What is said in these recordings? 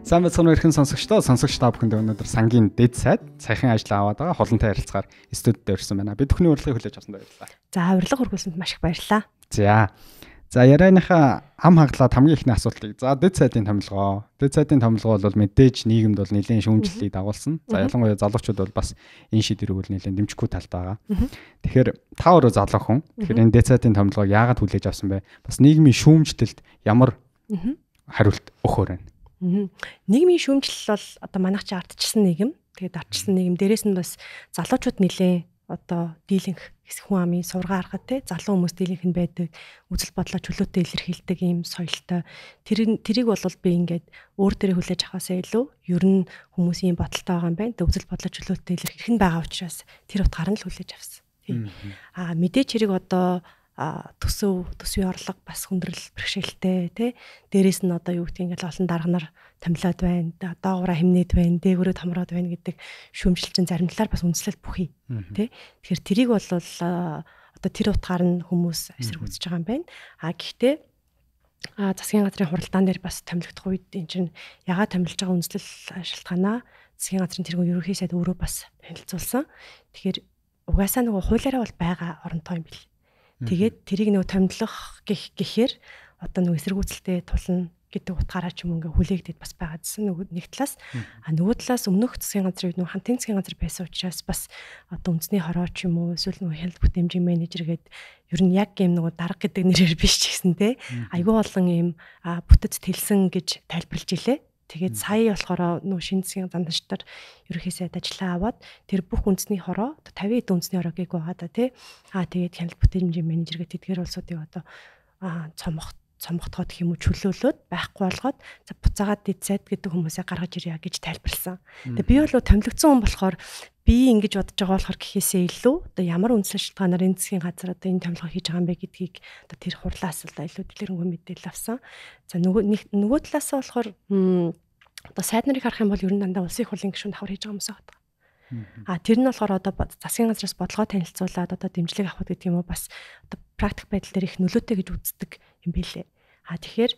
Сайн байцгаана уу эрхэн сонсогчдоо. Сонсогч та бүхэнд өнөөдөр сангийн дэд сайд саяхан ажил аваад байгаа холонтой харилцаар студид ирсэн байна. Бид бүхний урилгыг хүлээж авсанд баярлалаа. За урилга хүргүүлсэнд маш их баярлалаа. За ярианыхаа ам хаглаад хамгийн ихний асуултыг. За дэд сайдын томилгоо. Дэд сайдын томилгоо бол мэдээж нийгэмд бол нэлээд шүүмжлэлийг дагуулсан. За ялангуяа залуучууд бол бас энэ шийдвэрийг бол нэлээд дэмжихгүй талтай байгаа. Тэгэхээр та өөрөө залуу хүн. Тэгэхээр энэ дэд сайдын томилгоог яагаад хүлээж авсан бэ? Бас нийгмийн шүүмжлэлд ямар хариулт өгөхөр байна? Нийгмийн шүүмжлэл бол одоо манайх чи ардчилсан нийгэм. Тэгээд ардчилсан нийгэм дээрээс нь бас залуучууд нэлээ одоо дийлэнх хүн амын сургаа харахад те залуу хүмүүс дийлэнх нь байдаг. Үзэл бодлоо чөлөөтэй илэрхийлдэг ийм соёлтой. Тэрийг бол би ингээд өөр дээрээ хүлээж авахаасаа илүү ер нь хүмүүсийн бодолтой байгаа юм байна. Тэгээд үзэл бодлоо чөлөөтэй илэрхийлэх нь байгаа учраас тэр утгаар нь л хүлээж авсан. Тийм. Мэдээч хэрэг одоо төсвийн орлого бас хүндрэл бэрхшээлтэй тий дээрээс нь одоо юу гэдгийг ингээл олон дарга нар томилоод байна доогуура хэмнээд байна дээгүүрээ томроод байна гэдэг шүүмжлэлчин зарим талаар бас үндэслэл бүхий тий тэгэхээр тэрийг бол одоо тэр утгаар нь хүмүүс эсрэг үзэж байгаа юм байна гэхдээ засгийн газрын хуралдаан дээр бас томилогдох үед энэ чинь ягаад томилж байгаа үндэслэл шалтгаанаа засгийн газрын тэргүүн ерөнхий сайд өөрөө бас танилцуулсан тэгэхээр угаасаа нөгөө хуулиараа бол байгаа оронтой юм бил. Тэгээд тэрийг нөгөө томилох гэхээр одоо нөгөө эсэргүүцэлтэй тулна гэдэг утгаараа ч юм ингээ хүлээгдээд бас байгаа гэсэн нэг талаас нөгөө талаас өмнөх засгийн газрын үед нөгөө хантын засгийн газар байсан учраас бас одоо үндэсний хороо ч юм уу эсвэл нөгөө хяналт бүтээмжийн менежер гээд ер нь яг юм нөгөө дарга гэдэг нэрээр биш ч гэсэн те айгүй олон юм бүтэц тэлсэн гэж тайлбарлаж илээ. Тэгээд сая болохоор нөө шинэ засгийн зандагчдаар ерөнхий сайд ажиллаа аваад тэр бүх үндэсний хороо 50 эд үндэсний хороо гийг байгаа да тий. Тэгээд хяналт бүтээмжийн менежер гэдэг тэдгээр улсуудыг одоо цомготгоод гэх юм уу чөлөөлөөд байхгүй болгоод за буцаагаад дэд сайд гэдэг хүмүүсээ гаргаж ирье гэж тайлбарлсан. Тэгээд би бол томилогдсон хүн болохоор би ингэж бодож байгаа болохоор гэхээсээ илүү одоо ямар үндэслэл шалтгаанаар энэ засгийн газар одоо энэ томилгоо хийж байгаа юм бэ гэдгийг одоо тэр хурлаас л илүү дэлгэрэнгүй мэдээлэл авсан. За нөгөө талаас нь болохоор одоо сайд нарыг харах юм бол ер нь дандаа улсын их хурлын гишүүнд давхар хийж байгаа юмсаа байна. Тэр нь болохоор одоо засгийн газраас бодлогоо танилцуулаад одоо дэмжлэг авах гэдэг юм уу бас одоо практик байдал дээр их нөлөөтэй гэж үздэг юм билээ. Тэгэхээр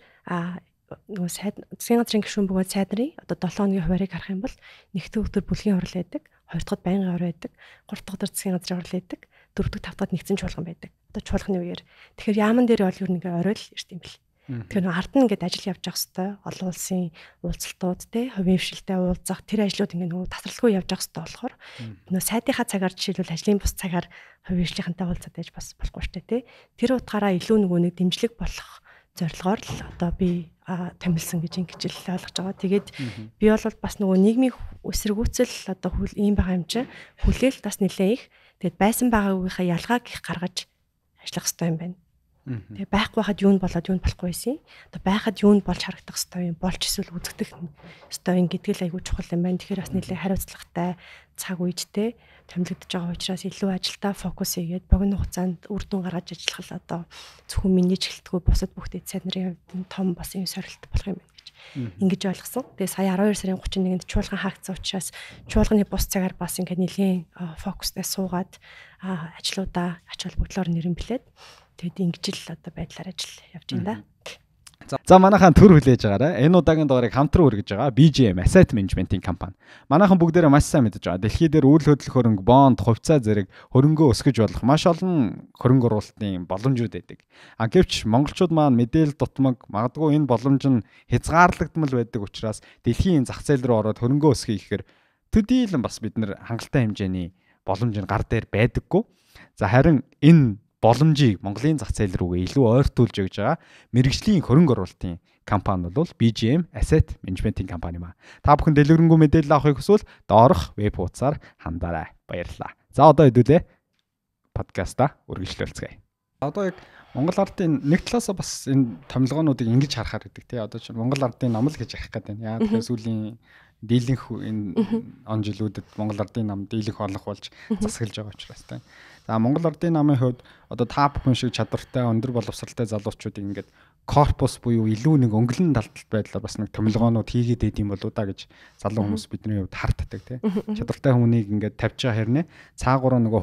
нөгөө сайд засгийн газрын гишүүн бөгөөд сайд нарын одоо 7 хоногийн хуваарийг харах юм бол нэгдүгээр өдөр бүлгийн хурал байдаг, хоёр дахьд байнгын хурал байдаг, гурав дахь өдөр засгийн газрын хурал байдаг, дөрөв дэх тавтад нэгдсэн чуулган байдаг. Одоо чуулганы үеэр. Тэгэхээр яаман дээр бол ер нь ингээ оройл ирт юм бэл. Тэгэхээр ард нь ингээд ажил явж явах хэвээр олон улсын уулзалтууд те хувийн хвшилтэд уулзах тэр ажлууд ингээд нөгөө тасралтгүй явж явах хэвээр болохоор нөгөө сайдынхаа цагаар жишээлбэл ажлын бус цагаар хувийн хвшлийнхэнтэй уулзаад байж бас болохгүй штэ те тэр утгаараа илүү нөгөө нэг дэмжлэг болох зорилгоор л одоо би томилсон гэж ингэж л ойлгож байгаа. Тэгээд би бол бас нөгөө нийгмийн эсэргүүцэл одоо ийм байгаа юм чинь хүлээлт бас нэлээ их. Тэгээд байсан байгаагийнхаа ялгааг их гаргаж ажиллах хэрэгтэй юм байна. Тэгээ байхгүй хаад юу нь болоод юу нь болохгүй байсан. Одоо байхад юу нь болж харагдах хэвээр юм, болж эсвэл үзэгдэх хэвээр гэдэг л айгүй чухал юм байна. Тэгэхээр бас нэлээд хариуцлагатай цаг үедтэй томилогдож байгаа учраас илүү ажилдаа фокус хийгээд богино хугацаанд үр дүн гаргаж ажиллах л одоо зөвхөн миний ч гэлтгүй бусад бүгд сайд нарын том бас юм сорилт болох юм байна гэж ингэж ойлгосон. Тэгээ сая 12 сарын 31-нд чуулган хаагдсан учраас чуулганы бус цагаар бас ингээд нэлийн фокустай суугаад ажлуудаа ач холбогдлоор нэрнбэлээд тэгэд ингэж л одоо байдлаар ажил явж байна да. За манайхан төр хүлээж байгаарай. Энэ удаагийн дугаарыг хамтран үргэж байгаа BGM Asset Management-ийн компани. Манайхан бүгдээрээ маш сайн мэдэж байгаа. Дэлхий дээр үйл хөдлөх хөрөнгө, бонд, хувьцаа зэрэг хөрөнгөө өсгөж болох маш олон хөрөнгө оруулалтын боломжууд байдаг. Гэвч монголчууд маань мэдээлэл дутмаг, магадгүй энэ боломж нь хязгаарлагдмал байдаг учраас дэлхийн зах зээл рүү ороод хөрөнгөө өсгөхийг ихээр төдийлөн бас бид нэр хангалттай хэмжээний боломж нь гар дээр байдаггүй. За харин энэ боломжийг Монголын зах зээл рүүгээ илүү ойртуулж өгж байгаа мэргэжлийн хөрөнгө оруулалтын компани бол BGM Asset Management-ийн компани маа. Та бүхэн дэлгэрэнгүй мэдээлэл авахыг хүсвэл доорх веб хуудасаар хандаарай. Баярлалаа. За одоо хэдүүлээ подкаста үргэлжлүүлцгээе. Одоо яг Монгол ардын нэг талаасаа бас энэ томилгоонуудыг ингэж харахаар гэдэг тий. Одоо чинь Монгол ардын ном л гэж ярих гэдэг. Яа тэгэхээр сүүлийн дийлэнх энэ он жилүүдэд Монгол ардын нам дийлэнх олох болж засаглаж байгаа учраас тий. За Монгол ардын намын хувьд одоо та бүхэн шиг чадвартай өндөр боловсралтай залуучуудыг ингээд корпус буюу илүү нэг өнгөлн далдалт байдлаар бас нэг томилгоонууд хийгээд байд юм болоо да гэж залуу хүмүүс бидний хувьд харддаг тий. Чадвартай хүнийг ингээд тавьж байгаа хэрнээ цаагаараа нөгөө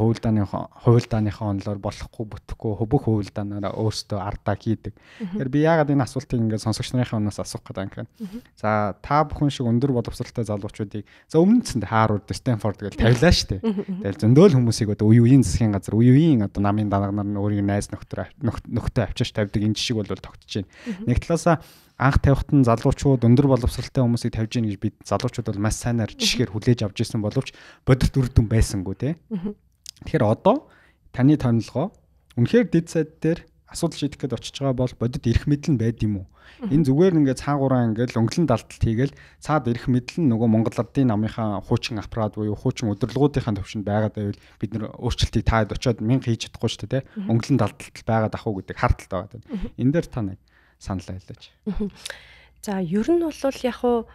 хувилдааныхаа онлоор болохгүй бүтэхгүй бүх хувилдаанаараа өөрсдөө ардаа хийдэг. Тэгэхээр би яагаад энэ асуултыг ингээд сонсогч нарынхаа өнөөс асуух гэдэг юм бэ? За та бүхэн шиг өндөр боловсралтай залуучуудыг за өмнөдсөнд Харвард, Стэнфорд гэж тавилаа шүү дээ. Тэгэл зөндөл хүмүүсийг одоо үеийн засгийн газар үеийн одоо намын данагнаар нь өөрийн найз нөхдөд авчирч тавьдаг энэ жишг бол тогтож. Нэг талаасаа анх тавихт нь залуучууд өндөр боловсралтай хүмүүсийг тавьж гин гэж бид залуучууд бол маш сайнаар жишгээр хүлээж авч ирсэн боловч бодит үр дүн байсангүй тий. Тэгэхээр одоо таны тонолгоо үнэхээр дэд сайд дээр асуудал шийдэх гээд очиж байгаа бол бодит эрх мэдэл нь байд юм уу? Энэ зүгээр ингээд цаагаараа ингээд өнгөлн далдалт хийгээл цаад эрх мэдэл нь нөгөө Монгол Ардын намынхаа хуучин аппарат буюу хуучин удирдлагуудынхаа төвшөнд байгаад байвал бид нэр өөрчлөлтийг таад очиод 1000 хийж чадахгүй шүү дээ тий. Өнгөлн далдалт байгаад ах уу гэдэг харталт байгаа. Энэ дээр та нэг санал айлаач. За ер нь бол яг уу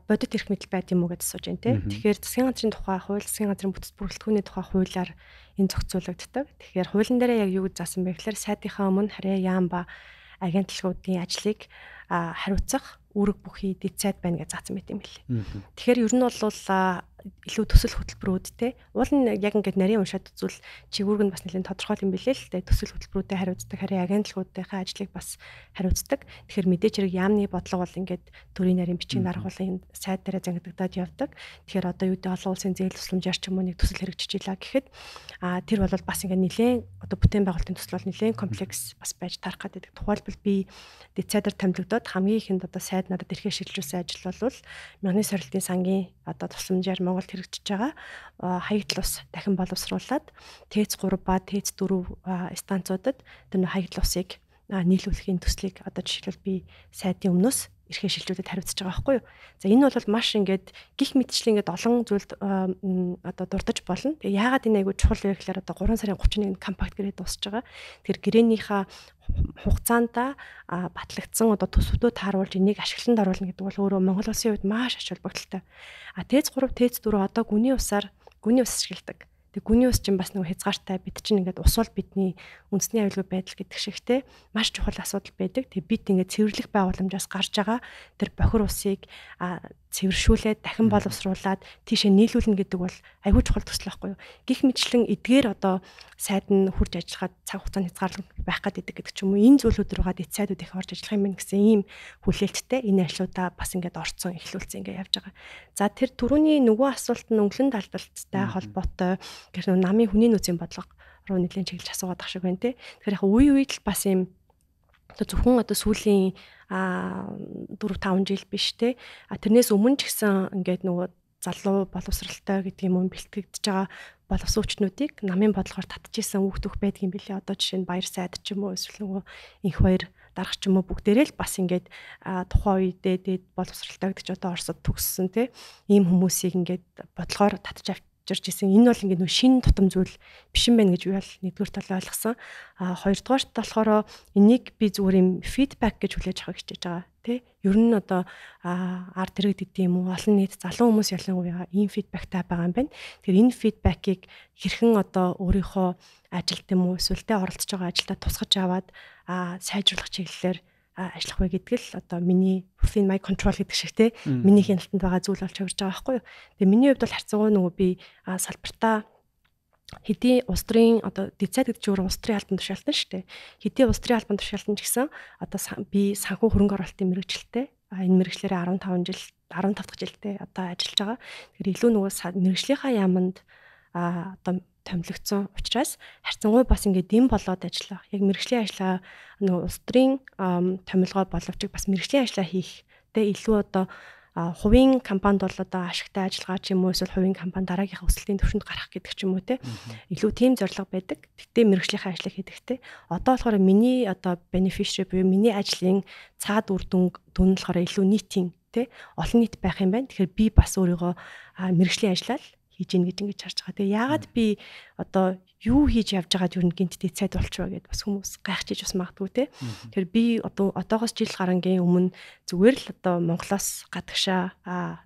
бодит эрх мэдэл байд юм уу гэж асууж байна тий. Тэгэхээр засгийн газрын тухай хууль, засгийн газрын бүтэц бүрэлдэхүүний тухай хуулиар энэ зохицуулагддаг. Тэгэхээр хуулийн дээр яг юу гэж заасан бэ гэхээр сайдынхаа өмнө харьяа яам ба агентлагуудын ажлыг хариуцах үүрэг бүхий дэд сайд байна гэж заасан байт юм билээ. Тэгэхээр ер нь бол илүү төсөл хөтөлбөрүүдтэй. Уул нь яг ингээд нарийн уншаад үзвэл чигүүрг нь бас нэлээд тодорхой юм билээ л дээ. Төсөл хөтөлбөрүүдэд хариуцдаг, харин агентлагуудынхаа ажлыг бас хариуцдаг. Тэгэхээр мэдээч хэрэг яамны бодлого бол ингээд төрийн нарийн бичгийн даргуулын сайд дээр зангидагдаад явдаг. Тэгэхээр одоо юу гэдэг олон улсын зээл тусламжаар ч юм уу нэг төсөл хэрэгжиж илаа гэхэд тэр бол бас ингээд нэлээд одоо бүтээн байгуулалтын төсөл бол нэлээд комплекс бас байж тарах гэдэг. Тухайлбал би дэд сайдаар томилогдоод хамгийн ихэнд одоо сайд надад ирэхээр шилжүүлсэн ажил бол Мянганы сорилтын сангийн одоо тусламжаар Монголд хэрэгжиж байгаа хаягдл ус дахин боловсруулад ТЭЦ 3 ба ТЭЦ 4 станцуудад тэр хаягдл усыг нийлүүлэхийн төслийг одоо жишээлбэл би сайдын өмнөөс эрхээ шилжүүлээд хариуцж байгаа байхгүй юу. За энэ бол маш ингээд гих мэтчлэн ингээд олон зүйлд одоо дурдж болно. Тэгээ яагаад энэ айгүй чухал вэ гэхээр одоо 3 сарын 31-нд компакт гэрээ дуусж байгаа. Тэр гэрээнийхээ хугацаанд батлагдсан одоо төсвүүдөө тааруулж энийг ашиглалтанд оруулна гэдэг бол өөрөө Монгол улсын хувьд маш ач холбогдолтой. ТЭЦ 3, ТЭЦ 4 одоо гүний ус ашигладаг. Тэг гүний ус чинь бас нэг хязгаартай бид чинь ингээд ус бол бидний үндэсний аюулгүй байдал гэдэг шигтэй маш чухал асуудал байдаг. Тэг бид ингээд цэвэрлэх байгууламжаас гарч байгаа тэр бохир усыг цэвэршүүлээд дахин боловсруулад тийшээ нийлүүлнэ гэдэг бол аюул чухал төсөл байхгүй юу. Гэх мэтчлэн эдгээр одоо сайд нь хурж ажиллахад цаг хугацааны хязгаарлалт байх гэдэг ч юм уу энэ зүйлүүд рүүгээ дэд сайдууд их орж ажиллах юм байна гэсэн ийм хүлээлттэй энэ ажлуудаа бас ингээд орцсон эхлүүлсэн ингээд явж байгаа. За тэр түрүүний нөгөө асуулт нь өнгөлн далдалттай холбоотой гэх нэг намын хүний нөөцийн бодлого руу нэлээд чиглэж асуугаад ах шиг байна те. Тэгэхээр яг үе үед л бас ийм одоо зөвхөн одоо сүүлийн 4-5 жил биш те. Тэрнээс өмнө ч гэсэн ингээд нөгөө залуу боловсралтай гэдэг юм уу бэлтгэгдэж байгаа боловсруучнуудыг намын бодлогоор татчихсан хүүхдөх байдаг юм билээ. Одоо жишээ нь баяр сайд ч юм уу эсвэл нөгөө инх баяр дарах ч юм уу бүгдээрээ л бас ингээд тухайн үедээ дээд боловсралтай гэдэг ч одоо Оросд төгссөн те. Ийм хүмүүсийг ингээд бодлогоор татж авчирч ирсэн. Энэ бол ингээд нөө шин тутам зүйл биш юм байна гэж би бол нэгдүгээр талаа ойлгосон. Хоёрдугаарт болохоор энийг би зүгээр юм фидбек гэж хүлээж авах хичээж байгаа. Тэ ер нь одоо арт иргэд гэдэг юм уу олон нийт залуу хүмүүс ялангуяа ийм фидбектай байгаа юм байна. Тэгэхээр энэ фидбекийг хэрхэн одоо өөрийнхөө ажилд юм уу эсвэл тэ оролцож байгаа ажилдаа тусгаж аваад сайжруулах чиглэлээр ажиллах вэ гэдэг л одоо миний within my control гэдэг шиг те миний хяналтанд байгаа зүйл болж хувирж байгаа байхгүй юу. Тэгээ миний хувьд бол харьцангуй нөгөө би салбартаа хэдий улс төрийн одоо дизайн гэдэг чинь улс төрийн албан тушаалтан шүү дээ. Хэдий улс төрийн албан тушаалтан ч гэсэн одоо би санхүү хөрөнгө оруулалтын мэргэжилтэй энэ мэргэжлэрээ 15 дахь жилдээ одоо ажиллаж байгаа. Тэгэхээр илүү нөгөө мэргэжлийнхаа яамд одоо томилогдсон учраас харьцангуй бас ингээд дэм болоод ажиллах. Яг мэргэжлийн ажлаа нөгөө улс төрийн томилгоо боловч бас мэргэжлийн ажлаа хийх тэ илүү одоо хувийн компанид бол одоо ашигтай ажиллагаа ч юм уу эсвэл хувийн компани дараагийнхаа өсөлтийн түвшинд гарах гэдэг ч юм уу те илүү тийм зорилго байдаг. Тэгтээ мэргэжлийнхаа ажлыг хийдэгтэй. Одоо болохоор миний одоо beneficiary буюу миний ажлын цаад үр дүн болохоор илүү нийтийн те олон нийт байх юм байна. Тэгэхээр би бас өөрийгөө мэргэжлийн ажлаа хийж ийн гэж ингэж харж байгаа. Тэгээ яагаад би одоо юу хийж явж байгаад юу гинт дэд сайд болчихваа гэдээ бас хүмүүс гайхчихж бас магадгүй те. Тэгэхээр би одоогоос жил гарангийн өмнө зүгээр л одоо Монголоос гадагшаа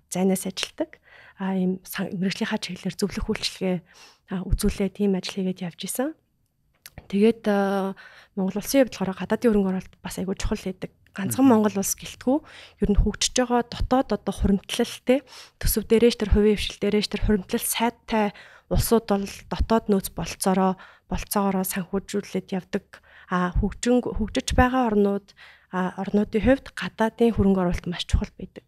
зайнаас ажилдаг ийм мэргэжлийнхаа чиглэлээр зөвлөх үйлчилгээ үзүүлээд тийм ажил хийгээд явж исэн. Тэгээд Монгол улсын хувьд болохоор гадаадын хөрөнгө оруулалт бас айгүй чухал байдаг. Ганцхан Монгол улс гэлтгүү ер нь хөгжиж байгаа дотоод одоо хуримтлалтэй төсөв дээрээш тэр хувийн хвшил дээрээш тэр хуримтлал сайдтай улсууд бол дотоод нөөц болцоогоороо санхүүжүүлээд явдаг. Хөгжиж байгаа орнуудын хувьд гадаадын хөрөнгө оруулалт маш чухал байдаг.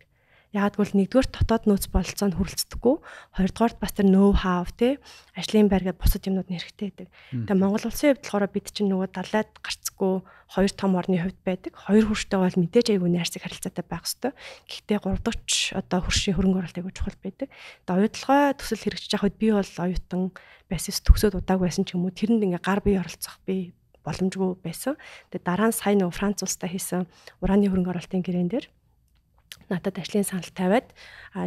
Яг гэвэл нэгдүгээр дотоод нөөц болцоонд хүрэлцдэггүй, хоёрдугаарт бас тэр ноу хав те ажлын байр гэдэг бусад юмнууд нэрхтэй байдаг. Тэгээ Монгол улсын хувьд болохоор бид чинь нөгөө далайд гарцгүй хоёр том орны хувьд байдаг. Хоёр хөрштэй бол мэдээж айгүй найрсаг харилцаатай байх хэвээр. Гэхдээ 3 дахь одоо хөршийн хөрөнгө оруулалт айгүй чухал байдаг. Тэгээ оюутлогоо төсөл хэрэгжиж явахад би бол оюутан байсан төгсөөд удааг байсан ч юм уу тэрэнд ингээ гар бие оролцох би боломжгүй байсан. Тэгээ дараа нь сая нөгөө Франц улстай хийсэн ураны хөрөнгө оруулалтын гэрээн дээр надад ажлын санал тавиад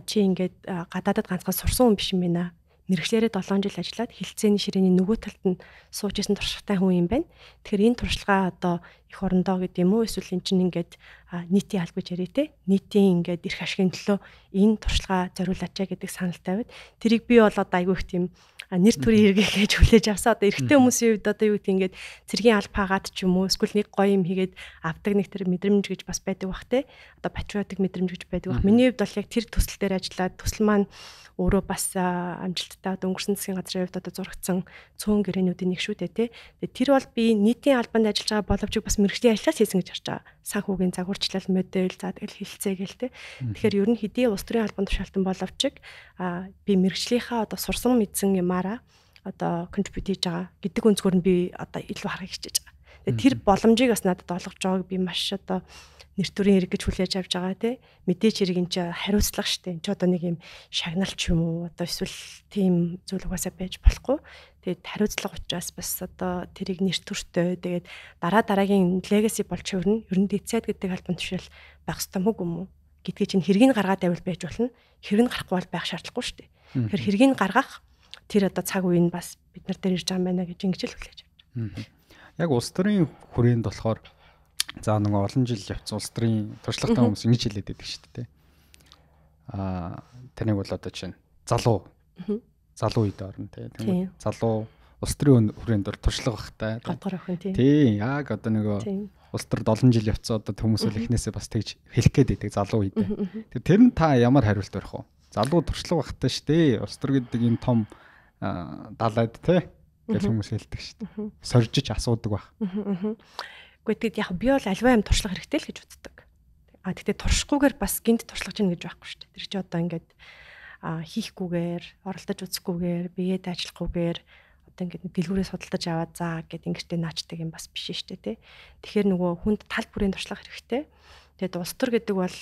чи ингээд гадаадад ганцхан сурсан хүн биш юм байна. Мэргэжлээрээ 7 жил ажиллаад хилцээний ширээний нөгөө талд нь сууж исэн туршлагатай хүн юм байна. Тэгэхээр энэ туршлагаа одоо эх орондоо гэдэг юм уу эсвэл эн чинь ингээд нийтийн албаж ярий те. Нийтийн ингээд эрх ашигын төлөө энэ туршлагаа зориулаач гэдэг санал тавиад тэрийг би бол одоо айгүй их тийм нэр төрийн хэрэгээ гэж хүлээж авсан. Одоо эрэгтэй хүмүүсийн хувьд одоо юу гэдэг ингээд цэргийн алба хаагаад ч юм уу эсвэл нэг гоё юм хийгээд авдаг нэг тэр мэдрэмж гэж бас байдаг бах те. Одоо патриотик мэдрэмж гэж байдаг бах. Миний хувьд бол яг тэр төсөл дээр ажиллаад төсөл маань өөрөө бас амжилттай одоо өнгөрсөн засгийн газрын хувьд одоо зурагдсан цөөн гэрээнүүдийн нэг шүү дээ тий. Тэгээ тэр бол би нийтийн албанд ажиллаж байгаа боловч бас мэргэжлийн ажлаас хийсэн гэж харж байгаа. Санхүүгийн загварчлал модель за тэгэл хилцээ гээл тий. Тэгэхээр ер нь хэдий улс төрийн албан тушаалтан боловч би мэргэжлийнхаа одоо сурсан мэдсэн юмараа одоо контрибьют хийж байгаа гэдэг өнцгөр нь би одоо илүү харахыг хичээж байгаа. Тэгээ тэр боломжийг бас надад олгож байгааг би маш одоо нэр төрийн хэрэг гэж хүлээж авч байгаа тий. Мэдээч хэрэг энэ чинь хариуцлага штэ. Энд ч одоо нэг юм шагналч юм уу одоо эсвэл тийм зүйл угаасаа байж болохгүй. Тэгээд хариуцлага учраас бас одоо тэрийг нэр төртөө тэгээд дараагийн legacy болж хөрнө. Ер нь дэцэд гэдэг албан тушаал байх ёстой мөг юм уу гэдгийг чинь хэргийг гаргаад байвал байж болно. Хэрэг нь гарахгүй бол байх шаардлагагүй штэ. Тэгэхээр хэргийг гаргах тэр одоо цаг үеийн бас бид нар дээр ирж байгаа юм байна гэж ингэж л хүлээж авч байгаа. Яг улс төрийн хүрээнд болохоор за нэг олон жил явцсан улс төрийн туршлагатай хүмүүс ингэж хэлээд байдаг шүү дээ. Таныг бол одоо чинь залуу үед орно тийм. Залуу улс төрийн хүрээнд туршлага багтай. Гадгаар охин тийм. Тийм. Яг одоо нөгөө улс төрд олон жил явцсан одоо хүмүүс л эхнээсээ бас тэгж хэлэх гээд байдаг залуу үедээ. Тэр нь та ямар хариулт барих вэ? Залуу туршлага багтай шүү дээ. Улс төр гэдэг энэ том далайд тий гэж хүмүүс хэлдэг шүү дээ. Соржиж асуудаг баг. Гэхдээ яг би бол альва юм туршлага хэрэгтэй л гэж үздэг. Гэхдээ туршихгүйгээр бас гинт туршлагаж ийн гэж байхгүй шүү дээ. Тэр чи одоо ингээд хийхгүйгээр, оролдож үзэхгүйгээр, биеэд ажиллахгүйгээр одоо ингээд дэлгүүрээ судалдаж аваад заа гэд ингэртэй наачдаг юм бас биш шүү дээ, тий. Тэгэхээр нөгөө хүнд тал бүрийн туршлага хэрэгтэй. Тэгээд улс төр гэдэг бол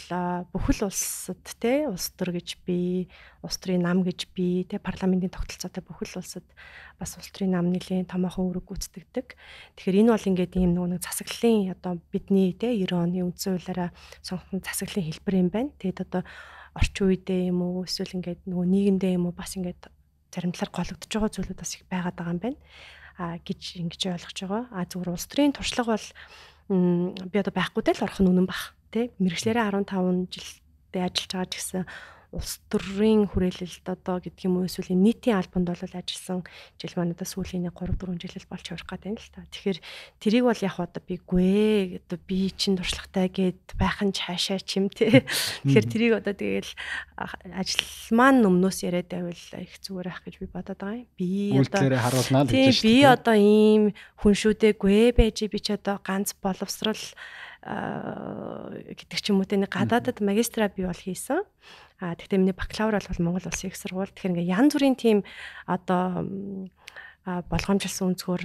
бүхэл улсад тий улс төр гэж би, улс төрийн нам гэж би, тий парламентын тогтолцоотой бүхэл улсад бас улс төрийн нам нэлийн томоохон үүрэг гүйцэтгэдэг. Тэгэхээр энэ бол ингээд ийм нэг засаглалын одоо бидний тий 90 оны үндсэн хуулиараа сонгосон засаглалын хэлбэр юм байна. Тэгээд одоо орчин үедээ юм уу эсвэл ингээд нөгөө нийгэмдээ юм уу бас ингээд зарим талаар гологдож байгаа зүйлүүд бас их байгаад байгаа юм байна. Гэж ингэж ойлгож байгаа. Зүгээр улс төрийн туршлага бол би одоо байхгүйдээ л орох нь үнэн баг. Тэ мэргэжлэрээ 15 жилдээ ажиллаж байгаа ч гэсэн улс төрийн хүрээлэлд одоо гэдэг юм уу эсвэл нийтийн албанд бол ажилласан жил манайда сүүлийн 3-4 жил болж явах гэдэг юм л та. Тэгэхээр тэрийг бол яг одоо биггүй одоо би чинь туршлагатай гэд байх нь хаашаа чим тэ. Тэгэхээр тэрийг одоо тэгэл ажил маань өмнөөс яриад байвал их зүгээр ах гэж би бодоод байгаа юм. Би одоо үйлдэлээрээ харуулнаа л гэж шүү дээ. Би одоо ийм хүн шүдэггүй байж би ч одоо ганц боловсрал гэдэг ч юм уу тэ нэг гадаадад магистра би бол хийсэн. Тэгтээ миний бакалавр бол Монгол Улсын их сургууль. Тэгэхээр ингээ янз бүрийн тийм одоо болгоомжилсан өнцгөр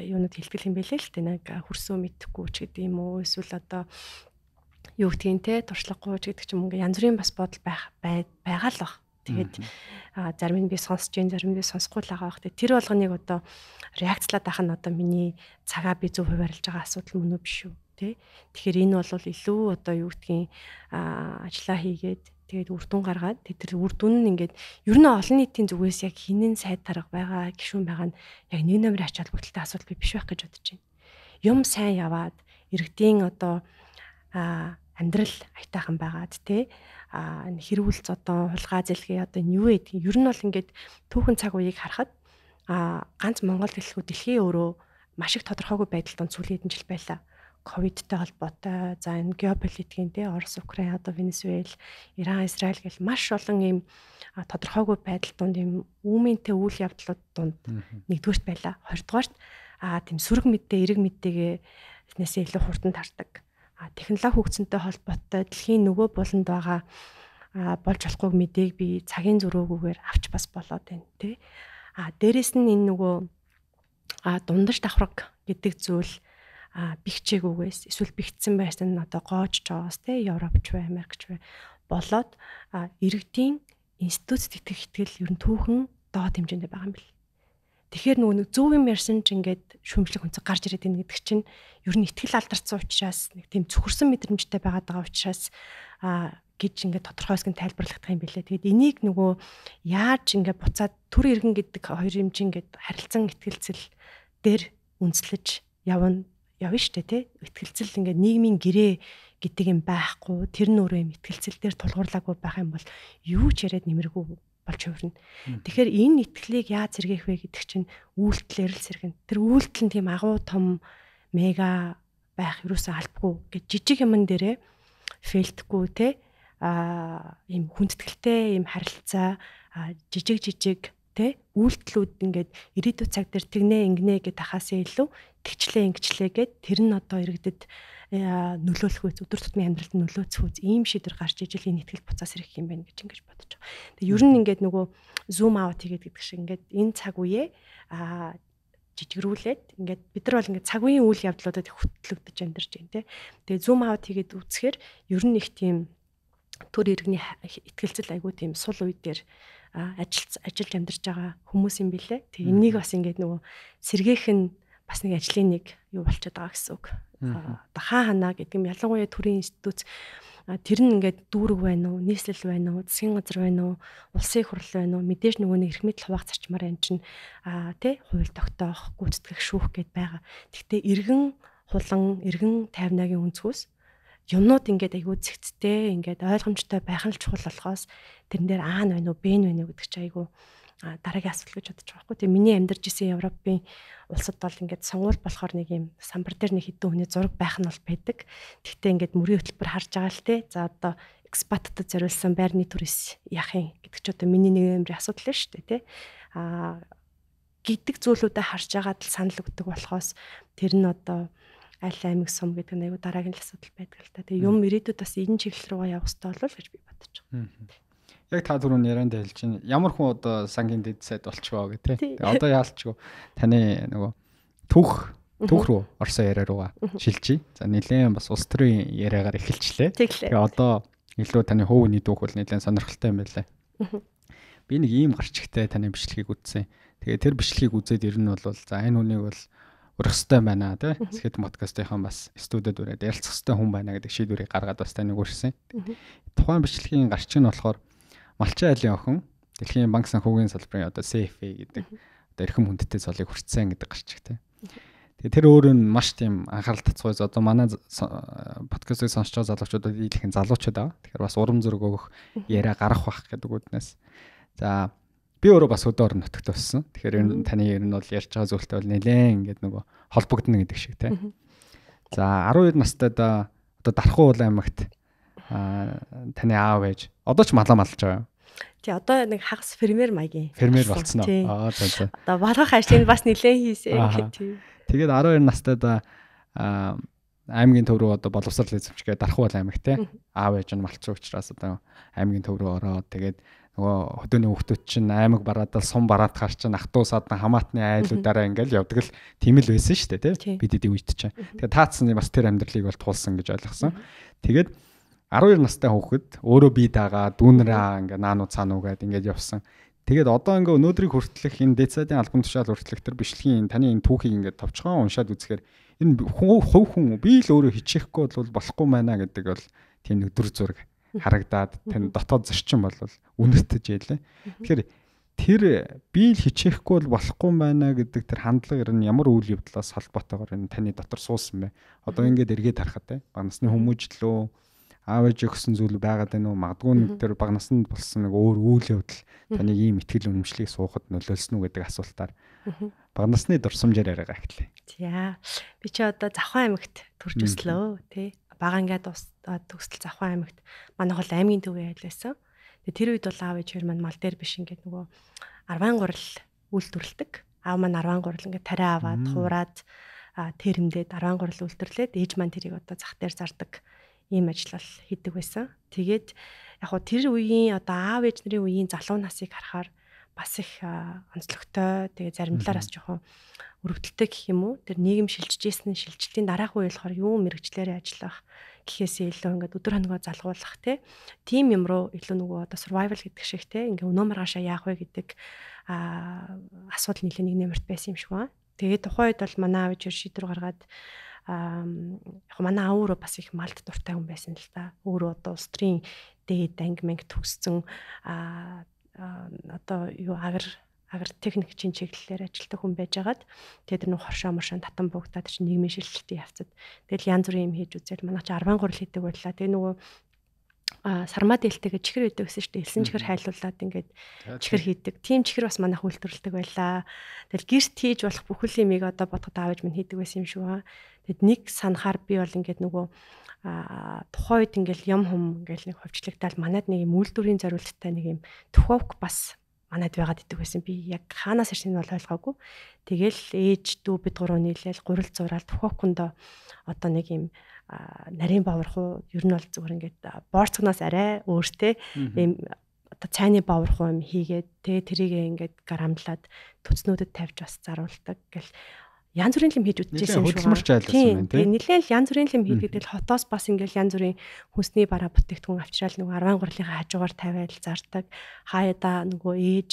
юунууд хэлтгэл юм бэлээ л тэ нэг хөрсөө мэдхгүй ч гэдэг юм уу эсвэл одоо юу гэдгийг те туршлагагүй ч гэдэг ч юм ингээ янз бүрийн бас бодол байгаа л баг. Тэгээд зарим нь би сонсож जैन зарим нь би сонсохгүй л байгаа бах. Тэр болгоныг одоо реакцлаад байх нь одоо миний цагаа би зөв хуваарлаж байгаа асуудал мөн үү биш үү те. Тэгэхээр энэ бол илүү одоо юу гэдгийг ажиллаа хийгээд тэгээд үр дүн гаргаад тэр үр дүн нь ингээд ер нь олон нийтийн зүгээс яг хинэн сайд тарга байгаа гишүүн байгаа нь яг нэг номер ач холбогдолтой асуудал биш байх гэж бодож байна. Юм сайн яваад иргэдийн одоо амьдрал аятайхан байгаад те хэрүүлц одоо хулгай зэлгээ одоо юу вэ гэдгийг ер нь бол ингээд түүхэн цаг үеийг харахад ганц Монгол гэлэхгүй дэлхийн өөрөө маш их тодорхойгүй байдалд сүүлийн хэдэн жил байлаа. Ковидтэй холбоотой, за энэ геополитикийн Орос, Украин, одоо Венесуэл, Иран, Израиль гэл маш олон ийм тодорхойгүй байдал донд ийм үүмэнтэй үйл явдлууд донд нэгдүгээрт байлаа. Хоёрдугаарт тийм сүрэг мэдээ, эрэг мэдээгээснээс илүү хурдан тардаг. Технологи хөгжсөнтэй холбоотой дэлхийн нөгөө буланд байгаа болж болохгүй мэдээг би цагийн зөрөөгүйгээр авч бас болоод байна тий. Дээрэс нь энэ нөгөө дундаж давхраг гэдэг зүйл бихчээгүйгээс эсвэл бихтсэн байсан нь одоо гоож жоос те Европч бай, Америкч бай болоод иргэдийн институцэд итгэх итгэл ер нь түүхэн доод хэмжээнд байгаа юм бэл. Тэгэхээр нөгөө зөв юм ярьсан ч ингээд шүмжлэг хүнцэг гарч ирээд байна гэдэг чинь ер нь итгэл алдарсан учраас нэг тийм цөхөрсөн мэдрэмжтэй байгаад байгаа учраас гэж ингээд тодорхой хэсэг нь тайлбарлагдах юм билээ. Тэгээд энийг нөгөө яаж ингээд буцаад төр иргэн гэдэг хоёр юм чинь ингээд харилцан итгэлцэл дээр үндэслэж явна штэ тий. Итгэлцэл ингээд нийгмийн гэрээ гэдэг юм байхгүй. Тэр нь өөрөө юм итгэлцэл дээр тулгуурлаагүй байх юм бол юу ч яриад нэмэргүй болж хувирна. Тэгэхээр энэ итгэлийг яаж сэргээх вэ гэдэг чинь үйлдэлээр л сэргэнэ. Тэр үйлдэл нь тийм агуу том мега байх юусаа албагүй гэж жижиг юмн дээрээ фейлдэхгүй тий. Ийм хүндэтгэлтэй ийм харилцаа жижиг тий үйлдэлүүд ингээд ирээдүйн цаг дээр тэгнэ ингэнэ гэдэг хасаа илүү тэгчлээ ингэчлээ гэд тэр нь одоо иргэдэд нөлөөлөх үз өдөр тутмын амьдралд нөлөөцөх үз ийм шийдвэр гарч ижил энэ итгэл буцаас ирэх юм байна гэж ингэж бодож байгаа. Тэгээ ер нь ингээд нөгөө зум аут хийгээд гэдэг шиг ингээд энэ цаг үеэ жижигрүүлээд ингээд бид нар бол ингээд цаг үеийн үйл явдлуудад хөтлөгдөж амьдарч байна тий. Тэгээ зум аут хийгээд үзэхээр ер нь их тийм төр иргэний итгэлцэл айгүй тийм сул үе дээр ажиллаж амьдарч байгаа хүмүүс юм билэ. Тэгээ энийг бас ингээд нөгөө сэргээх нь бас нэг ажлын нэг юу болчиход байгаа гэсэн үг. Одоо ханаа гэдэг юм ялангуяа төрийн институт тэр нь ингээд дүүрэг байна уу, нийслэл байна уу, засгийн газар байна уу, улсын их хурл байна уу, мэдээж нөгөө нэг эрх мэдэл хуваах зарчмаар энэ чинь тий хууль тогтоох, гүйцэтгэх, шүүх гэд байгаа. Гэхдээ иргэн хулан, иргэн тайвнагийн өнцгөөс юмнууд ингээд айгүй зэгцтэй ингээд ойлгомжтой байх нь чухал болохоос тэрэн дээр аан байна уу, бэн байна уу гэдэг чинь айгүй дараагийн асуулт гэж бодож байгаа байхгүй. Тэгээ миний амьдарч исэн Европын улсад бол ингээд сонгуул болохоор нэг юм самбар дээр нэг хэдэн хүний зураг байх нь бол байдаг. Гэхдээ ингээд мөрийн хөтөлбөр харж байгаа л те. За одоо экспаттад зориулсан байрны турист яах юм гэдэг ч одоо миний нэг юмрын асуудал шүү дээ те. Гэдэг зүйлүүдэд харж байгаад л санал өгдөг болохоос тэр нь одоо аль аймаг сум гэдэг нь айгүй дараагийн асуудал байдаг л та. Тэгээ юм ирээдүйд бас энэ чиглэл рүүгээ явах хэрэгтэй болов гэж би бодож байгаа. Яг та түрүүн ярианд хэлж чинь ямар хүн одоо сангийн дэд сайд болчихоо гэх тий. Одоо яалчгүй таны нөгөө түүх рүү орсон яриа руугаа шилжиж. За нэлээд бас улс төрийн яриагаар эхэлчлээ. Тэгээ одоо илүү таны хөвөний түүх бол нэлээд сонирхолтой юм байлаа. Би нэг ийм гарч ихтэй таны бичлэгийг үзсэн. Тэгээ тэр бичлэгийг үзээд ер нь бол за энэ хүнийг бол урах хэвээр байна тий. Сэхэд подкастынхан бас студид үрээд ярилцах хэвээр хүн байна гэдэг шийдвэрийг гаргаад бас таныг үргэлжсэн. Тухайн бичлэгийн гарч ийн болохоор Малчин айлын охин Дэлхийн банк санхүүгийн салбарын одоо CFA гэдэг одоо эрхэм хүндтэй цолыг хүртсэн гэдэг гарч ихтэй. Тэгээ тэр өөрөө нь маш тийм анхаарал татцгойз одоо манай подкастыг сонсч байгаа залуучуудад ийлхэн залуучууд байгаа. Тэгэхээр бас урам зориг өгөх яриа гарах бах гэдэг үднээс. За би өөрөө бас өдөр нутагт өссөн. Тэгэхээр таны ер нь бол ярьж байгаа зүйлтэй бол нэлээд ингээд нөгөө холбогдно гэдэг шиг тийм. За 12 настайд одоо Дархан уул аймагт таны аав ээж одоо ч малаа малж байгаа. Тий одоо нэг хагас фермер маягийн. Фермер болцсон уу? За. Одоо барах ажлыг бас нэлээд хийсэн гэх тийм. Тэгээд 12 настайд аймгийн төв рүү одоо боловсрол эзэмшгээ Дархан уул аймаг те. Аав ээж нь малцсан учраас одоо аймгийн төв рүү ороод тэгээд нөгөө хөдөөний хүүхдүүд чинь аймаг бараадал сум бараадахаар чинь ах トゥ садна хамаатны айлуудаараа ингээл явдаг л тийм л байсан шүү дээ те. Бид эдийн үед чинь. Тэгээд таацсан бас тэр амьдралыг бол туулсан гэж ойлгосон. Тэгээд 12 настай хүүхэд өөрөө бие дагаа дүүнрээ ингээ наануу цаануу гээд ингээд явсан. Тэгээд одоо ингээ өнөөдрийг хүртэлх энэ дэцадын албан тушаал хүртэлх тэр бичлэгийн таны энэ түүхийг ингээ товчхон уншаад үзэхээр энэ хувь хүн би л өөрөө хичээхгүй бол болохгүй байна гэдэг бол тийм нэг дүр зураг харагдаад тань дотоод зарчим бол үнэртэж ялээ. Тэгэхээр тэр би л хичээхгүй бол болохгүй байна гэдэг тэр хандлага ер нь ямар үйл явдлаас холбоотойгоор энэ таны дотор суусан бэ? Одоо ингээд эргээд харахад те насны хүмүүжлөө аав ээж өгсөн зүйл байгаад байна уу? Магадгүй нэг тэр бага наснд болсон нэг өөр үйл явдал таныг ийм ихтгэл үнэмшлийг суухад нөлөөлсөн үү гэдэг асуултаар бага насны дурсамжаар яриагаа эхлэе. За би чи одоо Завхан аймагт төрж өслөө тий. Бага ингээд төгсөл Завхан аймагт манайх бол аймгийн төвийн айл байсан. Тэгээ тэр үед бол аав ээж хоёр маань мал дээр биш ингээд нөгөө 40 гурал үйлдвэрлэдэг. Аав маань 40 гурал ингээд тариа аваад хуураад тэрэмдээд 40 гурал үйлдвэрлээд ээж маань тэрийг одоо зах дээр зардаг ийм ажил бол хийдэг байсан. Тэгээд яг хоо тэр үеийн одоо аав ээж нарын үеийн залуу насыг харахаар бас их онцлогтой. Тэгээ зарим талаараас жоохон өрөвдөлтэй гэх юм уу. Тэр нийгэм шилжижсэн шилжилтийн дараах үе болохоор юу мэрэгчлэрээ ажиллах гэхээсээ илүү ингээд өдөр хоногоо залгуулах тийм юм руу илүү нөгөө одоо survival гэдэг шиг ингээд өнөө маргаашаа яах вэ гэдэг асуудал нэлээд нэг нэмэрт байсан юм шиг байна. Тэгээд тухайн үед бол манай аав ээж шийдвэр гаргаад яг манай аав өөрөө бас их малд дуртай хүн байсан л да. Өөрөө одоо улс төрийн дээд анги мэнг төгссөн одоо юу агротехник чиглэлээр ажилладаг хүн байжгаад тэгээд нэг хоршоо моршоо татан буугдаад чинь нийгмийн шилжилтийн явцад тэгэл янз бүрийн юм хийж үзэл манай чи 40 гурал хийдэг байлаа. Тэгээ нөгөө сармаа дээлтэйгээ чихэр хийдэг гэсэн шүү дээ. Элсэн чихэр хайлуулад ингээд чихэр хийдэг. Тим чихэр бас манайх үйлдвэрлэдэг байлаа. Тэгэл гэрт хийж болох бүхэл юмыг одоо бодоход аавж минь хийдэг байсан юм шиг ба. Тэгэд нэг санахаар би бол ингээд нөгөө тухайн үед ингээд юм хум ингээд нэг хөвчлөгтөл манайд нэг юм үйлдвэрийн зориулттай нэг юм төхөвк бас манайд байгаад идэг байсан. Би яг хаанаас ирснийг бол ойлгоогүй. Тэгэл ээж дүү бид гурав нийлээл гурил зураал төхөвкөндөө одоо нэг юм нарийн бавархуу ер нь бол зүгээр ингээд борцгоноос арай өөртэй ийм одоо цайны бавархуу юм хийгээд тэрийг ингээд гарамлаад төцнүүдэд тавьж бас заруулдаг гэл янз бүрийн юм хийж үзчихсэн юм шиг байна. Тийм нэлээл янз бүрийн юм хийдэг. Тэгэл хотоос бас ингээд янз бүрийн хүнсний бараа бүтээгдэхүүн авчраал нөгөө 40 гурилынхаа хажуугаар тавиал зардаг. Хаяада нөгөө ээж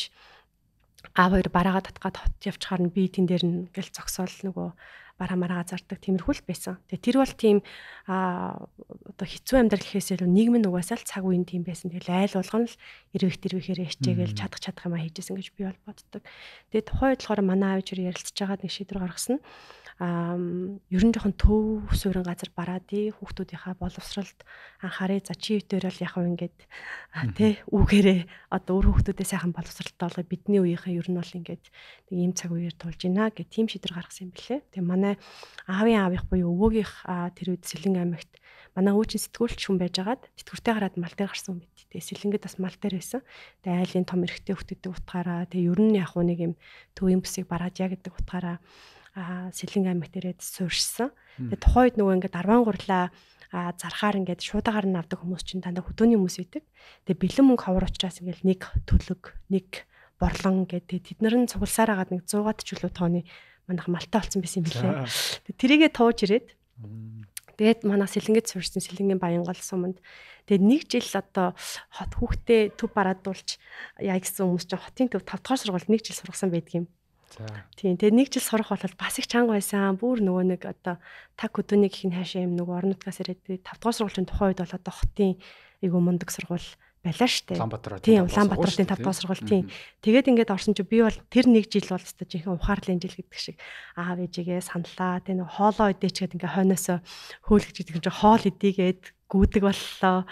аав хоёр бараагаа татгаад хот явчихаар нь би тэн дээр нь гэл зогсоол нөгөө бараа мараагаа зардаг тиймэрхүү л байсан. Тэгээ тэр бол тийм одоо хэцүү амьдрал гэхээс илүү нийгэм нь угаасаа л цаг үеийн тийм байсан. Тэгэл айл болгон л эрвэхээр хичээгээл чадах юм а хийжсэн гэж би бол боддог. Тэгээ тухайн үед болохоор манай аав чинь ярилцж байгаа нэг шийдвэр гаргасан. Ер нь жоохон төв суурин газар бараадий хүүхдүүдийнхаа боловсролд анхаарай. За чи үтээр бол яг ингээд тий үүгээрээ одоо өөр хүүхдүүдээ сайхан боловсролтой болгоё. Бидний үеийнхэн ер нь бол ингээд нэг ийм цаг үеэр тулж байна гэх тийм шийдвэр гаргасан юм билээ. Тэгээ манай аавын аавынх буюу өвөөгийнх тэр үед Сэлэн аймагт манай өвчин сэтгүүлч хүн байжгаад тэтгэвртэй гараад мал дээр гарсан юм байт. Тэгээ Сэлэнгэд бас мал дээр байсан. Тэгээ айлын том эрэгтэй хүүхдүүдтэй утгаараа тэгээ ер нь яг нэг юм төвийн бүсийг бараад яа гэдэг утгаараа Сэлэн аймагт ирээд суурьшсан. Тэгээ тухайн үед нөгөө ингээд 40 гурлаа зархаар ингээд шуудагаар нь авдаг хүмүүс чинь дандаа хөдөөний хүмүүс байдаг. Тэгээ бэлэн мөнгө ховор учраас ингээд нэг төлөг, нэг борлон гэдэг тэд нарын цугласаар агаад нэг 100-аад ч үлээ тооны манайх малтай болсон байсан юм билээ. Тэгээ тэрийгэ тууж ирээд тэгээд манай Сэлэнгэд суурьсан Сэлэнгийн Баянгол суманд тэгээд нэг жил одоо хот хүүхдээ төв бараадуулж яа гэсэн хүмүүс чинь хотын төв 5 дахь сургуульд нэг жил сургасан байдаг юм. Тийм тэгээд нэг жил сурах бол бас их чанга байсан. Бүр нөгөө нэг одоо таг хөдөөний гэх нь хаашаа юм нөгөө орон нутгаас ирээд 5 дахь сургуулийн тухайн үед бол одоо хотын айгу мундаг сургууль байлаа штэ. Тийм Улаанбаатарын 5 дахь сургууль тийм. Тэгээд ингээд орсон чи би бол тэр нэг жил бол өстой жинхэнэ ухаарлын жил гэдэг шиг аав ээжигээ саналаа. Тэ нэг хоолоо идээч гэдэг ингээ хойноосоо хөөлгөж гэдэг чинь хоол идийгээд гүдэг боллоо.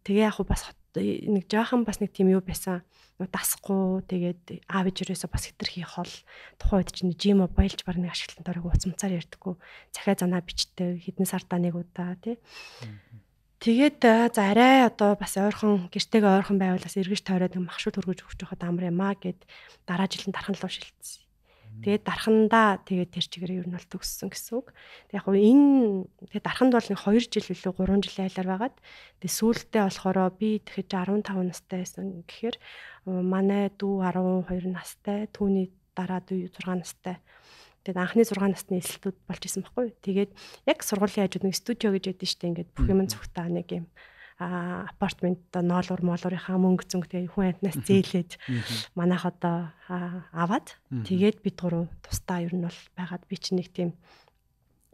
Тэгээ яг бас нэг жоохон бас нэг тийм юу байсан. Дасахгүй тэгээд аав ээжээрээсээ бас хэтэрхий хол тухайн үед чинь жим байлж баг нэг ашиглалтанд орог уцамцаар ярьдаггүй цахиа занаа бичдэг хэдэн сартаа нэг удаа тий. Тэгээд за арай одоо бас ойрхон гэртэйгээ ойрхон байвал бас эргэж тойроод нэг махшуу төргөж өгч байхад амар юм аа гэд дараа жилийн дархан руу шилжсэн. Тэгээд дархандаа тэгээд тэр чигээр ер нь бол төгссөн гэсэн үг. Тэг яг энэ тэгээд дарханд бол нэг 2 жил үлээ 3 жилийн айлаар байгаад тэгээд сүүлдээ болохоор би тэгэхэд 15 настай байсан гэхээр манай дүү 12 настай, түүний дараа дүү 6 настай. Тэгээд анхны 6 насны эсэлтүүд болж исэн байхгүй. Тэгээд яг сургуулийн хажууд нэг студио гэж ядсан штэ ингээд бүх юм цугтаа нэг юм апартмент ноолуур моолуурынхаа мөнгө зөнгөтэй хүн амтнаас зээлээд манайх одоо аваад тэгээд бид гурав тусдаа ер нь бол байгаад би чинь нэг тийм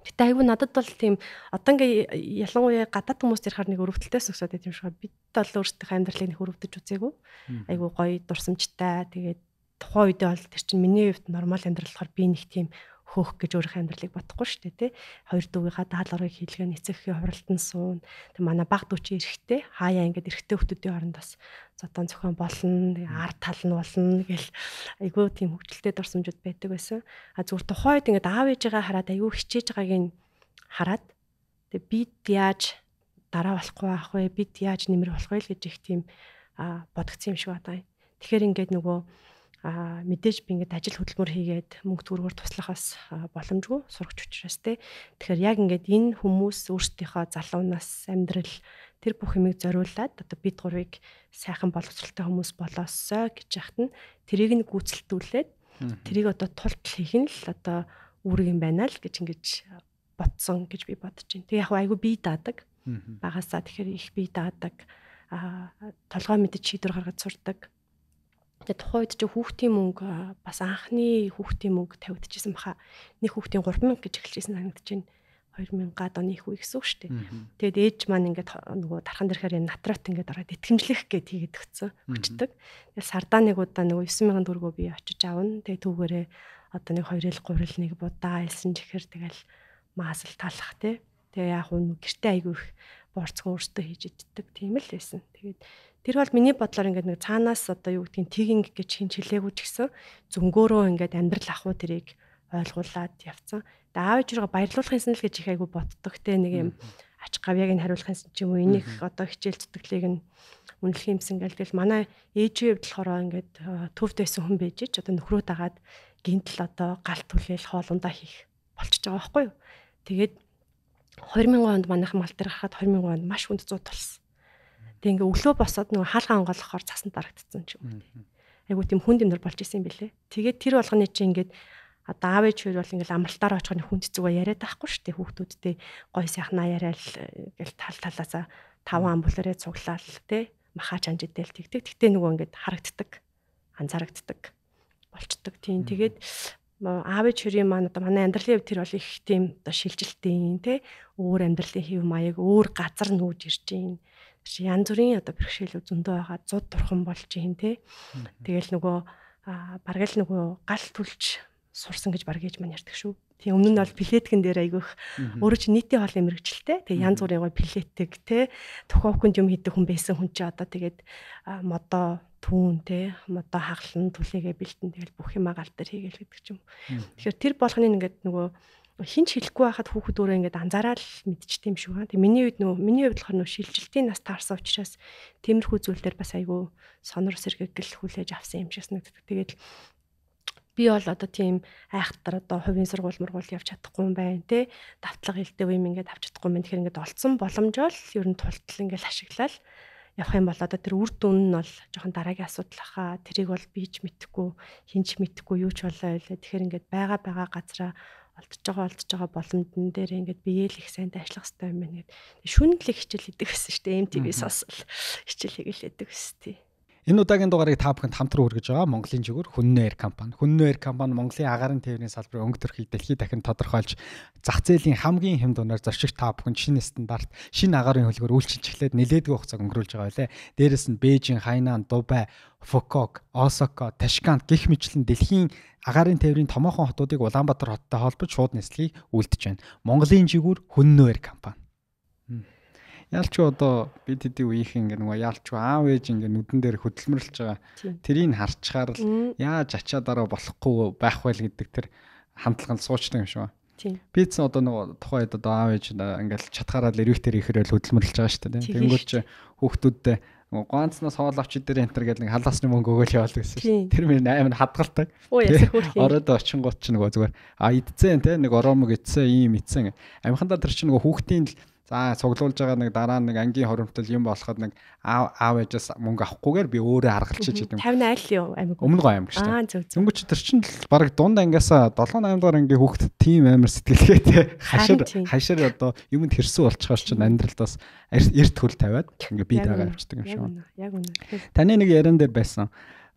гэтээ айгүй надад бол тийм одоо ингээ ялангуяа гадаад хүмүүс ярихаар нэг өрөвдөлтөөс өсөд байт юм шиг бид бол өөрсдийнхөө амьдралыг нэг өрөвдөж үзээгүй айгүй гоё дурсамжтай тэгээд тухайн үедээ бол тэр чинь миний хувьд нормал амьдрал болохоор би нэг тийм хөөх гэж өөрийнхөө амьдралыг бодохгүй шүү дээ тий. Хоёр дүүгийнхаа даалгаврыг хийлгэн эцэгхийн хувралтан суун. Тэг манай баг дүүчийн эрэхтэй хаяа ингээд эрэхтэй хүмүүсийн оронд бас зодон зохион болно, ард тал нь болно гэл айгүй тийм хөвгөлтэй дурсамжууд байдаг байсан. А зүгээр тухайд ингээд аав ээжигээ хараад айгүй хичээж байгааг нь хараад тэг бид яаж дараа болохгүй байх вэ? Бид яаж нэмэр болох вэ гэж их тийм бодгцсон юм шиг байна. Тэгэхээр ингээд нөгөө мэдээж би ингээд ажил хөдөлмөр хийгээд мөнгө төгрөгөөр туслахаас боломжгүй сурагч учраас те. Тэгэхээр яг ингээд энэ хүмүүс өөрсдийнхөө залуунаас амьдрал тэр бүх юмыг зориулаад одоо бид гурвыг сайхан боловсралтай хүмүүс болоосоо гэж яхад нь тэрийг нь гүйцэлдүүлээд тэрийг одоо тултал хийх нь л одоо үүрэг юм байна л гэж ингэж бодсон гэж би бодож байна. Тэг яг айгүй бие даадаг. Багасаа тэгэхээр их бие даадаг. Толгой мэдэж шийдвэр гаргаж сурдаг. Тэгээ тухайд чи хүүхдийн мөнгө бас анхны хүүхдийн мөнгө тавигдчихсан баха. Нэг хүүхдийн 3000 гэж эхэлжсэн санагдаж байна. 2000-аад оны их үе гэсэн үг шүү дээ. Тэгээд ээж маань ингээд нөгөө дархан дэрхээр натрат ингээд ороод итгэмжлэх гээд хийгээд өгцөө өчтдөг. Тэгээд сардаа нэг удаа нөгөө 9000 төгрөгөө би очиж авна. Тэгээд түүгээрээ одоо нэг 2 ил 3 ил нэг будаа айлсан чихэр тэгэл маасл талах тий. Тэгээ яг нь гэртээ айгүй их борцгоо өөртөө хийж иддэг тийм л байсан. Тэгээд тэр бол миний бодлоор ингээд нэг цаанаас одоо юу гэдгийг тигинг гэж хин чилээгүй ч гэсэн зөнгөөрөө ингээд амьдрал ахуй тэрийг ойлгуулад явцсан. Тэгээ аав ээжрээ баярлуулахын сан л гэж их айгүй боддог те нэг юм ач гавьяаг нь хариулахын сан ч юм уу энийг одоо хичээл зүтгэлийг нь үнэлэх юмсан гээл манай ээжийн хувьд болохоор ингээд төвд байсан хүн байж ч одоо нөхрөө дагаад гинтл одоо галт түлээл хоолундаа хийх болчихж байгаа байхгүй юу. Тэгээд 2000 онд манайхан мал дээр гарахад 2000 онд маш хүнд 100 тулсан. Тэг ингээ өглөө босоод нөгөө хаалгаа онгоолгохоор цасанд дарагдсан ч юм уу. Айгу тийм хүнд юмдар болж исэн юм билэ. Тэгээд тэр болгоны чи ингээд одоо аав ээж хоёр бол ингээл амралтаар очихны хүнд зүгөө яриад байхгүй шүү дээ. Хүүхдүүдтэй гой сайхнаа яриад ингээл талаасаа 5 амбулаарээ цуглаал те махаач анжидэл тэгдэг. Тэгтээ нөгөө ингээд харагддаг, анзаарагддаг болчдөг. Тийм тэгээд аав ээж хоёрын маань одоо манай амьдралын хувьд тэр бол их тийм одоо шилжилтийн те өөр амьдралын хэв маяг өөр газар нүүж ирж байна. Янз бүрийн одоо бэрхшээлүүд зөндөө байгаа 100 турхан болж юм те. Тэгэл нөгөө бараг л нөгөө гал түлж сурсан гэж бараг ээж маань ярьдаг шүү. Тийм өмнө нь бол пилеткэн дээр айгүйх өөрөө чи нийтийн хоолны мэрэгчлээ. Тэгээ янз бүрийн гоё пилетик те тохиоконд юм хийдэг хүн байсан хүн чи одоо тэгээд модоо түүн те модоо хаглан түлээгээ бэлтэн тэгэл бүх юмаа гал дээр хийгээл гэдэг ч юм. Тэгэхээр тэр болгоныг ингээд нөгөө хинч хэлэхгүй байхад хүүхэд өөрөө ингээд анзаараад мэдчихтэй юм шиг байна. Тэг миний хувьд болохоор шилжилтийн нас таарсан учраас тиймэрхүү зүйл дээр бас айгүй сонор сэргэгэл хүлээж авсан юм шиг санагддаг. Тэгээд би бол одоо тийм айхтар одоо хувийн сургууль мургуул явж чадахгүй юм байна те давтлага хилдэг юм ингээд авч чадахгүй юм. Тэгэхээр ингээд олцсон боломжоо л ер нь тултал ингээд ашиглаад явах юм бол одоо тэр үр дүн нь бол жоохон дараагийн асуудал хаа тэрийг бол бийж мэдэхгүй хинч мэдэхгүй юу ч болоо байлаа. Тэгэхээр ингээд байгаа газараа олдож байгаа боломжн дээр ингээд биеэл их сайнтай ажиллах хэрэгтэй юм байна гэдэг. Шүнлэг хичээл хийдэг гэсэн шүү дээ. MTV-с бас хичээл хийгээд байсан тий. Энэ удаагийн дугаарыг та бүхэнд хамтран хүргэж байгаа Монголын жигүүр Хүннээ Air компани. Хүннээ Air компани Монголын агаарын тээврийн салбарын өнгө төрхийг дэлхийд дахин тодорхойлж зах зээлийн хамгийн хэм дунаар зорчигч та бүхэнд шинэ стандарт, шинэ агаарын хөлгөөр үйлчилж эхлээд нэлээдгүй хугацааг өнгөрүүлж байгаа байлээ. Дээрээс нь Бээжин, Хайнан, Дубай, Фукок, Осака, Ташкент гэх мэтлэн дэлхийн агаарын тээврийн томоохон хотуудыг Улаанбаатар хоттой холбож шууд нислэгийг үлдэж байна. Монголын жигүүр Хүннээ Air компани. Ялч одоо бид хэдий үеийнх ингээ нөгөө ялч аав ээж ингээ нүдэн дээр хөдөлмөрлж байгаа. Тэрийг харчгаар л яаж ачаадаараа болохгүй байх вэ гэдэг тэр хандлаганд суучдаг юм шиг байна. Би ч одоо нөгөө тухайд одоо аав ээж ингээл чатгаараа л эрүүхтэр ихэрээл хөдөлмөрлж байгаа шүү дээ. Тэнгүүт чи хүүхдүүдтэй ганцнаас хоол авчид дээр энтер гэдэг нэг халаасны мөнгө өгөөл яваал гэсэн. Тэр мөр амар хадгалтай. Ороод очингууд чи нөгөө зүгээр идцэн те нэг ороомог идсэн ийм идсэн. Амхандаа тэр чи нөгөө хүүхдийн за цуглуулж байгаа нэг дараа нэг ангийн хоримтол юм болоход нэг аав ээжээс мөнгө авахгүйгээр би өөрөө харгалчиж идэв. 50 айл юу амиг. Өмнө гоо амиг шүү дээ. Зөнгөч тэр чинь баг дунд ангиасаа 7 8 дугаар ангийн хүүхд тийм амар сэтгэлгээтэй хашир одоо юмд хэрсэн болчихоор чинь амьдралд бас эрт хөл тавиад ингээ бие дагаа авчдаг юм шиг байна. Яг үнэ. Таны нэг яран дээр байсан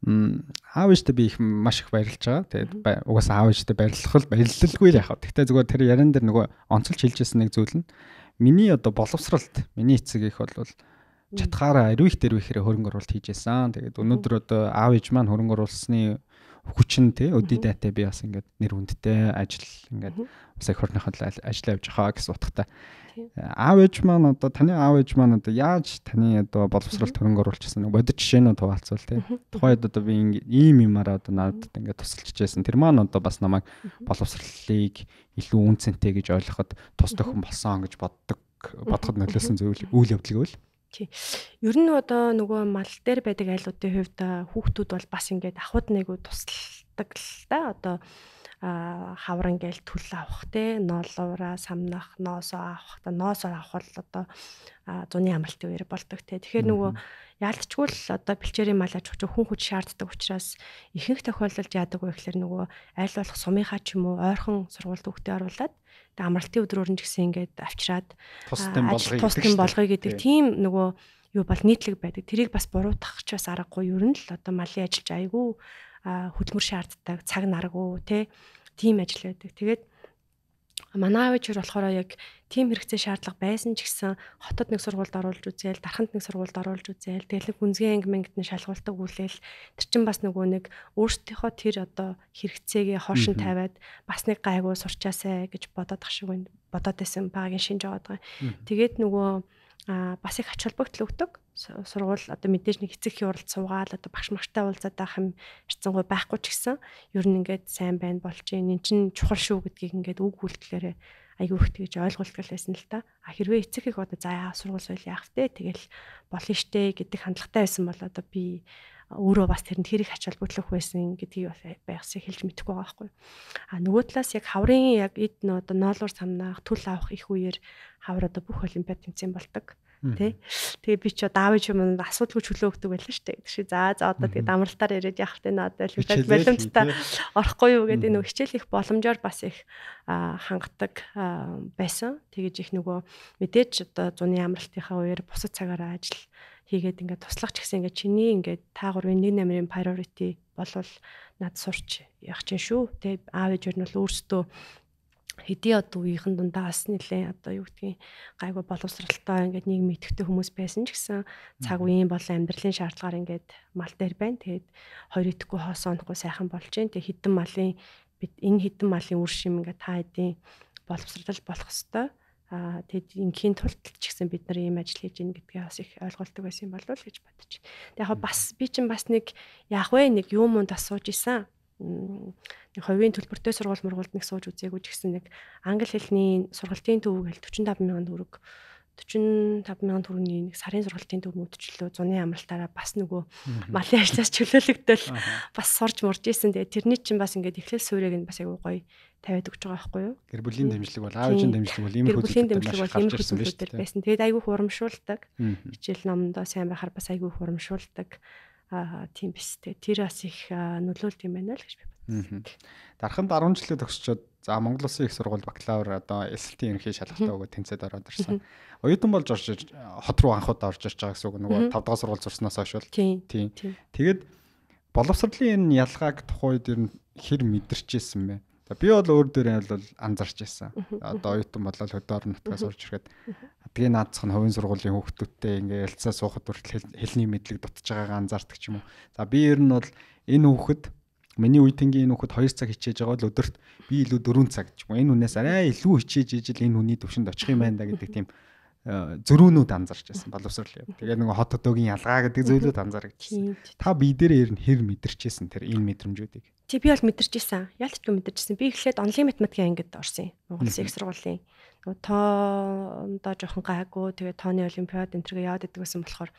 аав ээжтэй би их маш их баярлж байгаа. Тэгээд угаасаа аав ээжтэй баярлалгүй л яхав. Гэхдээ зүгээр тэр яран дээр нөгөө онцолж хэлжсэн нэг зүйл нь миний одоо боловсралт миний эцэг их бол чатгаараа ариух дээр ихээр хөрөнгө оруулалт хийж байсан. Тэгээд өнөөдөр одоо аав ээж маань хөрөнгө оруулсны хүчин тий өдийдаатай би бас ингээд нэр хүндтэй ажил ингээд бас их орныхоо ажил явж байгаа гэсэн утгатай. Аав ээж маань одоо таны аав ээж маань одоо яаж таны одоо боловсролт хөрөнгө оруулчихсан нэг бодит жишээнүүд хуваалцвал тий. Тухайд одоо би ийм юмараа одоо надад ингээд тусалж чижсэн. Тэр маань одоо бас намайг боловсролыг илүү үнцэнтэй гэж ойлгоход тус төхөн болсон гэж бодоход нөлөөсөн зүйл үйл явдал гэвэл ер нь одоо нөгөө мал дээр байдаг айлуудын хувьд хүүхдүүд бол бас ингээд ахуйд нэг тусалдаг л да одоо хавран гээл түл авах те ноолуура самнах ноосоо авах та ноосоо авах бол одоо зуны амралтын үеэр болдог те тэгэхээр нөгөө яалтчгүй л одоо бэлчээрийн мал аж ахуй хүн хүч шаарддаг учраас ихэнх тохиолдолд яадаг вэ гэхээр нөгөө аль болох сумынхаа ч юм уу ойрхон сургуульд хүүхдээ оруулаад тэгээ амралтын өдрөөр нь ч гэсэн ингээд авчираад тусдын болгоё гэдэг тийм нөгөө юу бол нийтлэг байдаг. Тэрийг бас буруутгах ч бас аргагүй ер нь л одоо малын ажилч айгүй хөдөлмөр шаарддаг цаг наргуу тийм ажил байдаг. Тэгээд манай аав ээж болохоор яг тийм хэрэгцээ шаардлага байсан ч гэсэн хотод нэг сургуульд оруулж үзээл, дарханд нэг сургуульд оруулж үзээл, тэгэл нэг гүнзгий анги мангид нь шалгуулдаг үлээл тэр чин бас нөгөө нэг өөрсдийнхөө тэр одоо хэрэгцээгээ хоошин тавиад бас нэг гайгүй сурчаасаа гэж бодоод байсан багийн шинж аваад байгаа. Тэгээд нөгөө бас их ач холбогдол өгдөг. Сургууль одоо мэдээж нэг эцэг их уралд суугаал одоо багш мартай уулзаад байх юм хэрцэнгүй байхгүй ч гэсэн ер нь ингээд сайн байна болж энэ чинь чухал шүү гэдгийг ингээд үг үйлдэлээрээ аягүй их тэгж ойлгуулдаг байсан л та. Хэрвээ эцэг их одоо за сургууль соёл яах вэ? Тэгэл болно штэ гэдэг хандлагатай байсан бол одоо би өөрөө бас тэрэнд хэрэг ач холбогдлох байсан гэдгийг байгсыг хэлж мэдэхгүй байгаа байхгүй. Нөгөө талаас яг хаврын яг эд одоо ноолуур самнаах түл авах их үеэр хавар одоо бүх олимпиад тэмцээн болдог. Тэгээ би ч даавч юм асуудалгүй чөлөө өгдөг байлаа шүү дээ. Тэгшээ за одоо тэгээд амралтаар ирээд явах тэ надад олимпиад боломжтой орохгүй юу гэдэг нэг хичээл их боломжоор бас их хангадаг байсан. Тэгэж их нөгөө мэдээж одоо зуны амралтынхаа үеэр бусад цагаараа ажил хийгээд ингээд туслах ч гэсэн ингээд чиний ингээд та гурвын нэг намрын priority болвол над сурч явах чинь шүү. Тэгээ аав ээж нь бол өөрсдөө хэдий одоо үеийнхэн дундаас нэлээ одоо юу гэдгийг гайгүй боловсралтай ингээд нийгмийн идэвхтэй хүмүүс байсан ч гэсэн цаг үеийн болон амьдралын шаардлагаар ингээд мал дээр байна. Тэгээд хоёр идэхгүй хоосоонохгүй сайхан болж जैन. Тэгээд хідэн малын бид энэ хідэн малын үр шим ингээд та хэдийн боловсрал болох хэвээр. Тэгэд ингийн тулд ч гэсэн бид нар ийм ажил хийж гин гэдгээ бас их ойлголдог байсан юм болов уу гэж бодож байна. Яг бас би чинь бас нэг яах вэ нэг юм уу асууж исэн. Нэг хувийн төлбөртэй сургууль мургуулд нэг сууж үзээгүй ч гэсэн нэг англи хэлний сургалтын төвөг хэл 45,000 төгрөг 45,000 төгрөгийн нэг сарын сургалтын төв мөдчлөө зуны амралтаараа бас нөгөө малын ажлаас чөлөөлөгдөл бас сурж мурж исэн. Тэгээ тэрний чинь бас ингээд эхлэл суурийг нь бас аягүй гоё тавиад өгч байгаа байхгүй юу? Гэр бүлийн дэмжлэг бол аав ээжийн дэмжлэг бол иймэрхүү зүйлүүд байсан. Тэгээд аягүй хурамшуулдаг. Хичээл номдоо сайн байхаар бас аягүй хурамшуулдаг. Тийм биз дээ. Тэр бас их нөлөөлт юм байна л гэж би бодсон. Дарханд 10 жилээ төгсчөөд за Монгол Улсын их сургууль бакалавр одоо эсэлтийн ерөнхий шалгалтаа өгөө тэнцээд ороод ирсэн. Оюутан болж орж хот руу анхудаа орж ирж байгаа гэсэн үг нөгөө 5 дахь сургууль сурснаас хойш бол. Тийм. Тэгээд боловсролын энэ ялгааг тухайд ер нь хэр мэдэрчээсэн бэ? Би бол өөр дээрээ бол анзарч байсан. Одоо оюутан болол хөдөө орон нутгаас урж ирэхэд адгийн наацх нь хувийн сургуулийн хүүхдүүдтэй ингээ ялцаа суухад хүртэл хэлний мэдлэг дутж байгаагаа анзаардаг ч юм уу. За би ер нь бол энэ хүүхэд миний үеийнгийн энэ хүүхэд 2 цаг хичээж байгаа бол өдөрт би илүү 4 цаг ч юм уу. Энэ хүнээс арай илүү хичээж ижил энэ хүний төвшөнд очих юм байна да гэдэг тийм зөрүүнүүд анзарч байсан боловсрол яа. Тэгээ нэг хот хотоогийн ялгаа гэдэг зүйлүүд анзаарчихсан. Та бие дээрээ ер нь хэр мэдэрчээсэн тэр энэ мэдрэмжүүдийг? Би бол мэдэрчээсэн. Яалтчгүй мэдэрчээсэн. Би эхлээд онлайн математикийн ангид орсон юм. Монгол Улсын их сургуулийн. Тоондоо жоохон гайгүй. Тэгээ тооны олимпиад энэ төргээ яваад идэг гэсэн болохоор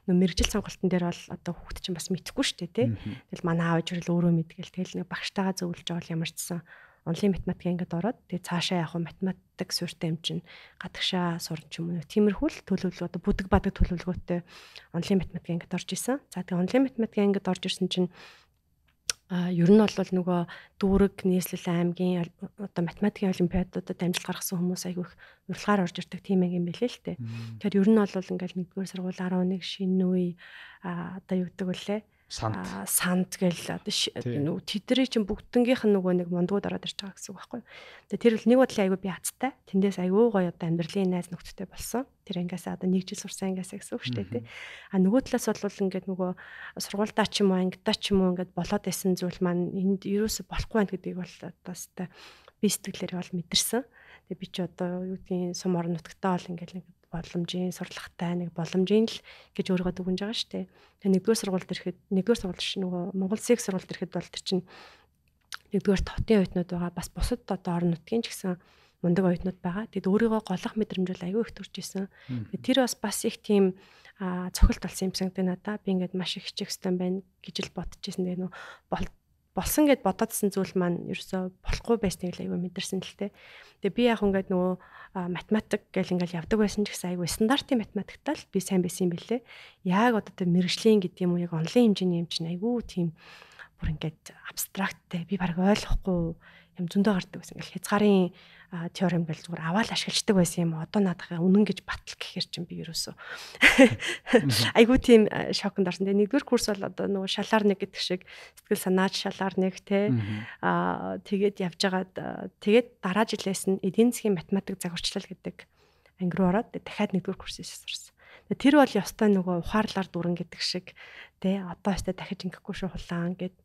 мэрэгжил сонголтын дээр бол одоо хүүхд чинь бас мэдэхгүй шүү дээ, тий. Тэгэл манай аав ээж өөрөө мэдгээл тэгэл нэг багштайгаа зөвлөж байгаа юм ярьсан. Онлайн математикийн ангид ороод тэгээ цаашаа яг математик суурьтай юм чинь гадагшаа сурч юм уу. Тиймэрхүү л төлөвлөгөө одоо бүдэг бадаг төлөвлөгөөтэй онлайн математикийн ангид орж исэн. За тэгээ онлайн математикийн ангид орж ирсэн чинь ер нь бол нөгөө дүүрэг нийслэл аймгийн одоо математикийн олимпиадуудад амжилт гаргасан хүмүүс айгүй их урилгаар орж ирдэг тийм юм байлээ л дээ. Тэгэхээр ер нь бол ингээл 1-р сургууль 11 шинэ үе одоо юу гэдэг вүлээ санд гэл одоо тэдний чинь бүгднгийнх нь нэг мундгууд ороод ирж байгаа гэсэн үг байхгүй. Тэгээ тэр бол нэг бодлын айгүй би хацтай. Тэндээс айгүй гоё одоо амьдралын найз нөхдөдтэй болсон. Тэр ангиасаа одоо 1 жил сурсан ангиасаа гэсэн үг шүү дээ тий. Нөгөө талаас бол ингээд нөгөө сургуультаа ч юм уу ангидаа ч юм уу ингээд болоод байсан зүйл маань энд ерөөсө болохгүй байх гэдгийг бол одоо хэвээр би сэтгэлээр бол мэдэрсэн. Тэгээ би ч одоо юу гэдгийг сум орон нутгатаа бол ингээд боломжийн сурлагатай нэг боломжийн л гэж өөрийгөө дүгнж байгаа шүү дээ. Тэгээ нэгдүгээр сургуульд ирэхэд нэгдүгээр сургууль чинь нөгөө Монгол Сэг сургуульд ирэхэд бол тэр чинь нэгдүгээр хотын оюутнууд байгаа. Бас бусад одоо орон нутгийн ч гэсэн мундаг оюутнууд байгаа. Тэгэд өөрийгөө голох мэдрэмж бол аюу их төрж исэн. Тэр бас их тийм цохилт болсон юм санагдана надаа. Би ингээд маш их хичээх хэрэгтэй байна гэж л бодож исэн. Тэгээ нөгөө болсон гэд бодоодсэн зүйл маань ерөөсөө болохгүй байсныг л аюу мэдэрсэн л те. Тэгээ би яг ингээд нөгөө математик гэл ингээл явдаг байсан ч гэсэн аюу стандартын математиктай л би сайн байсан юм бэлээ. Яг одоо тэр мэрэгжлийн гэдэг юм уу яг онлайн хэмжээний юм чинь аюу тийм бүр ингээд абстракттэй би баг ойлгохгүй юм зөндөө гардаг байсан. Ингээл хязгаарын теорем гэл зүгээр аваад ашигладаг байсан юм. Одоо наадах үнэн гэж батал гэхэр чинь би ерөөсөө айгуу тийм шоконд орсон. Тэгээ нэгдүгээр курс бол одоо нөгөө шалаар нэг гэдэг шиг сэтгэл санаач шалаар нэг те тэгээд явж байгаад тэгээд дараа жилээс нь эдийн засгийн математик загварчлал гэдэг анги руу ороод дахиад нэгдүгээр курсээс сурсан. Тэр бол ёстой нөгөө ухаарлаар дүрэн гэдэг шиг те одоо өстой дахиж ингэхгүй шүү хулаан гэд.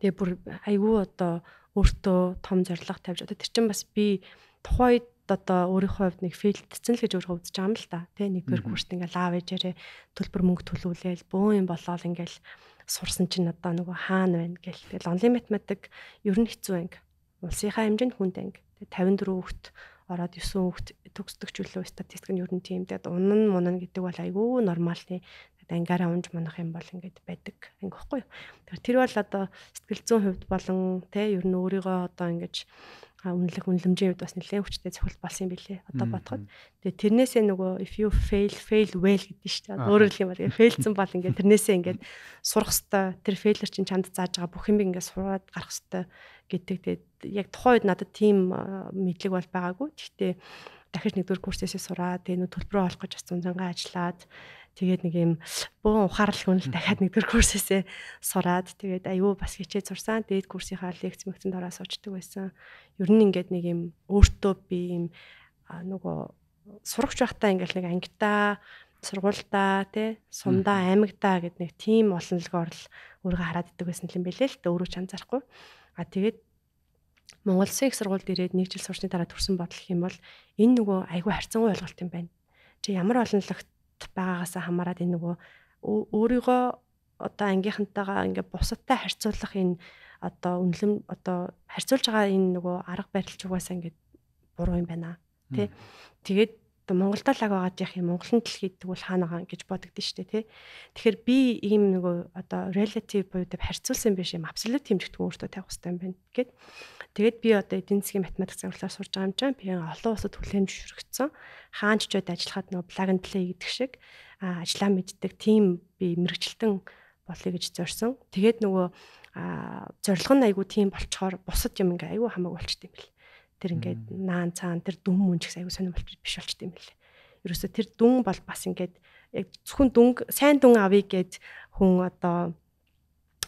Тэгээ бүр айгүй одоо өөртөө том зорилго тавьж одоо тэр чинь бас би тухайд одоо өөрийнхөө хувьд нэг фейлдсэн л гэж өөрөө үзэж байгаа юм л та. Тэ нэгдүгээр курст ингээл аав ээжээрээ төлбөр мөнгө төлүүлээл бөө юм болоод ингээл сурсан чинь одоо нөгөө хаана байна гэл. Тэгэл онлайн математик ер нь хэцүү анги. Улсынхаа хэмжээнд хүнд анги. Тэгээ 54 хүүхд ороод 9 хүүхд төгсдөг чөлөө статистик нь ер нь тийм. Тэгээд унан мунан гэдэг бол айгүй нормалны ангаараа унж манах юм бол ингээд байдаг анги баггүй юу. Тэгэхээр тэр бол одоо сэтгэл зүйн хувьд болон тэ ер нь өөрийгөө одоо ингэж үнэлэмжийн хувьд бас нэлээд хүчтэй цохилт болсон юм билээ. Одоо бодоход. Тэгээ тэрнээсээ нөгөө if you fail well гэдэг нь шүү дээ. Өөрөөр хэлэх юм бол фейлцэн бол ингээд тэрнээсээ ингээд сурах хэвээр тэр фейлер чинь чамд зааж байгаа бүх юм ингээд сураад гарах хэвээр гэдэг. Тэгээд яг тухайн үед надад тийм мэдлэг бол байгаагүй. Гэхдээ дахиж нэгдүгээр курсээсээ сураад тэгээ нөө төлбөрөө олох гэж бас зунзангаа ажиллаад тэгээд нэг юм бөөн ухаарлал хүнэл дахиад нэгдүгээр курсээсээ сураад тэгээд аюу бас хичээж сурсан. Дээд курсынхаа лекц мэгцэнд ороо суучдаг байсан. Ер нь ингээд нэг юм өөртөө би юм нөгөө сурагч байхдаа ингээд нэг ангитаа сургуультаа тий сумдаа аймагтаа гэд нэг тийм олонлогоор л өөрийгөө хараад идэг байсан юм бэлээ л дээ өөрөө ч анзаарахгүй. Тэгээд Монгол Сэг сургуульд ирээд 1 жил сурсны дараа төрсэн бодлох юм бол энэ нөгөө айгүй харьцангуй ойлголт юм байна. Чи ямар олонлогт байгаагаас хамаарат энэ нөгөө өөрийгөө одоо ангийнхантайгаа ингээ бусадтай харьцуулах энэ одоо үнэлэм одоо харьцуулж байгаа энэ нөгөө арга барил ч угаасаа ингээ буруу юм байна тий. Тэгээд Монголд л аг байгаа яах юм Монголын дэлхийд тэгвэл хаана байгаа гэж бодогдсон шүү дээ тий. Тэгэхээр би ийм нөгөө одоо relative буюу харьцуулсан биш юм абсолют хэмжигдэхүүн өөртөө тавих хэрэгтэй юм байна гэд. Тэгээд би одоо эдийн засгийн математик загварлаар сурж байгаа юм чинь би олон улсад хүлээн зөвшөөрөгдсөн. Хаанч ч удаа ажиллахад нөгөө plug and play гэдэг шиг ажиллаа мэддэг тийм би мэрэгчлэн болъё гэж зорьсон. Тэгээд нөгөө зорилго нь айгүй тийм болчоор бусад юм ингээ айгүй хамаагүй болчт юм бэл. Тэр ингээд наан цаан тэр дүн мөн ч гэсэн аюу сонир биш болчт юм бэлээ. Ерөөсө тэр дүн бол бас ингээд яг зөвхөн дүн сайн дүн авъя гэд хүн одоо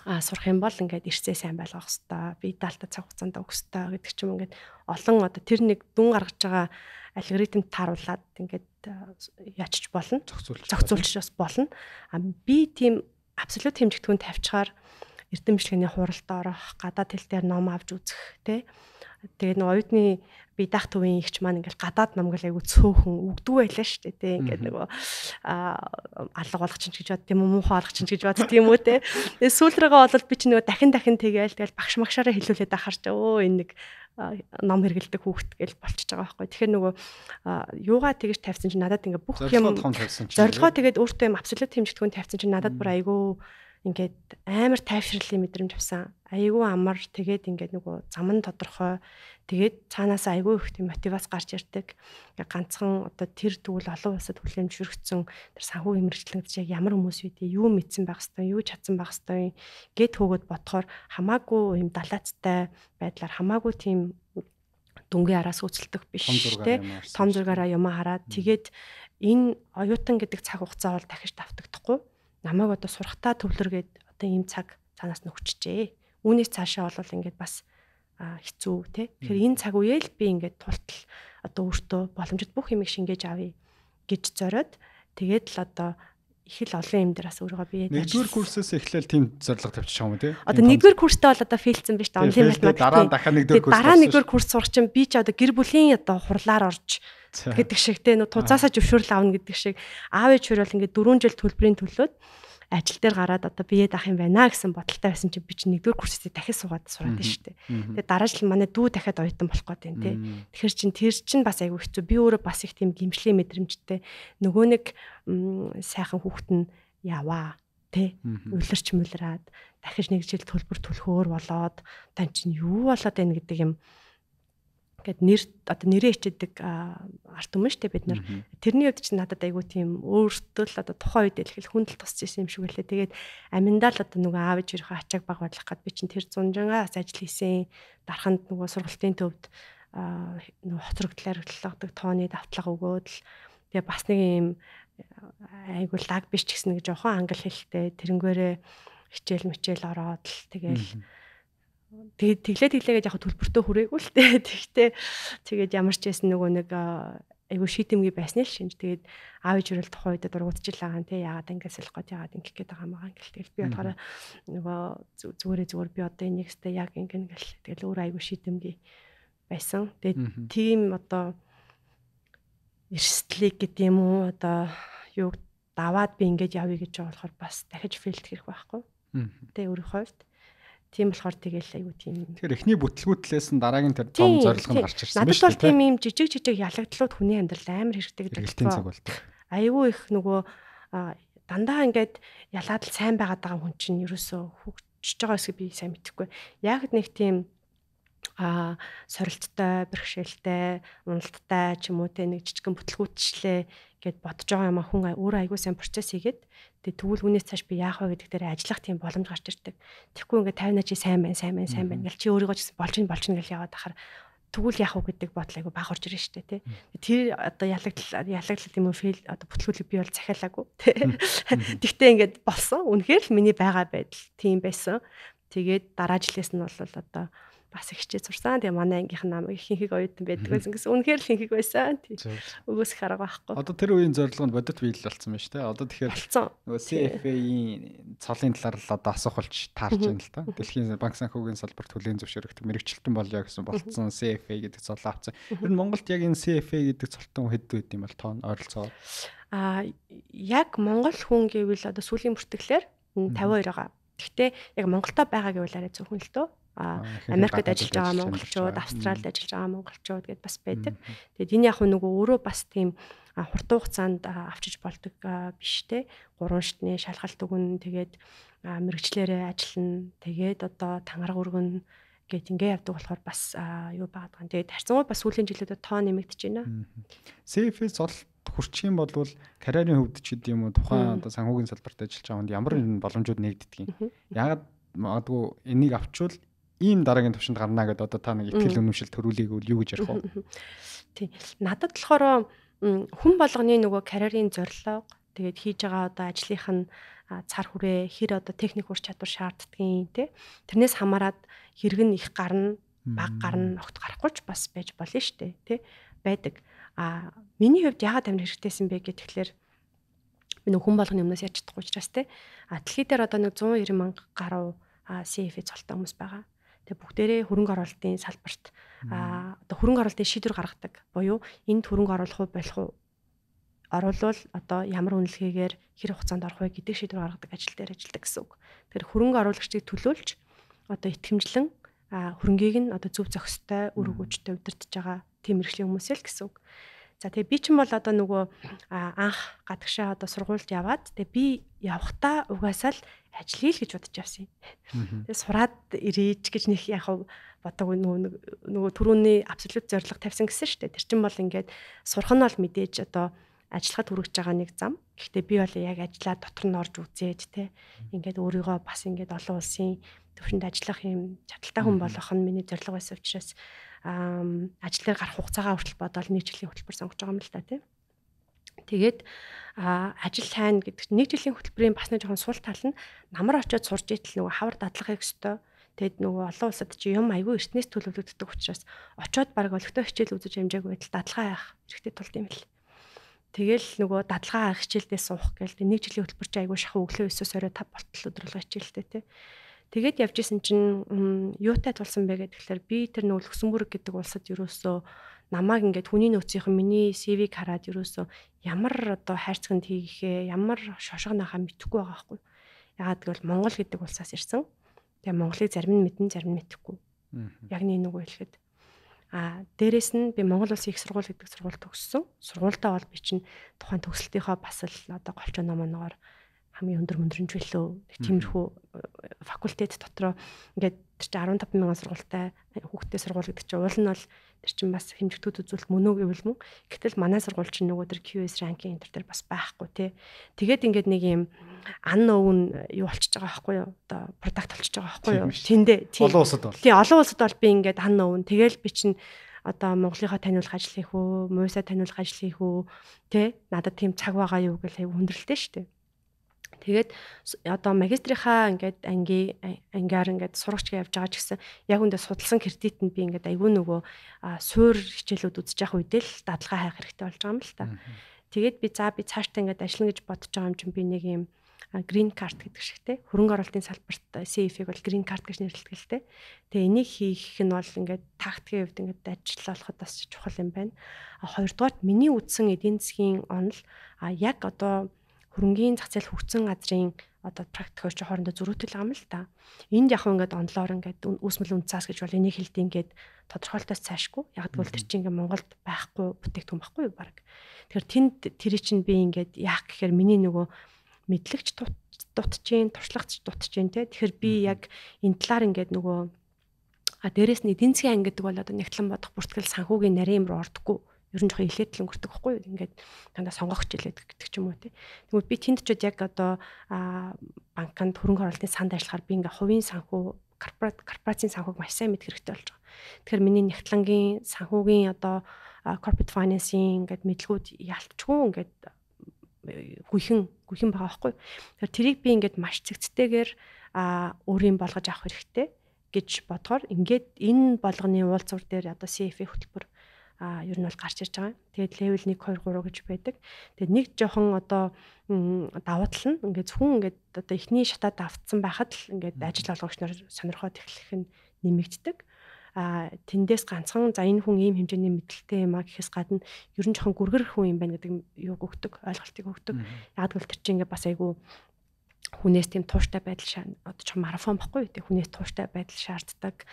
сурах юм бол ингээд ирцээ сайн байлгах хэвээр би даалта цаг хугацаанд өгөх хэвээр гэдэг ч юм ингээд олон одоо тэр нэг дүн гаргаж байгаа алгоритмд тааруулаад ингээд ячиж болно. Зохицуулж бас болно. Би тийм абсолют хэмжигдэхүүн тавьчихаар эрдэмчлэгийн хуралд орох, гадаад хэл дээр ном авч үзэх тий. Тэгээд нэг оюутны би дах төвийн ихч маань ингээл гадаад намгал айгу цөөхөн өгдөг байлаа шүү дээ тий. Ингээд нөгөө алга болгох чинь гэж бод тийм үү, муухай болгох чинь гэж бод тийм үү тий. Тэгээд сүүлрээгээ бол би чи нөгөө дахин тэгээл тэгэл багш магшаараа хэлүүлээд ахарч өө энэ нэг ном хэрэгэлдэг хүүхэд гэж болчихж байгаа байхгүй. Тэгэхээр нөгөө юугаа тэгж тавьсан чинь надад ингээ бүх юм зорилгоо тэгээд өөртөө юм абсолют хэмжигдэхүүн тавьсан чинь надад бүр айгу ингээд амар тайвширлын мэдрэмж авсан. Айгүй амар тэгээд ингээд нөгөө зам нь тодорхой. Тэгээд цаанаас айгүй их тийм мотивац гарч ирдэг. Ганцхан одоо тэр тэгвэл олон улсад хүлээн зөвшөөрөгдсөн тэр санхүү хэмжигчлэгдэж яг ямар хүмүүс вэ? Юу мэдсэн байх хэвээр, юу чадсан байх хэвээр гэд хөөгд бодохоор хамаагүй юм далаацтай байдлаар хамаагүй тийм дүнгийн араас үүсэлдэг биш тий. Том зургаараа юм хараад тэгээд энэ оюутан гэдэг цаг хугацаа бол дахиж давтагдахгүй. намайг одоо сурахтаа төвлөргээд одоо ийм цаг цаанаас нөхчжээ. Үүнээс цаашаа бол ингээд бас хэцүү тий. Тэгэхээр энэ цаг үеэл би ингээд тултал одоо өөртөө боломжит бүх юмыг шингээж авъя гэж зориод тэгээд л одоо их л олон юм дээр бас өөрийгөө бие дэж. Нэгдүгээр курсээс эхлээл тийм зорилго тавьчих юм тий. Одоо нэгдүгээр курстээ бол одоо фейлцсэн биш та онлайн математик. Дараа дахиад нэгдүгээр курс. Дараа нэгдүгээр курс сурах чинь би ч одоо гэр бүлийн одоо хурлаар орж гэдэг шиг тий тузаасаа зөвшөөрөл авна гэдэг шиг аав ээж бол ингээд 4 жил төлбөрийн төлөөд ажил дээр гараад одоо бие даах юм байна гэсэн бодолтой байсан чинь би чинь нэгдүгээр курсээ дахиж сураад байна шүү дээ. Тэгээ дараа жил манай дүү дахиад оюутан болох гээд байна тий. Тэгэхээр чин тэр чин бас айгүй хэцүү. Би өөрөө бас их тийм гимшлийн мэдрэмжтэй. Нөгөө нэг сайхан хүүхэд нь яваа тий. Улирч мулраад дахиж нэг жил төлбөр төлөхөөр болоод тань чин юу болоод байна гэдэг юм гэд нэрээ хичээдэг арт түмэн штэ бид нар. Тэрний үед чинь надад айгүй тийм өөртөө л одоо тухайн үед л хүндэл тусч ирсэн юм шиг үлээ. Тэгээд аминдаа л одоо нөгөө аав ээжийнхээ ачааг баг бодлох гээд би чинь тэр зунжангаас ажил хийсэн. Дарханд нөгөө сургалтын төвд нөгөө хоцрогдлаар хөтлөдөг тооны давтлага өгөөд л тэгээ бас нэг юм айгүй лаг биш ч гэсэн нэг жоохон англи хэлтэй тэрнгээрээ хичээл ороод л тэгээл тэглээд яг төлбөртөө хүрээгүй л дээ. Тэгтээ тэгээд ямар ч байсан нөгөө нэг айгу шийдэмгий байсны л шинж. Тэгээд аав ээж өрөл тухайн үед дургуутж л байгаа нэ яагаад ингээс л гот яагаад ингэх гээд байгаа маа гэл. Тэгэл би болохоор нөгөө зүгээр би одоо энийг өстэй яг ингэн гэл. Тэгэл өөр айгу шийдэмгий байсан. Тэгээд тийм одоо эрсдлийг гэдэг юм уу одоо юу даваад би ингэж явъя гэж байгаа болохоор бас дахиж фейлд хэрэг байхгүй. Тэ өөрийнхөө хувьд тийм болохоор тэгэл айгу тийм. Тэгэхээр эхний бүтлгүүтлээс нь дараагийн тэр том зорилго нь гарч ирсэн байна шүү дээ. Надад бол тийм юм жижиг ялагдлууд хүний амьдралд амар хэрэгтэй гэдэг байна. Айгу их нөгөө дандаа ингээд ялаад л сайн байгаад байгаа хүн чинь ерөөсөө хөгжиж байгаа эсэхийг би сайн мэдэхгүй. Яг нэг тийм сорилттой, бэрхшээлтэй, уналттай ч юм уу те нэг жижигэн бүтлгүүтчлээ гэд бодож байгаа юм хүн өөрөө айгуу сайн процесс хийгээд тэгээ тэгвэл үүнээс цааш би яах вэ гэдэг дээр ажиллах тийм боломж гарч ирдэг. Тэгэхгүй ингээд 50 чи сайн байна гэл чи өөрийгөө ч гэсэн болж гэл яваад ахаар тэгвэл яах вэ гэдэг бодол айгуу баг орж ирж штэ те. Тэр одоо ялагдлал юм уу фейл одоо бүтлгүүлэг би бол захиалаагүй те. Тэгтээ ингээд болсон. Үнэхээр л миний байгаа байдал тийм байсан. Тэгээд дараа жилээс нь бол одоо бас их хичээ сурсан. Тэгээ манай ангийнх нь намайг ихэнхийг оюутан байдаг гэсэн. Үнэхээр л ихэнхийг байсан. Өгөөсөх арга байхгүй. Одоо тэр үеийн зорилгонд бодит биелэл болсон байна шүү дээ. Одоо тэгэхээр нөгөө CFA-ийн цолын талаар л одоо асуух болж таарч байна л та. Дэлхийн банк санхүүгийн салбарт хүлээн зөвшөөрөгдөх мэрэгчлэлтэн болё гэсэн болцсон CFA гэдэг цол авсан. Тэр нь Монголд яг энэ CFA гэдэг цолтон хэд байд юм бол тоон ойролцоо. Яг Монгол хүн гэвэл одоо сүүлийн бүртгэлээр 52 байгаа. Гэхдээ яг Монголдо байгаа гэвэл арай зөвхөн л төө. Америкт ажиллаж байгаа монголчууд, Австралид ажиллаж байгаа монголчууд гэдээ бас байдаг. Тэгээд энэ яг нөгөө өөрөө бас тийм хурдан хугацаанд авчиж болдог биш те. 3 шатны шалгалт өгнө. Тэгээд мэрэгчлэрээ ажиллана. Тэгээд одоо тангараг өргөн гэт ингээ явдаг болохоор бас юу байгаад байгаа. Тэгээд харьцангуй бас сүүлийн жилүүдэд тоо нэмэгдэж байна. CFA цолт хүрчих юм бол карьерийн хөвд ч гэдэм юм уу тухайн одоо санхүүгийн салбарт ажиллаж байгаа хүнд ямар боломжууд нэгддэг юм. Ягаад магадгүй энийг авчвал ийм дараагийн төвшөнд гарна гэдээ одоо та нэг ихтгэл үнэмшил төрүүлээг юу гэж ярих вэ? Тий. Надад болохоор хүн болгоны нөгөө карьерийн зорилго тэгээд хийж байгаа одоо ажлынх нь цар хүрээ хэр одоо техник ур чадвар шаарддгийн тий. Тэрнээс хамаарат хэрэг нь их гарна, бага гарна, огт гарахгүй ч бас байж болно шүү дээ тий. Байдаг. Миний хувьд яагаад амир хэрэгтэйсэн бэ гэхэлэр би нөгөө хүн болгоны өмнөөс яаж чадахгүй учраас тий. Дэлхий дээр одоо нэг 190 мянга гаруй CFA цолтой хүмүүс байгаа. Тэгээ бүгдээрээ хөрөнгө оруулалтын салбарт одоо хөрөнгө оруулалтын шийдвэр гаргадаг буюу энд хөрөнгө оруулах уу болох уу оруулвал одоо ямар үнэлгээгээр хэр хугацаанд орох вэ гэдэг шийдвэр гаргадаг ажил дээр ажилладаг гэсэн үг. Тэгэхээр хөрөнгө оруулагчдыг төлөөлж одоо итгэмжлэн хөрөнгийг нь одоо зөв зохистой үр өгөөжтэй удирдах байгаа тийм мэргэжлийн хүмүүсээ л гэсэн үг. За тэгээ би ч юм бол одоо нөгөө анх гадагшаа одоо сургуульд яваад тэгээ би явахдаа угаасаа л ажиллая л гэж бодож явсан юм. Тэгээ сураад ирээч гэж нэг яг бодоагүй нөгөө түрүүний абсолют зорилго тавьсан гэсэн шүү дээ. Тэр чинь бол ингээд сурах нь бол мэдээж одоо ажиллахад хүрэж байгаа нэг зам. Гэхдээ би бол яг ажиллаад дотор нь орж үзээд те ингээд өөрийгөө бас ингээд олон улсын төвшөнд ажиллах юм чадaltaй хүн болох нь миний зорилго байсан учраас ажил дээр гарах хугацаагаа хүртэл бодоод нэг жилийн хөтөлбөр сонгож байгаа юм л да тий. Тэгээд ажил хайна гэдэг чинь 1 жилийн хөтөлбөрийн бас нэг жоохон сул тал нь намар очиод сурж итэл нөгөө хавар дадлага хийх ёстой. Тэгэд нөгөө олон улсад чи юм айгүй эртнээс төлөвлөгддөг учраас очиод баг олигтой хичээл үзэж амжаагүй байтал дадлага хайх хэрэгтэй тулд юм л. Тэгэл нөгөө дадлага хайх хичээлдээ суух гээл 1 жилийн хөтөлбөр чи айгүй шахуу өглөө 9-оос орой 5 болтол өдрөлгөө хичээлтэй тий. Тэгээд явж исэн чинь юутай тулсан бэ гэхээр би тэр нөгөө Люксембург гэдэг улсад ерөөсөө намайг ингээд хүний нөөцийнхэн миний CV-г хараад ерөөсөө ямар одоо хайрцагт хийхээ ямар шошго нахаа мэдэхгүй байгаа байхгүй. Ягаад гэвэл Монгол гэдэг улсаас ирсэн. Тэгээ Монголыг зарим нь мэдэн зарим нь мэдэхгүй. Яг нэг үг хэлэхэд дээрэс нь би Монгол Улсын их сургууль гэдэг сургууль төгссөн. Сургуультаа бол би чинь тухайн төгсөлтийнхөө бас л одоо голчоо номоогоор хамгийн өндөр мөндрөнж билүү тиймэрхүү факультет дотроо ингээд тэр чинь 15 мянган сургуультай хүүхдтэй сургууль гэдэг чинь уул нь бол тэр чинь бас хэмжигтүүд үзүүлэлт мөн үү гэвэл мөн. Гэтэл манай сургууль чинь нөгөө тэр QS ranking энэ төр бас байхгүй тий. Тэгээд ингээд нэг юм ан өвн юу болчихж байгаа байхгүй юу? Одоо продакт болчихж байгаа байхгүй юу? Тэндээ тий. Олон улсад бол. Тий, олон улсад бол би ингээд ан өвн тэгэл би чинь одоо Монголынхаа таниулах ажил хийх үү, Муйсаа таниулах ажил хийх үү, тий? Надад тийм цаг байгаа юу гэл хүндрэлтэй шүү дээ. Тэгээд одоо магистрийнхаа ингээд ангиар ингээд сурагч явж байгаа ч гэсэн яг үндэ судалсан кредитэнд би ингээд айгүй нөгөө суур хичээлүүд үзэж явах үедээ л дадлага хайх хэрэгтэй болж байгаа юм л та. Тэгээд би цаашдаа ингээд ажиллана гэж бодож байгаа юм чинь би нэг юм green card гэдэг шигтэй хөрөнгө оруулалтын салбарт CF-ийг бол green card гэж нэрлэдэг л те. Тэгээ энийг хийх нь бол ингээд тактикийн хувьд ингээд ажил олоход бас чухал юм байна. Хоёрдугаар миний үтсэн эдийн засгийн онол яг одоо хөрөнгөний зах зээл хөгжсөн газрын одоо практикч хоорондоо зөрүүтэй байгаа юм л та. Энд яг ингээд онлоор ингээд үүсмэл үнцаас гэж бол энийг хэлдэг ингээд тодорхойлтоос цаашгүй. Яг тэгвэл тэр чинь ингээд Монголд байхгүй бүтээгдэхүүн байхгүй юу баг. Тэгэхээр тэнд тэр чинь би ингээд яах гэхээр миний нөгөө мэдлэгч дутчихээн, туршлагач дутчихээн те. Тэгэхээр би яг энэ талаар ингээд нөгөө дээрээс нь эдийн засгийн анги гэдэг бол одоо нэгтлэн бодох бүртгэл санхүүгийн нарийн руу ордоггүй. Ер нь жоохон илээдэл өнгөрдөг байхгүй юу? Ингээд дандаа сонгогч илээдэг гэдэг ч юм уу тий. Тэгвэл би тэнд ч яг одоо банкнд хөрөнгө оруулалтын санд ажиллахаар би ингээд хувийн санхүү корпорацийн санхүүг маш сайн мэдэх хэрэгтэй болж байгаа. Тэгэхээр миний нэгтлангийн санхүүгийн одоо corporate financing ингээд мэдлгүүд ялтчгүй ингээд гүйхэн байгаа байхгүй юу? Тэгэхээр тэрийг би ингээд маш цэгцтэйгээр өөрийн болгож авах хэрэгтэй гэж бодохоор ингээд энэ болгоны уулзуур дээр одоо CFA хөтөлбөр ер нь бол гарч ирж байгаа. Тэгээд level 1 2 3 гэж байдаг. Тэгээд нэг жоохон одоо давуу тал нь ингээд зөвхөн ингээд одоо эхний шатаад автсан байхад л ингээд ажил олгогч нар сонирхоод эхлэх нь нэмэгддэг. Тэндээс ганцхан за энэ хүн ийм хэмжээний мэдлэгтэй юм а гэхээс гадна ер нь жоохон гүргэр хүн юм байна гэдэг юуг өгдөг, ойлголтыг өгдөг. Яг л тэр чинь ингээд бас айгүй хүнээс тийм тууштай байдал одоо ч марафон баггүй тийм хүнээс тууштай байдал шаарддаг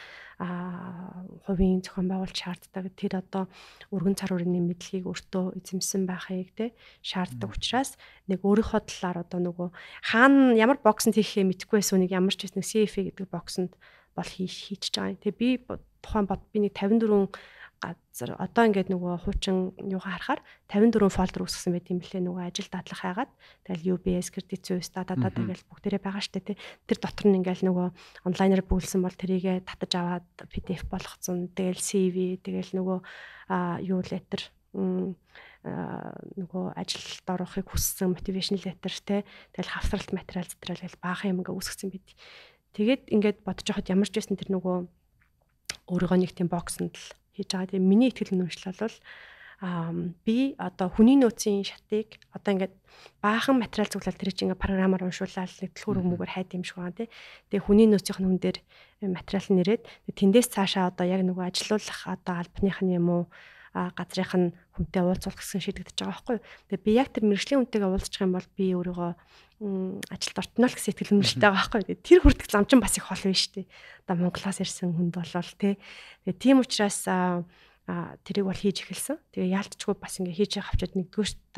хувийн зохион байгуулалт шаарддаг тэр одоо өргөн цар хүрээний мэдлэгийг өөртөө эзэмсэн байхыг тийм шаарддаг учраас нэг өөрийнхөө талаар одоо нөгөө хаана ямар бокснд хийхээ мэдэхгүй байсан нэг ямар ч нэг CFA гэдэг бокснд бол хийчихэж байгаа юм. Тэгээ би тухайн би нэг 54 газар одоо ингээд нөгөө хуучин юугаа харахаар 54 фолдер үүсгэсэн байт юм блэ нөгөө ажил дадлах хайгаад тэгэл UBS Credit Suisse дадаа тэгэл бүгдээрээ байгаа штэ тий. Тэр дотор нь ингээд нөгөө онлайнаар бүгэлсэн бол тэрийгэ татаж аваад PDF болгоцсон. Тэгэл CV тэгэл нөгөө юу letter нөгөө ажилд орохыг хүссэн motivation letter тий. Тэгэл хавсралт материал зэтрэл баахан юм ингээд үүсгэсэн байт. Тэгээд ингээд бодож байхад ямар ч байсан тэр нөгөө өөрийнхөө нэг тийм боксонд л хийж байгаа. Тэгээ миний итгэл үнэмшил бол би одоо хүний нөөцийн шатыг одоо ингээд баахан материал зүглэл тэр чинь ингээд програмаар уншуулаад нэг дэлгүүр хүмүүгээр хайд юм шиг байгаа тий. Тэгээ хүний нөөцийн хүн дээр материал нэрээд тэндээс цаашаа одоо яг нөгөө ажилуулах одоо албаных нь юм уу газрынх нь хүнтэй уулзах гэсэн шийдэгдэж байгаа байхгүй юу. Тэгээ би яг тэр мэргэжлийн хүнтэйгээ уулзчих юм бол би өөрийгөө ажилд ортно л гэсэн итгэл үнэмшилтэй байгаа байхгүй юу. Тэр хүртэх зам чинь бас их хол байна шүү дээ. Одоо Монголоос ирсэн хүнд болол тий. Тэгээ тийм учраас тэрийг бол хийж эхэлсэн. Тэгээ яалтчгүй бас ингээ хийж авчиад нэгдүгээрт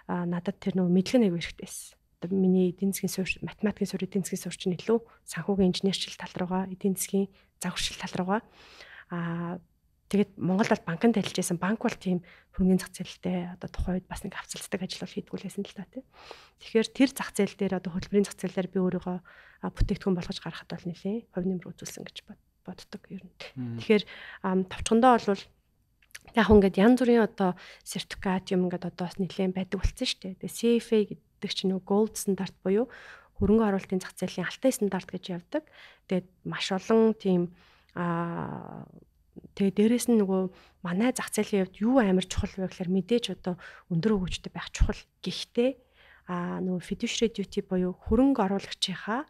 надад тэр нөгөө мэдлэг нэг хэрэгтэй байсан. Одоо миний эдийн засгийн суурь, математикийн суурь, эдийн засгийн суурь чинь илүү санхүүгийн инженерчил тал руугаа, эдийн засгийн загварчил тал руугаа тэгээд Монголд бол банкнд ажиллаж байсан. Банк бол тийм хөрөнгөний зах зээлтэй одоо тухайн үед бас нэг авцалцдаг ажил бол хийдгүү лсэн л та тийм. Тэгэхээр тэр зах зээл дээр одоо хөтөлбөрийн зах зээлээр би өөрийгөө бүтээгдэхүүн болгож гаргахад бол нэлээ хувь нэмэр үзүүлсэн гэж боддог ер нь. Тэгэхээр товчхондоо бол Яг ингээд янз бүрийн одоо сертификат юм ингээд одоо бас нэлээд байдаг болсон шүү дээ. Тэгээ CFA гэдэг чинь нөгөө gold стандарт буюу хөрөнгө оруулалтын зах зээлийн алтан стандарт гэж явдаг. Тэгээд маш олон тийм тэгээ дээрэс нь нөгөө манай зах зээлийн хувьд юу амар чухал вэ гэхээр мэдээж одоо өндөр өгөөжтэй байх чухал. Гэхдээ нөгөө fiduciary duty буюу хөрөнгө оруулагчийнхаа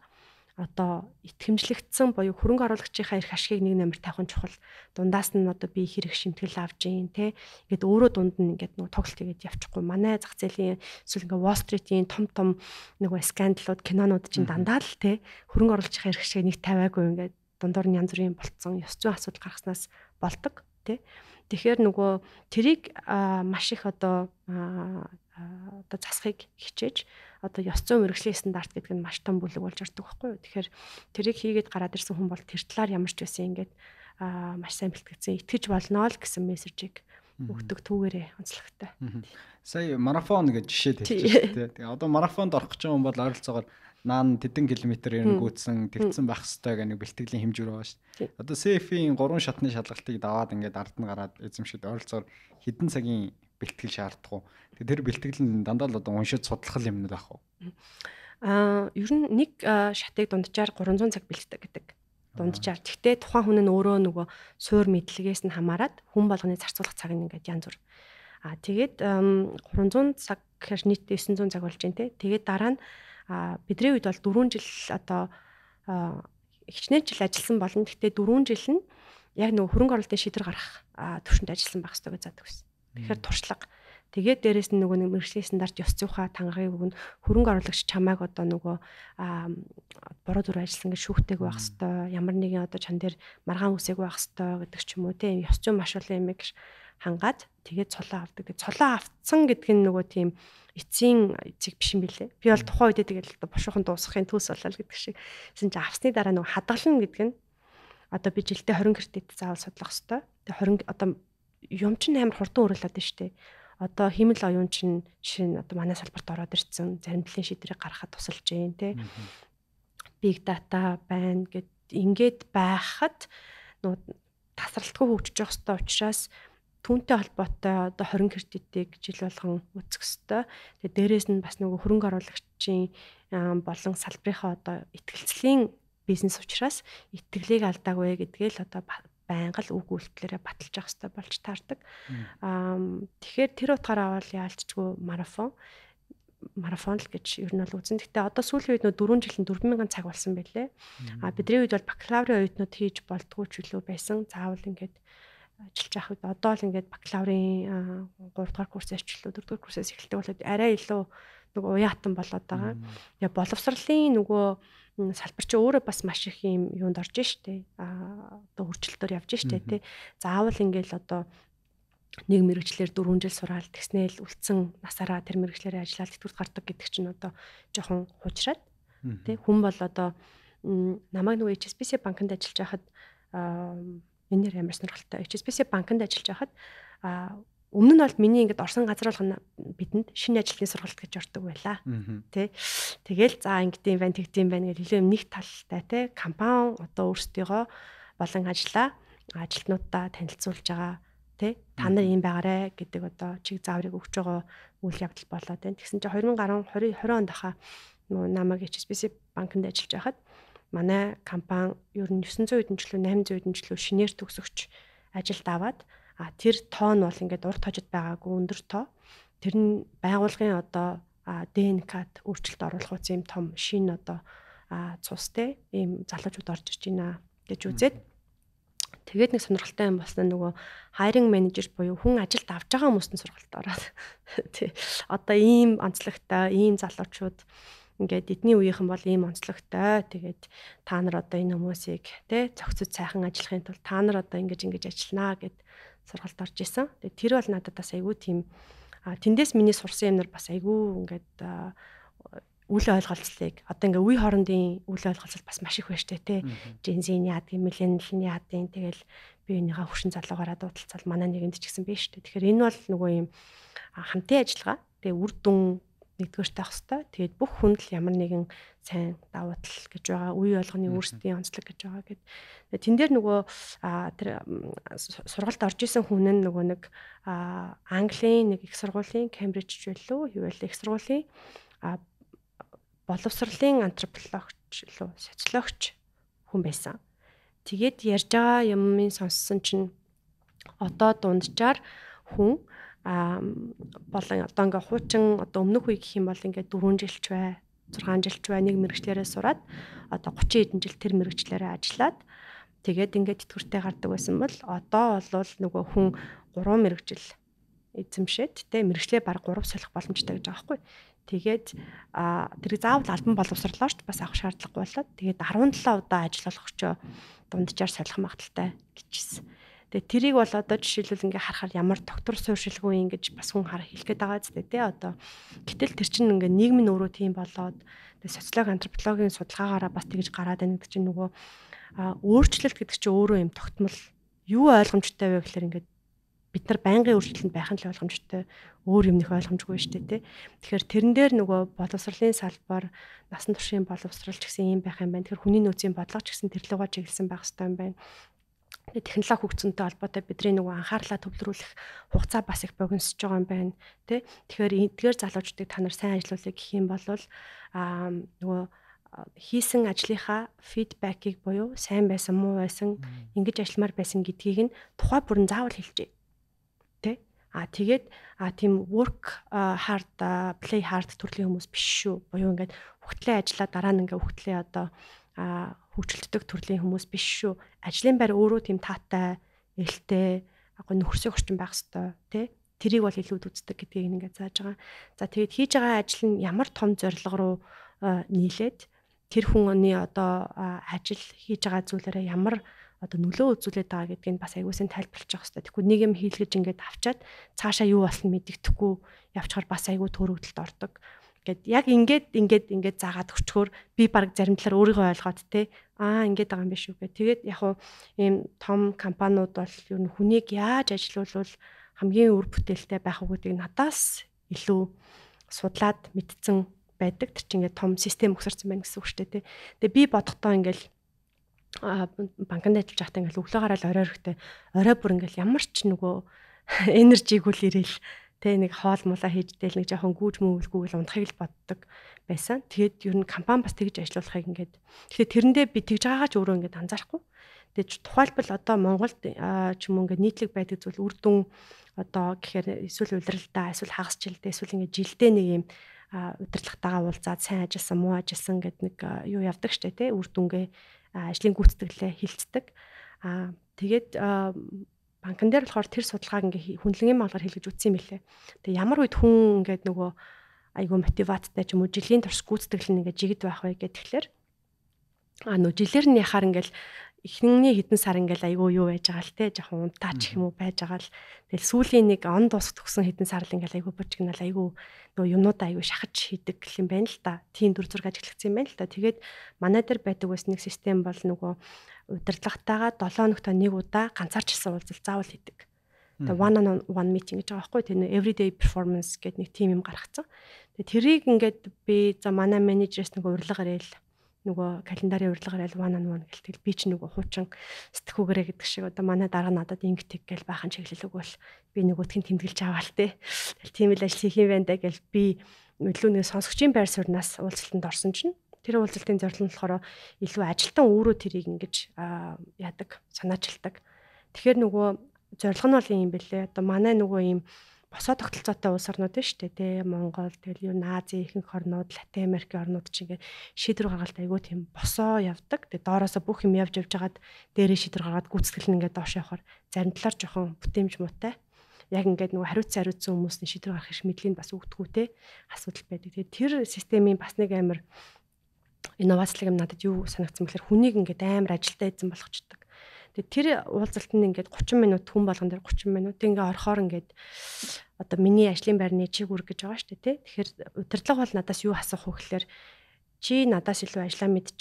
одоо итгэмжлэгдсэн буюу хөрөнгө оруулагчийнхаа эрх ашигыг нэг нэмэр тавих нь чухал. Дундаас нь одоо би хэрэг шимтгэл авж ийн те. Ингээд өөрөө дунд нь ингээд нөгөө тоглолт хийгээд явчихгүй. Манай зах зээлийн эсвэл ингээд Wall Street-ийн том нөгөө скандалууд, кинонууд чинь дандаа л те хөрөнгө оруулагчийнхаа эрх ашиг нэг тавиагүй ингээд дундуур нь янз бүрийн болцсон ёс зүйн асуудал гаргаснаас болдог те. Тэгэхээр нөгөө тэрийг маш их одоо засахыг хичээж одоо ёс зүйн мэргэжлийн стандарт гэдэг нь маш том бүлэг болж ордог байхгүй юу. Тэгэхээр тэрийг хийгээд гараад ирсэн хүн бол тэр талаар ямар ч байсан ингээд маш сайн бэлтгэсэн итгэж болно л гэсэн мессежийг өгдөг түүгээрээ онцлогтой. Сая марафон гэж жишээ тавьчихсан тийм. Тэгээ одоо марафонд орох гэж байгаа хүн бол ойролцоогоор наан тэдэн километр эрэнгүүцсэн тэгцэн байх хэвээр нэг бэлтгэлийн хэмжээ байгаа шүү дээ. Одоо CF-ийн 3 шатны шалгалтыг даваад ингээд ард нь гараад эзэмшээд ойролцоогоор хэдэн цагийн бэлтгэл шаардах уу? Тэр бэлтгэл нь дандаа л одоо уншиж судлах юмнууд байх уу? Ер нь нэг шатыг дунджаар 300 цаг бэлтдэг гэдэг. Дунджаар. Гэхдээ тухайн хүн нь өөрөө нөгөө суур мэдлэгээс нь хамаарат хүн болгоны зарцуулах цаг нь ингээд янз бүр. Тэгээд 300 цаг гэхээр нийт 900 цаг болж байна те. Тэгээд дараа нь бидний үед бол 4 жил одоо хичнээн жил ажилласан болно. Гэхдээ 4 жил нь яг нөгөө хөрөнгө оруулалтын шийдвэр гаргах төвшөнд ажилласан байх хэрэгтэй гэж задаг гэсэн. Тэгэхээр туршлага. Тэгээд дээрэс нь нөгөө мэргэжлийн стандарт ёс зүйнхаа тангарыг өгнө. Хөрөнгө оруулагч чамайг одоо нөгөө буруу дүр ажилласан гэж шүүхтэйг байх хэвээр ямар нэгэн одоо чан дээр маргаан үсэг байх хэвээр гэдэг ч юм уу тийм ёс зүйн маш олон юм хангаад тэгээд цолоо авдаг. Тэгээд цолоо авцсан гэдэг нь нөгөө тийм эцсийн эцэг биш юм билэ. Би бол тухайн үедээ тэгээд бошуухан дуусгахын төс болол гэдэг шиг. Тэсн чи авсны дараа нөгөө хадгална гэдэг нь одоо би жилдээ 20 кредит заавал судлах хэвээр. Тэгээд 20 одоо юм чинь амар хурдан өөрлөд байна шүү дээ. Одоо химэл оюун чинь жишээ нь одоо манай салбарт ороод ирсэн заримтлын шийдвэрийг гаргахад тусалж जैन тий. Big data байна гэд ингээд байхад нуу тасралтгүй хөгжиж явах хэрэгтэй учраас түүнтэй холбоотой одоо 20 кредитийг жил болгон үүсгэх хэрэгтэй. Тэгээ дээрээс нь бас нөгөө хөрөнгө оруулагчийн болон салбарынхаа одоо итгэлцлийн бизнес учраас итгэлийг алдаагүй гэдгээл одоо байнга л үг үйлдэлээрээ баталж явах хэрэгтэй болж таардаг. Тэгэхээр тэр утгаараа бол яалчгүй марафон л гэж ер нь бол үзэн. Гэхдээ одоо сүүлийн үед нөө 4 жилийн 4000 цаг болсон байлээ. Бидний үед бол бакалаврын оюутнууд хийж болдгоо ч үлээ байсан. Заавал ингээд ажиллаж явах үед одоо л ингээд бакалаврын 3 дугаар курсээс ч үлээ 4 дугаар курсээс эхэлдэг болоод арай илүү нөгөө уяатан болоод байгаа. Тэгээ боловсролын нөгөө салбар чи өөрөө бас маш их юм юунд орж штэ. Одоо хурцлтоор явж штэ тий. Заавал ингээл одоо нэг мэрэгчлэр 4 жил сураал тэгснээл үлдсэн насаараа тэр мэрэгчлэрээ ажиллаад тэтгэврт гардаг гэдэг чинь одоо жоохон хуучраад тий. Хүн бол одоо намайг нөгөө HSBC банкнд ажиллаж байхад энэ нэр ямар сонирхолтой. HSBC банкнд ажиллаж байхад өмнө нь бол миний ингээд орсон газар болгоно бидэнд шинэ ажлын сургалт гэж ордог байлаа. Тэ. Тэгэл за ингэдэм байна, тэгдэм байна гэж илүү нэг талтай те компани одоо өөрсдийгөө болон ажиллаа ажилтнуудаа танилцуулж байгаа те. Та нар ийм байгаарэ гэдэг одоо чиг зааврыг өгч байгаа үйл явдал болоод байна. Тэгсэн чинь 2020 онд хаа намайг HSBC банкнд ажиллаж байхад манай компани ер нь 900 хэдэн жилүү 800 хэдэн жилүү шинээр төгсөгч ажилд аваад тэр тоо нь бол ингээд урт хожид байгаагүй өндөр тоо. Тэр нь байгуулгын одоо ДНК-д өөрчлөлт оруулах үс юм том шин одоо цустэй ийм залуучууд орж ирж байна гэж үзээд тэгээд нэг сонирхолтой юм болсон нөгөө hiring manager буюу хүн ажилд авч байгаа хүмүүст нь сургалт ороод тий. Одоо ийм онцлогтой ийм залуучууд ингээд эдний үеийнхэн бол ийм онцлогтой. Тэгээд та нар одоо энэ хүмүүсийг тий зохицож сайхан ажиллахын тулд та нар одоо ингэж ажилланаа гэд сургалт орж исэн. Тэгээд тэр бол надад бас айгүй тийм тэндээс миний сурсан юмнар бас айгүй ингээд үл ойлголцлыг одоо ингээ үе хоорондын үл ойлголцол бас маш их байна штэ тий. Жензийн яадаг, миллениалын яадаг. Тэгэл би энийгээ хөвшин залуугаараа дуудалцал манай нэгэнд ч гэсэн биш штэ. Тэгэхээр энэ бол нөгөө юм хамтын ажиллагаа. Тэгээ үр дүн нэгдүгээрт авах хэрэгтэй. Тэгээд бүх хүнд л ямар нэгэн сайн давуу тал гэж байгаа, үе болгоны өөрсдийн онцлог гэж байгаа гэд. Тэгээд тэн дээр нөгөө тэр сургалт орж исэн хүн нь нөгөө нэг Английн нэг их сургуулийн Кембриж байлуу, юу байлаа их сургуулийн боловсролын антропологч лөө социологч хүн байсан. Тэгээд ярьж байгаа юмыг сонссон чинь одоо дунджаар хүн болон одоо ингээ хуучин одоо өмнөх үе гэх юм бол ингээ 4 жилч бай 6 жилч бай нэг мэрэгчлэрээ сураад одоо 30 хэдэн жил тэр мэрэгчлэрээ ажиллаад тэгээд ингээ тэтгэвртэй гардаг байсан бол одоо бол нөгөө хүн 3 мэрэгжил эзэмшээд тэ мэрэгчлээ баг 3 солих боломжтой гэж байгаа байхгүй. Тэгээд тэрийг заавал албан боловсрлооч бас авах шаардлагагүй болоод тэгээд 17 удаа ажил олгогчоо дунджаар солих магадaltaй гэжсэн. Тэгээ тэрийг бол одоо жишээлбэл ингээ харахаар ямар доктор сууршилгүй ингэж бас хүн хэлэх гээд байгаа зү тэ одоо гэтэл тэр чинь ингээ нийгмийн өөрөө тийм болоод тэгээ социологи антропологийн судалгаагаараа бас тэгж гараад байна гэдэг чинь нөгөө өөрчлөлт гэдэг чинь өөрөө юм тогтмол юу ойлгомжтой вэ гэхээр ингээ бид нар байнгын өөрчлөлтөнд байх нь л ойлгомжтой өөр юмнх ойлгомжгүй шүү дээ тэ. Тэгэхээр тэрэн дээр нөгөө боловсролын салбар насан туршийн боловсрол ч гэсэн юм байх юм байна. Тэгэхээр хүний нөөцийн бодлого ч гэсэн тэр лугаа чиглэсэн байх хэрэгтэй юм байна. Технологи хөгжсөнтэй холбоотой бидний нөгөө анхаарлаа төвлөрүүлэх хугацаа бас их богиносж байгаа юм байна тий. Тэгэхээр эдгээр залуучдыг та нар сайн ажиллуулъя гэх юм бол нөгөө хийсэн ажлынхаа фидбэкийг буюу сайн байсан муу байсан ингэж ажилламаар байсан гэдгийг нь тухай бүрэн заавал хэлжээ тий. Тэгээд тийм work hard play hard төрлийн хүмүүс биш шүү. Буюу ингээд хөвтлээ ажиллаа дараа нь ингээд хөвтлээ одоо хөгжилтдөг төрлийн хүмүүс биш шүү. Ажлын байр өөрөө тийм таатай, ээлтэй, нөхөрсөй орчин байх хэвээр тий. Тэрийг бол илүүд үздэг гэдгийг ингээд зааж байгаа. За тэгээд хийж байгаа ажил нь ямар том зорилго руу нийлээд тэр хүний одоо ажил хийж байгаа зүйлээрээ ямар одоо нөлөө үзүүлээд байгаа гэдгийг бас аягуулсан тайлбарлаж явах хэрэгтэй. Тэгэхгүй нэг юм хийлгэж ингээд авчаад цаашаа юу болно мэддэхгүй явчихаар бас аягуул төрөгдөлд ордог. Гэт яг ингээд заагаад өчгөр би баг зарим талаар өөрийгөө ойлгоод те ингээд байгаа юм биш үү гэх. Тэгээд яг хуу ийм том компаниуд бол ер нь хүнийг яаж ажилуулвал хамгийн үр бүтээлтэй байх уу гэдгийг надаас илүү судлаад мэдсэн байдаг. Тэр чинь ингээд том систем өгсөрсөн байна гэсэн үг шүү дээ те. Тэгээ би бодохдоо ингээл банкнд ажиллаж байхдаа ингээл өглөө гараад орой ирэхдээ орой бүр ингээл ямар ч нөгөө энержиг үл ирээл тэ нэг хоол мулаа хийж дээл нэг жоохон гүүж мөвлгүйгээл унтахыг л боддог байсан. Тэгээд ер нь компани бас тэгж ажиллуулахыг ингээд тэгэхээр тэрэндээ би тэгж байгаагаа ч өөрөө ингээд анзаарахгүй. Тэгээд тухайлбал одоо Монголд ч юм уу ингээд нийтлэг байдаг зүйл үр дүн одоо гэхээр эсвэл удирдалтаа эсвэл хагасчлалтай эсвэл ингээд жилдээ нэг юм удирдлагатайгаа уулзаад сайн ажилласан муу ажилласан гэдэг нэг юу явдаг штэ тэ үр дүнгээ ажлын гүйцэтгэлээ хилцдэг. Тэгээд банкн дээр болохоор тэр судалгааг ингээ хүнлэнгийн малгаар хэлгэж үтсэн юм билээ. Тэгээ ямар үед хүн ингээд нөгөө айгүй мотивацтай ч юм уу жилийн турш гүйцэтгэл нь ингээ жигд байх вэ гэхэлэр нөгөө жилээр нь яхаар ингээл эхний хэдэн сар ингээл айгүй юу байж байгаа л те жоохон унтаач юм уу байж байгаа л тэгэл сүүлийн нэг он дуусах төгсөн хэдэн сар л ингээл айгүй бужигнал айгүй нөгөө юмнуудаа айгүй шахаж хийдэг гэх юм байна л та. Тийм дүр зураг ажиглагдсан юм байна л та. Тэгээд манай дээр байдаг бас нэг систем бол нөгөө удирдлагатайгаа 7 хоногт нэг удаа ганцаарчилсан уулзалт заавал хийдэг. Тэгээ one on one meeting гэж байгаа байхгүй тэр нэг everyday performance гэдэг нэг тим юм гаргацсан. Тэгээ тэрийг ингээд би за манай менежерээс нэг урилга ирээл нөгөө календарын урилга ирээл one on one гэлтэл би ч нөгөө хуучин сэтгүүгээрээ гэдэг шиг одоо манай дараа надад ингэдэг гэл баахан чиглэл өгвөл би нөгөөдг нь тэмдэглэж аваал те. Тэгэл тийм л ажил хийх юм байна да гэл би илүү нэг сонсогчийн байр сууриас уулзалтанд орсон чинь тэр уулзалтын зорилго нь болохоор илүү ажилтан өөрөө тэрийг ингэж яадаг, санаачилдаг. Тэгэхээр нөгөө зорилго нь бол юм бэлээ. Одоо манай нөгөө ийм босоо тогтолцоотой улс орнууд нь шүү дээ, тий. Монгол, тэгэл юу Азийн ихэнх орнууд, Латин Америкийн орнууд чинь ингээд шийдвэр гаргалт айгүй тийм босоо явдаг. Тэгээ доороосоо бүх юм явж хагаад дээрээ шийдвэр гаргаад гүйцэтгэл нь ингээд доош явахаар зарим талаар жоохон бүтээмж муутай. Яг ингээд нөгөө хариуцсан хүмүүсийн шийдвэр гаргах их мэдлийг бас өгдөггүй те асуудал байдаг. Тэгээ тэр системийн бас нэг амар инновацлог юм надад юу санагдсан бэхээр хүнийг ингээд амар ажилтаа эзэн болгочдөг. Тэгээ тэр уулзалтанд ингээд 30 минут хүн болгон дээр 30 минут ингээд орохоор ингээд одоо миний ажлын байрны чиг үр гэж байгаа шүү дээ тий. Тэгэхээр удирдлага бол надаас юу асуух вэ гэхээр чи надаас илүү ажлаа мэдж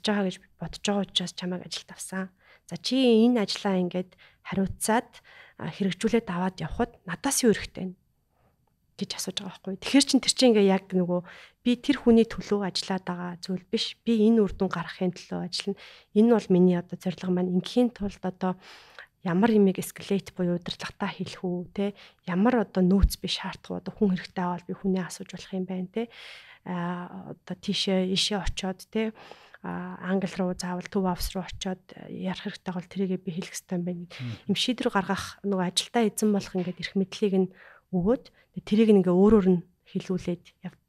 байгаа гэж бодож байгаа учраас чамайг ажилд авсан. За чи энэ ажлаа ингээд хариуцаад хэрэгжүүлээд аваад явхад надаас юу хэрэгтэй вэ? гэж асууж байгаа байхгүй. Тэгэхээр чин тэр чинь ингээ яг нөгөө би тэр хүний төлөө ажиллаад байгаа зүйл биш. Би энэ үр дүн гаргахын төлөө ажиллана. Энэ бол миний одоо зорилго маань. Ингийн тулд одоо ямар юмыг эскалейт буюу удирдлагатай хийх үү те, ямар одоо нөөц би шаардах уу, одоо хүн хэрэгтэй аваад би хүнээ асууж болох юм байна те. Одоо тийшээ очиод те, англи руу заавал төв офс руу очиод ярих хэрэгтэй бол тэрийгээ би хэлэх хэрэгтэй юм байна. Им шийдвэр гаргах нөгөө ажилдаа эзэн болох ингээд эрх мэдлийг нь өгөөд тэрийг ингээ өөрөөр нь хэлүүлээд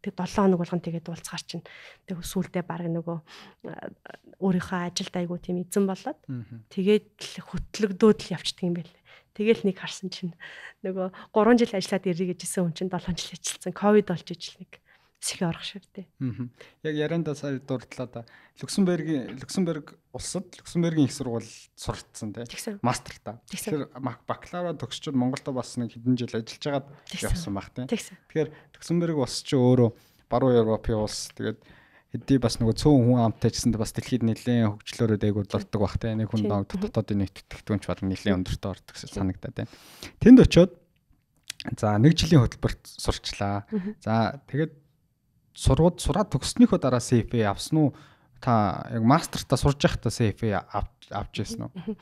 тэг 7 хоног болгон тэгээд уулзгаар чинь тэг сүүлдээ баг нөгөө өөрийнхөө ажилд айгуу тийм эзэн болоод тэгээд хөтлөгдөөд л явчихдаг юм байл. Тэгэл нэг харсан чинь нөгөө 3 жил ажиллаад ирээ гэжсэн хүн чинь 7 жил ажилласан. Ковид болж ижил нэг сэхэ орох шиг тий. Яг яриандаа сая дурдлаа да. Люксембург улсад Люксембургийн их сургууль суралцсан тий. Мастертаа. Тэгэхээр бакалавра төгсчод Монголд бас нэг хэдэн жил ажиллаж байгаад явсан баг тий. Тэгэхээр Люксембург улс ч өөрөө баруун Европын улс. Тэгээд хэдий бас нөгөө цөөн хүн амтай гэсэндээ бас дэлхийд нэлээд хөгжлөөрөө дээгүүр дурддаг баг тий. Нэг хүн дотоодын нийт тэтгэвч баг нэлээд өндөртөө ордог гэсэн санагдаад байна. Тэнд очиод за 1 жилийн хөтөлбөрт сурчлаа. За тэгээд сураад төгснөхийн дараа CFA авсан уу? Та яг мастертаа сурж байхдаа CFA авч ирсэн үү?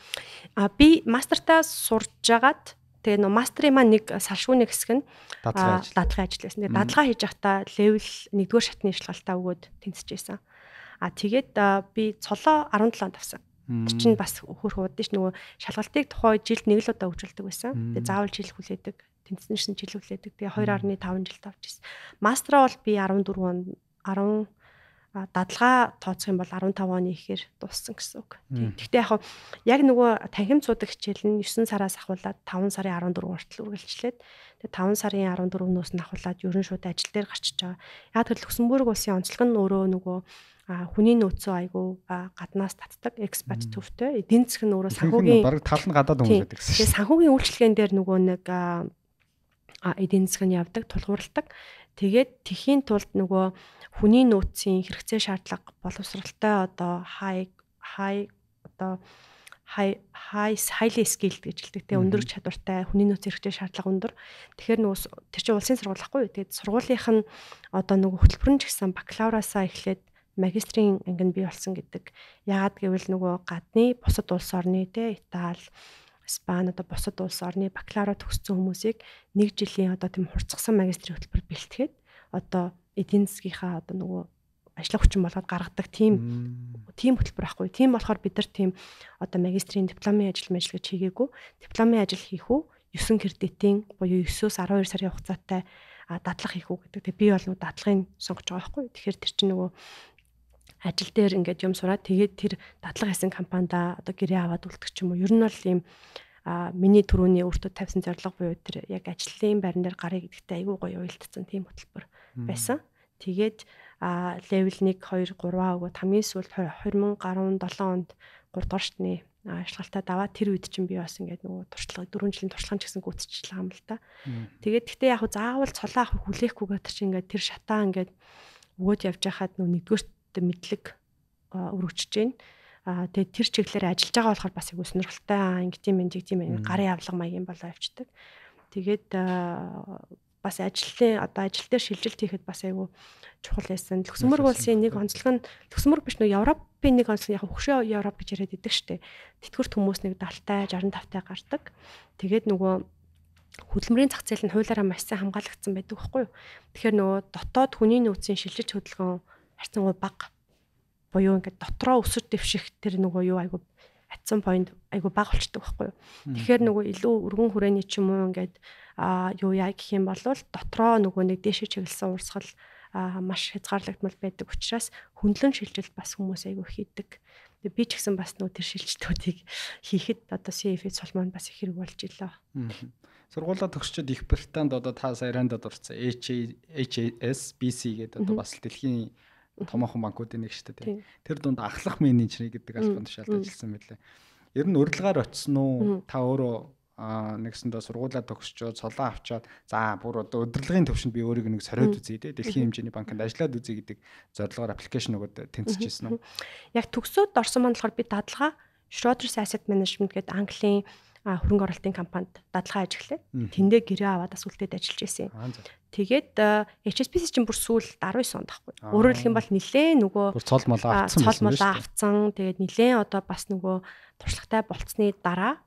Би мастертаа сурж байгаад тэгээ нөө мастрын маань нэг салшгүй нэг хэсэг нь дадлага ажил байсан. Тэгээ дадлага хийж байхдаа левел 1-р шатны шалгалтаа өгөөд тэнцэж байсан. Тэгээд би цолоо 17 онд авсан. Тэр чинь бас хөөх удаж нөгөө шалгалтыг тухай жилд нэг л удаа өгжүүлдэг байсан. Тэгээ заавал жил хүлээдэг. Тэнцэнэрсэн жил хүлээдэг. Тэгээ 2.5 жилд авч ирсэн. Мастраа бол би 14 он дадлага тооцох юм бол 15 оны ихээр дууссан гэсэн үг. Гэхдээ яг нөгөө танхим цуудаг хичээл нь 9 сараас ахуулаад 5 сарын 14 хүртэл үргэлжлээд тэгээ 5 сарын 14-өөс нь ахуулаад ерөн шууд ажил дээр гарчиж байгаа. Яг тэр Люксембург улсын онцлог нь өөрөө нөгөө хүний нөөцөө айгу гаднаас татдаг экспат төвтэй. Эдийн засаг нь өөрөө санхүүгийн бараг тал нь гадаад хүмүүс байдаг гэсэн. Тэгээ санхүүгийн үйлчлэгэн дээр нөгөө нэг эдийн засаг нь явдаг, тулгуурладаг. Тэгээд тэхийн тулд нөгөө хүний нөөцийн хэрэгцээ шаардлага боловсралтай одоо highly skilled гэж хэлдэг. Тэгээ өндөр чадвартай хүний нөөцийн хэрэгцээ шаардлага өндөр. Тэгэхээр нөгөө тэр чинь улсын сургууль ахгүй. Тэгээд сургуулийнх нь одоо нөгөө хөтөлбөр нь ч гэсэн бакалавраасаа эхлээд магистрийн анги нь бий болсон гэдэг. Яагаад гэвэл нөгөө гадны бусад улс орны те Итали, Испани одоо бусад улс орны бакалавра төгссөн хүмүүсийг 1 жилийн одоо тийм хурцсан магистрийн хөтөлбөр бэлтгээд одоо эдийн засгийнхаа одоо нөгөө ажлын хүчин болгоод гаргадаг тийм хөтөлбөр байхгүй. Тийм болохоор бид нар тийм одоо магистрийн дипломын ажил гэж хийгээгүй. Дипломын ажил хийх үү 9 кредитийн буюу 9-өөс 12 сарын хугацаатай дадлага хийх үү гэдэг. Би бол нөгөө дадлагыг сонгож байгаа байхгүй. Тэгэхээр тэр чинь нөгөө ажил дээр ингээд юм сураад тэгээд тэр дадлага хийсэн компанида одоо гэрээ аваад үлдэх ч юм уу. Ер нь бол ийм миний түрүүний өөртөө тавьсан зорилго буюу тэр яг ажлын байран дээр гарыг гэдэгтээ айгүй гоё уялдсан тийм хөтөлбөр байсан. Тэгээд левел 1 2 3 өгөөд хамгийн сүүлд 2017 онд 3 дугаар шатны шалгалтад аваад тэр үед чинь би бас ингээд нөгөө туршлага 4 жилийн туршлагын ч гэсэн гүйцэтгэлээ юм л та. Тэгээд гэхдээ яг заавал цолоо авах хүлээхгүйгээр чинь ингээд тэр шатаа ингээд өгөөд явж байхад нөгөө нэгдүгээр мэдлэг өргөжж जैन. Тэгээд тэр чиглэлээр ажиллаж байгаа болохоор бас айгу сонирхолтой гарын авлага маягийн болоо явцдаг. Тэгээд бас ажил дээр шилжилт хийхэд бас айгу чухал байсан. Люксембург улсын нэг онцлог нь Люксембург биш нөө Европын нэг онцлог яг хөгшөө Европ гэж яриад идэг штэ. Тэтгэврт хүмүүс нэг 70-тай 65-тай гардаг. Тэгээд нөгөө хөдөлмөрийн зах зээл нь хуулиараа маш сайн хамгаалагдсан байдаг байхгүй юу? Тэгэхээр нөгөө дотоод хүний нөөцийн шилжилт хөдөлгөөн харьцангуй бага буюу ингээд дотроо өсөж дэвших тэр нөгөө юу айгу атсан point айгу бага болчдөг байхгүй юу. Тэгэхээр нөгөө илүү өргөн хүрээний ч юм уу ингээд юу яа гэх юм бол дотроо нөгөө нэг дээшээ чиглэсэн урсгал маш хязгаарлагдмал байдаг учраас хөндлөн шилжилт бас хүмүүс айгу хийдэг. Тэгээ би ч гэсэн бас нөгөө тэр шилжилтүүдийг хийхэд одоо CFA цолмонд бас их хэрэг болж илаа. Сургуулаа төгсчөөд Их Британд одоо та саяранда дурцсан HSBC гэдэг одоо бас дэлхийн томоохон банкуудын нэг шүү дээ. Тэр дунд ахлах менежер гэдэг албан тушаалд ажилласан байлаа. Ер нь урилгаар очсон уу? Та өөрөө нэгсэндээ сургуулаа төгсчөө цолоо авчаад за бүр одоо удирдлагын төвшөнд би өөрийг нэг сориод үзье дээ. Дэлхийн хэмжээний банкнд ажиллаад үзье гэдэг зорилгоор аппликейшн өгөөд тэнцэжсэн үү? Яг төгсөөд орсон маань болохоор би дадлага Schroders Asset Management гэдэг Английн хөрөнгө оруулалтын компанид дадлага ажиглаад тэндээ гэрээ аваад бас үлдээд ажиллаж байсан юм. Тэгээд HSBC чинь бүр сүүл 19 онд байхгүй. Өөрөөр хэлэх юм бол нилээн нөгөө цол мол авцсан. Тэгээд нилээн одоо бас нөгөө туршлагатай болцсны дараа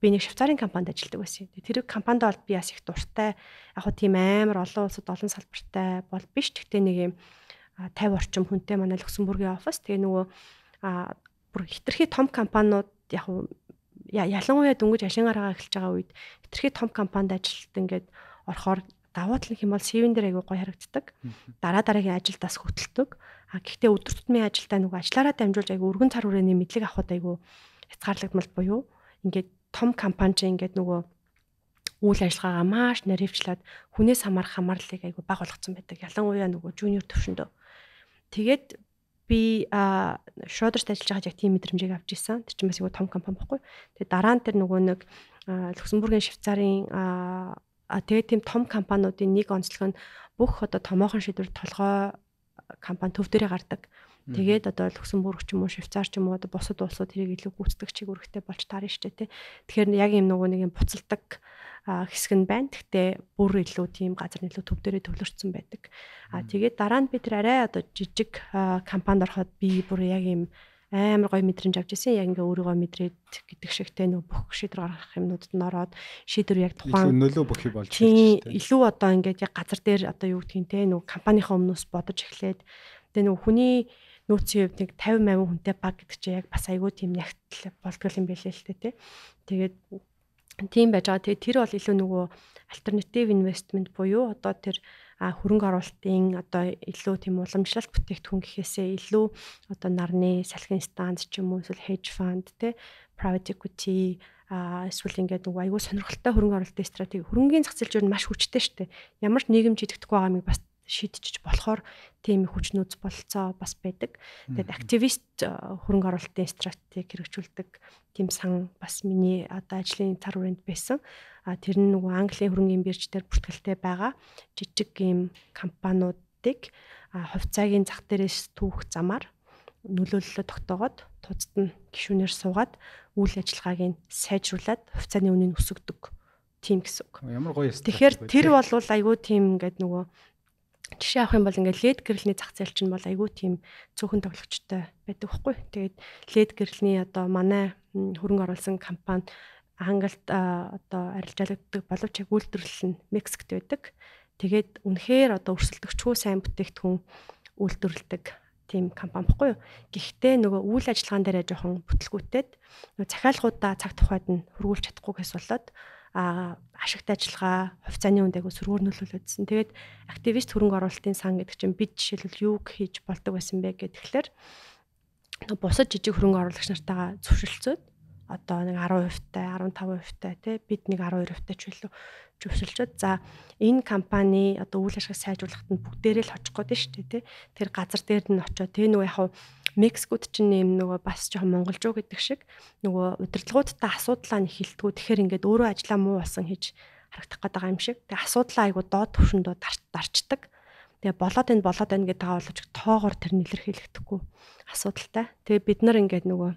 би нэг Швейцарын компанид ажилладаг байсан. Тэр компанид бол би бас их дуртай. Яг хөө тийм амар олон улсад олон салбартай бол биш. Гэхдээ нэг юм 50 орчим хүнтэй манай Люксембургийн офис. Тэгээ нөгөө бүр хитрхи том компаниуд яг ялангуяа дөнгөж ашингаараа эхэлж байгаа үед хитрхи том компанид ажилтдаг ингээд орохоор давуу тал нь хэм бол CV-н дээр айгүй гоё харагддаг. Дараагийн ажилдаас хөтэлдэг. Гэхдээ өдөр тутмын ажилдаа нөгөө ажиллаараа дамжуулж айгүй өргөн цар хүрээний мэдлэг авахд айгүй хязгаарлагдмал буюу ингээд том компани чинь ингээд нөгөө үйл ажиллагаагаа маш наривчлаад хүнээс хамаарлыг айгүй бага болгоцсон байдаг. Ялангуяа нөгөө жуниор төвшөндөө. Тэгээд би Шрёдерт ажиллаж байгаа яг тийм мэдрэмжийг авч ирсэн. Тэр чинь бас айгүй том компани байхгүй. Тэгээд дараа нь тэр нөгөө нэг Люксембургийн Швейцарын тэгээд тийм том компаниудын нэг онцлог нь бүх одоо томоохон шийдвэр толгой компани төв дээрээ гардаг. Тэгээд одоо Люксембург ч юм уу, Швейцар ч юм уу одоо бусад улсууд тэрийг илүү гүйцэтгэх чиглэлтэй болж таарна шүү дээ. Тэгэхээр яг юм нөгөө нэг юм буцалдаг хэсэг нь байна. Гэхдээ бүр илүү тийм газар илүү төв дээрээ төвлөрсөн байдаг. Тэгээд дараа нь би тэр арай одоо жижиг компанид ороход би бүр яг юм амар гоё мэдрэмж авч ирсэн. Яг ингээ өөрийгөө мэдрээд гэдэг шигтэй нөө бүх шийдвэр гаргах юмнуудад нь ороод шийдвэр яг тухайн нөлөө бүхий болж ирж байна. Илүү одоо ингээд яг газар дээр одоо юу гэдгийг те нөө компанийнхаа өмнөөс бодож эхлээд тэгээ нөө хүний нөөцийн хувьд нэг 50-80 хүнтэй баг гэдэг чинь яг бас айгүй тийм нягтлал болдгол юм байлээ л те. Тэгээд тийм байж байгаа. Тэгээ тэр бол илүү нөгөө альтернатив инвестмент буюу одоо тэр хөрөнгө оруулалтын одоо илүү тийм уламжлалт бүтээгдэхүүн гэхээсээ илүү одоо нарны салхин станц ч юм уу эсвэл hedge fund те private equity эсвэл ингээд нөгөө аюул сонирхолтой хөрөнгө оруулалтын стратеги хөрөнгөний зах зээл зөв маш хүчтэй шүү дээ. Ямар ч нийгэм шийдэхдэггүй байгаа юмыг бас шийдчих болохоор тийм их хүчнүүд болцоо бас байдаг. Тэгээд активист хөрөнгө оруулалтын стратеги хэрэгжүүлдэг тийм сан бас миний одоо ажлын цар хүрээнд байсан. Тэр нь нөгөө Английн хөрөнгөний бирж дээр бүртгэлтэй байгаа жижиг ийм компаниудыг хувьцаагийн зах дээрээс түүх замаар нөлөөллөө тогтоогоод тузад нь гишүүнээр суугаад үйл ажиллагааг нь сайжруулад хувьцааны үнийг өсгөдөг тийм гэсэн үг. Ямар гоё юм. Тэгэхээр тэр бол айгүй тийм ингээд нөгөө жишээ авах юм бол ингээд лед гэрэлний зах зээл чинь бол айгүй тийм цөөхөн тоглогчтой байдаг байхгүй. Тэгээд лед гэрэлний одоо манай хөрөнгө оруулсан компани хангалт одоо арилжаалагддаг боловч яг үйлдвэрлэл нь Мексикт байдаг. Тэгээд үнэхээр одоо өрсөлдөгчгүй сайн бүтээгдэхүүн үйлдвэрлэдэг тийм компани баггүй юу. Гэхдээ нөгөө үйл ажиллагаан дээрээ жоохон бүтлгүүтээд нөгөө захиалгуудаа цаг тухайд нь хөргүүлж чадахгүйгээс болоод ашигт ажиллагаа хувьцааны үнд айгу сөргөөр нөлөөлөдсөн. Тэгээд активист хөрөнгө оруулалтын сан гэдэг чинь бид жишээлбэл юу хийж болдог байсан бэ гэхээр бусад жижиг хөрөнгө оруулагч нартайгаа зөвшөлдсөд одоо нэг 10%-тай 15%-тай тий бид нэг 12%-тай ч илүү зөвшөлдсөд за энэ компани одоо үйл ажиллагааг сайжруулахад нь бүгдээрээ л очих гээд шүү дээ тий тэр газар дээр нь очиод тий нөгөө яг Мексикод чинь юм нөгөө бас жоохон монголжуу гэдэг шиг нөгөө удирдлагуудтай асуудлаа нэг хилдэггүй тэгэхээр ингээд өөрөө ажиллаа муу болсон хийж харагдах гэдэг юм шиг. Тэгээ асуудлаа айгу доод түвшиндөө дарчдаг. Тэгээ болоод байна гэдэг байгаа боловч тоогоор тэр нэлэрхийлэгдэхгүй асуудалтай. Тэгээ бид нар ингээд нөгөө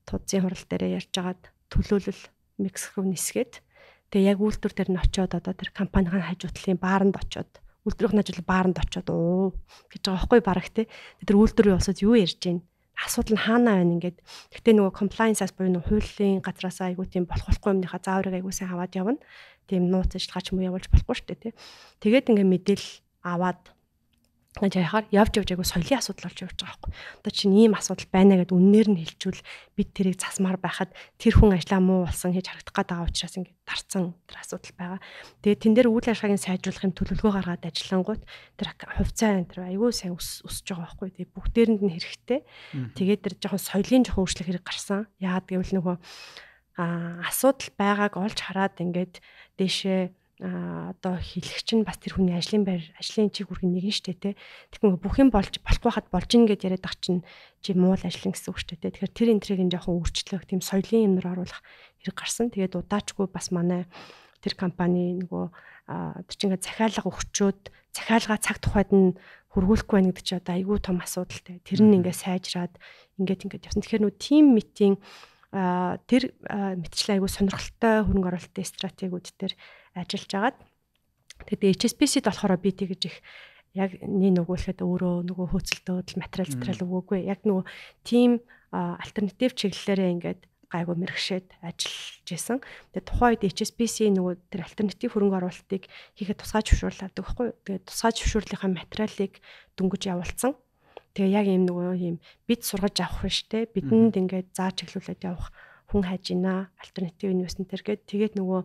туудсын хурал дээр ярьж агаад төлөөлөл Мексик руу нисгээд тэгээ яг үйлдвэр дээр нь очиод одоо тэр компанийн хажуутлын бааранд очиод үйлдвэрийн ажил бааранд очиод гэж байгаа байхгүй бараг те тэр үйлдвэрийн усад юу ярьж гин асуудал нь хаана байна ингээд гэхдээ нөгөө compliance-аас буюу нөгөө хуулийн газраас айгуу тийм болохгүй юмныхаа зааврыг айгуу сайн аваад явна тийм нууц ажиллагаа ч юм уу явуулж болохгүй шүү дээ те тэгээд ингээд мэдээлэл аваад яхаар явж айгуу соёлын асуудал болж явж байгаа байхгүй одоо чинь ийм асуудал байна гэдээ үннээр нь хэлжүүл бид тэрийг засмаар байхад тэр хүн ажиллаа муу болсон хийж харагдах гээд байгаа учраас ингээд дарцсан тэр асуудал байгаа. Тэгээд тэн дээр үйл ажиллагааг сайжруулахын төлөвлөгөө гаргаад ажиллангууд тэр хувьцаа энэ тэр айгүй сайн өсөж байгаа байхгүй. Тэгээд бүгдээрэнд нь хэрэгтэй. Тэгээд тэр жоохон соёлын жоохон өөрчлөлт хэрэг гарсан. Яагаад гэвэл нөгөө асуудал байгааг олж хараад ингээд дээшээ одоо хэлэгч нь бас тэр хүний ажлын ажлын чиг хүргэн нэг нь штэ тэ. Тэгэхээр бүх юм болж болохгүй хад болж ин гэд яриад ах чинь чи муул ажлын гэсэн үг штэ тэ. Тэгэхээр тэр энтрийг нь жоохон өөрчлөх тийм соёлын юмнаар оруулах хэрэг гарсан. Тэгээд удаачгүй бас манай тэр компани нөгөө тэр чинь захиалга өгчөөд захиалга цаг тухайд нь хөргүүлэхгүй байна гэдэг чи одоо айгүй том асуудалтай. Тэр нь ингээд сайжраад ингээд явсан. Тэгэхээр нөгөө тим митинг тэр мэтчлэн айгүй сонирхолтой хөрөнгө оруулалтын стратегиуд дээр ажиллаж агаад тэгээд HSBC-д болохоор би тэгэж их яг нэг нөгөөлөхөд өөрөө нөгөө хөөцөлтөд материал өгөөгүй. Яг нөгөө team альтернатив чиглэлээрээ ингээд гайгүй мэрэгшээд ажиллаж исэн. Тэгээд тухайн үед HSBC нөгөө тэр альтернатив хөрөнгө оруулалтыг хийхэд тусгай зөвшөөрлөдөг байхгүй юу? Тэгээд тусгай зөвшөөрлийнхаа материалыг дөнгөж явуулсан. Тэгээ яг ийм нөгөө ийм бид сургаж авах биш те бидэнд ингээд зааж чиглүүлээд явах хүн хайж ийна альтернатив инвестментэр гээд тэгээд нөгөө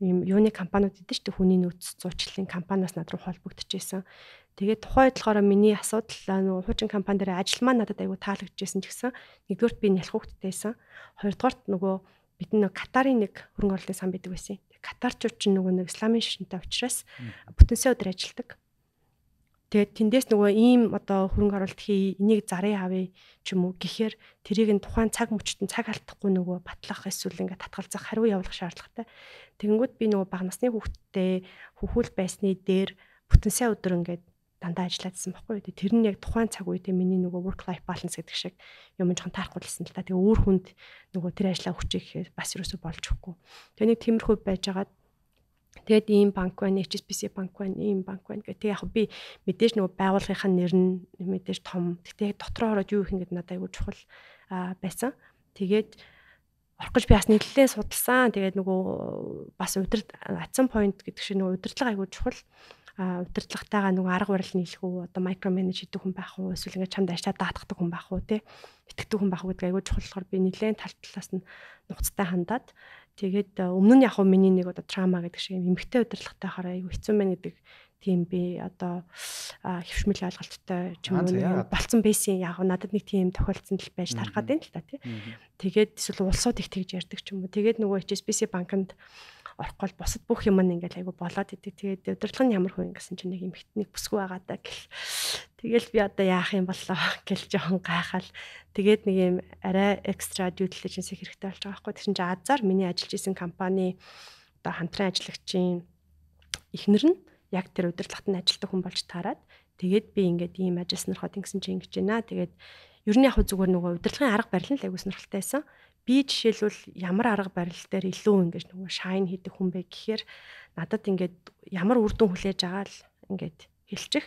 ийм юуны компаниуд идэв ч хүний нөөц зуучлалын компаниас над руу холбогдчихжээ. Тэгээд тухайн үед болохоор миний асуудал нөгөө хуучин компани дээр ажил маань надад айгүй таалагдчихсэн ч гэсэн нэгдүгürt би нялх хүүхдтэйсэн. Хоёрдугаарт нөгөө бид нэг Катарын нэг хөрөнгө оруулалтын сан байдаг байсан. Катарчууд ч нөгөө нэг исламын шашинтай учраас бүтэнсээ өдөр ажилладаг. Тэгээд тэндээс нөгөө ийм одоо хөрөнгө оруулалт хий энийг зарын авъя ч юм уу гэхээр тэрийг нь тухайн цаг мөчтөн цаг алдахгүй нөгөө батлах эсвэл ингээд татгалзах хариу явуулах шаардлагатай. Тэгэнгүүт би нөгөө бага насны хүүхдтэй хөвхүүл байсны дээр бүтэнсээ өдөр ингээд дандаа ажиллаадсан байхгүй. Тэр нь яг тухайн цаг үедээ миний нөгөө work life balance гэдэг шиг юм жоохон таарахгүйсэн л та. Тэгээ өөр хүнд нөгөө тэр ажлаа хүчээ гэхээр бас юусоо болж өгөхгүй. Тэгээ нэг тиймэрхүү байжгаад тэгээд ийм банк байна, HSBC банк байна, ийм банк байна гэх. Тэг яг би мэдээж нөгөө байгууллагынхаа нэр нь мэдээж том. Тэгтээ дотроо ороод юу их ингэдэг надад айгүй чухал байсан. Тэгээд орох гэж би бас нийтлэлээ судалсан. Тэгээд нөгөө бас атсан point гэдэг шиг нөгөө удирдлага айгүй чухал. Удирдлагатайгаа нөгөө арга барил нийлэх үү, одоо микро менеж хийдэг хүн байх уу, эсвэл ингээд чамд ажиллаад даатгадаг хүн байх уу, тэ итгэдэг хүн байх уу гэдэг айгүй чухал болохоор би нэлээд тал талаас нь нухацтай хандаад тэгээд өмнө нь яг хөө миний нэг одоо трама гэдэг шиг эмгтэй удирдлагатай хараа айгүй хэцүү мэн гэдэг тийм би одоо хөвшмөл ойлголттой ч юм уу болцсон байсан. Яг надад нэг тийм тохиолдсон л байж тарахад байна л та тий. Тэгээд эсвэл улсууд их тэгж ярьдаг ч юм уу. Тэгээд нөгөө HSBC банкнд орохгүй бусад бүх юм нь ингээл айгу болоод идэг. Тэгээд удирдлага нь ямар хөө ингэсэн чинь нэг эмхтнийг бүсгүй байгаа даа гэл. Тэгэл би одоо яах юм болоо гэл жоохон гайхаал. Тэгээд нэг юм арай экстра due diligence хэрэгтэй болж байгаа байхгүй. Тэр чинь азар миний ажиллаж исэн компани одоо хамтран ажиллагчийн эхнэр нь яг тэр удирдлагт нь ажилладаг хүн болж таарад. Тэгээд би ингээд ийм ажил сонирхоод ингэсэн чинь ингэж байна. Тэгээд ер нь яг зүгээр нөгөө удирдлагын арга барил нь л айгу сонирхолтой байсан. Би жишээлбэл ямар арга барил дээр илүү ингэж нөгөө shine хийдэг хүн бэ гэхээр надад ингээд ямар үр дүн хүлээж байгаа л ингээд хэлчих.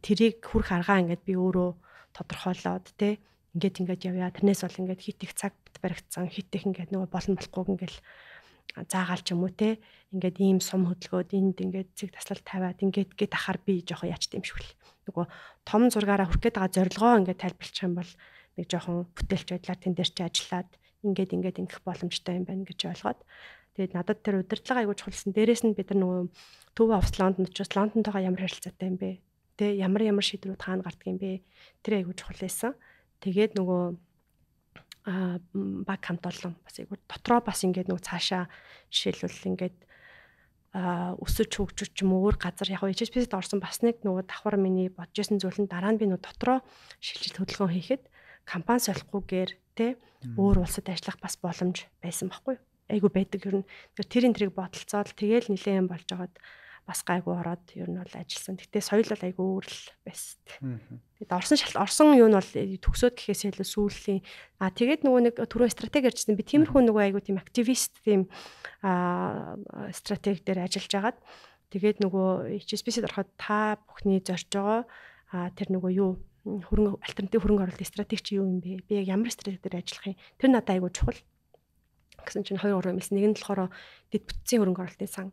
Тэрийг хүрх аргаа ингээд би өөрөө тодорхойлоод тэ ингээд явъя. Тэрнээс бол ингээд хит их цаг баригдсан, хит их ингээд нөгөө болно болохгүй ингээд заагаал ч юм уу те ингээд ийм сум хөдөлгөөд энд ингээд цэг таслал тавиад ингээд гээд ахаар би жоохон яачтай юм шиг л. Нөгөө том зургаараа хүрх гээд байгаа зорилгоо ингээд тайлбарлчих юм бол нэг жоохон бүтээлч байдлаар тэн дээр ч ажиллаад ингээд ингэх боломжтой юм байна гэж ойлгоод тэгээд надад тэр удирдлага аягүй чухалсан. Дээрээс нь бид нар нөгөө төв офс Лондонд очиж Лондонтойгоо ямар харилцаатай юм бэ? Тэ ямар шийдвэрүүд хаана гардаг юм бэ? Тэр аягүй чухал байсан. Тэгээд нөгөө баг хамт олон бас айгүй дотроо бас ингээд нөгөө цаашаа жишээлбэл ингээд өсөж хөгжиж ч юм уу өөр газар яг HSBC-д орсон бас нэг нөгөө давхар миний бодож байсан зүйл нь дараа нь би нөгөө дотроо шилжилт хөдөлгөөн хийхэд компани солихгүйгээр тэ өөр улсад ажиллах бас боломж байсан байхгүй айгүй байдаг ер нь тэрийн тэрийг бодолцоод тэгээл нилээн болж байгаад бас гайгүй ороод ер нь бол ажилласан. Гэтэ соёл бол айгүй өөр л байсан. Тэгээд орсон юу нь бол төгсөөд гэхээс илүү сүүлийн тэгээд нөгөө нэг түрүү стратеги ярьжсэн би тиймэрхүү нөгөө айгүй тийм активист тийм стратеги дээр ажиллаж агаад тэгээд нөгөө HSBC-д ороход та бүхний зорж байгаа тэр нөгөө юу альтернатив хөрөнгө оруулалтын стратеги чи юу юм бэ? Би яг ямар стратеги дээр ажиллах юм? Тэр надад айгүй чухал. Гэсэн чинь 2 3 юмсэн. Нэг нь болохоор дэд бүтцийн хөрөнгө оруулалтын сан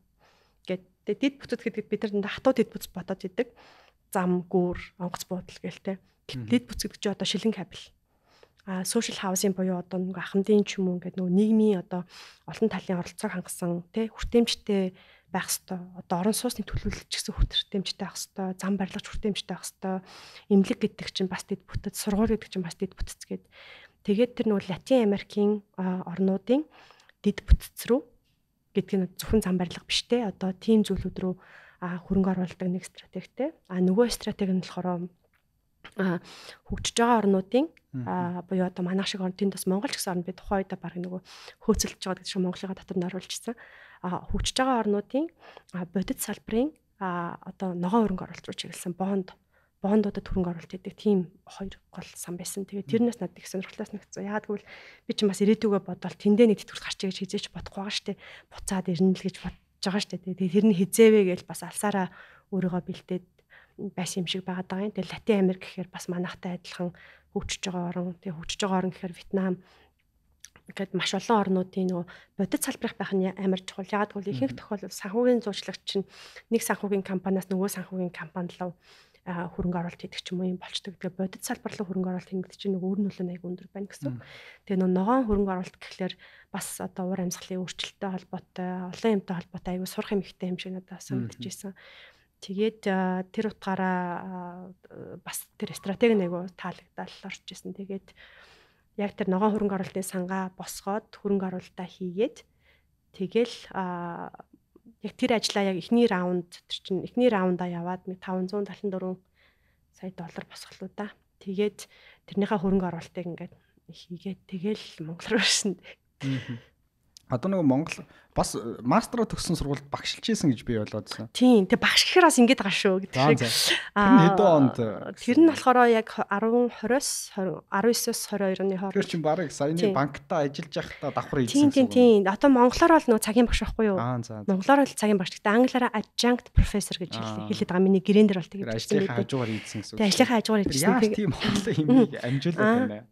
гэдэг. Дэд бүтц гэдэг бид нар хатуу дэд бүтц бодоод идэг. Зам, гүүр, онгоц буудал гэлтэй. Дэд бүтц гэдэг чинь одоо шилэн кабел. Social housing буюу одоо нэг ахмадын ч юм уу ингээд нөгөө нийгмийн одоо олон талын оролцоог хангасан тий хүртээмжтэй байх хэвээр одоо орон сууцны төлөвлөлт ч гэсэн хүртээмжтэй байх хэвээр зам барилгач хүртээмжтэй байх хэвээр эмнэлэг гэдэг чинь бас дэд бүтэц сургууль гэдэг чинь бас дэд бүтэц гээд тэгээд тэр нөгөө Латин Америкийн орнуудын дэд бүтэц рүү гэдэг нь зөвхөн зам барилга биш те одоо тийм зүйлүүд рүү хөрөнгө оруулдаг нэг стратегтэй нөгөө стратеги нь болохоор хөгжиж байгаа орнуудын буюу одоо манайх шиг орн тэнд бас Монгол ч гэсэн орн би тухайн үед баг нөгөө хөөцөлж байгаа гэдэг шиг Монголын дотор нь оруулчихсан. Хөгжиж байгаа орнуудын бодит салбарын одоо ногоон хөрөнгө оруулалт руу чиглэсэн бонд бондуудад хөрөнгө оруулалт хийдэг тийм хоёр гол сан байсан. Тэгээд тэрнээс надад их сонирхолтой санагдсан. Яагаад гэвэл би чинь бас ирээдүгөө бодвол тэндээ нэг тэтгэврт гарч иж хизээч бодохгүй байгаа штэ. Буцаад ирнэ л гэж бодож байгаа штэ. Тэгээд тэр нь хизээвэ гэж бас алсаараа өөрийгөө бэлдээд байсан юм шиг байгаа даа. Тэгээд Латин Америк гэхээр бас манайхтай адилхан хөгжиж байгаа орн. Тэгээд хөгжиж байгаа орн гэхээр Вьетнам гэхэд маш олон орнуудын нөгөө бодит салбарх байх нь амар чухал. Яагаад гэвэл ихэнх тохиолдолд санхүүгийн зуучлагч чинь нэг санхүүгийн компаниас нөгөө санхүүгийн компани руу хөрөнгө оруулалт хийдэг ч юм уу юм болчдөг. Тэгээ бодит салбар руу хөрөнгө оруулалт хийх чинь нөгөө өөр нөлөө аяг өндөр байна гэсэн. Тэгээ нөгөө ногоон хөрөнгө оруулалт гэхлээр бас одоо уур амьсгалын өөрчлөлттэй холбоотой, олон юмтай холбоотой аягүй сурах юм ихтэй юм шиг надад санагдчихсэн. Тэгээд тэр утгаараа бас тэр стратеги нэг таалагдал орж исэн. Тэгээд яг тэр ногоон хөрөнгө оруулалтын сангаа босгоод хөрөнгө оруулалтаа хийгээд тэгэл яг тэр ажлаа яг эхний раунд яваад $574 сая босголоо да. Тэгээд тэрнийхээ хөрөнгө оруулалтыг ингээд хийгээд тэгэл Монгол руу ирсэн. Одоо нөгөө Монгол бас мастераа төгссөн сургуульд багшилж ийсэн гэж би болоодсэн. Тийм. Тэгээ багш гэхээр бас ингэж байгаа шүү гэдэг шиг. Хэдэн онд? Тэр нь болохоор яг 19-22 оны хооронд. Тэр чинь барыг саяны банктаа ажиллаж байхдаа давхар хийсэн. Тийм. Одоо монголоор бол нөгөө цагийн багш байхгүй юу? Монголоор бол цагийн багш. Гэхдээ англиараа adjunct professor гэж хэлээд байгаа. Миний гэрэн дээр бол тэгж хэлсэн. Ажлынхаа хажуугаар хийсэн гэсэн. Тэгээ ажлынхаа хажуугаар хийсэн. Яаж тийм монголын хэмжээг амжуулаад байна.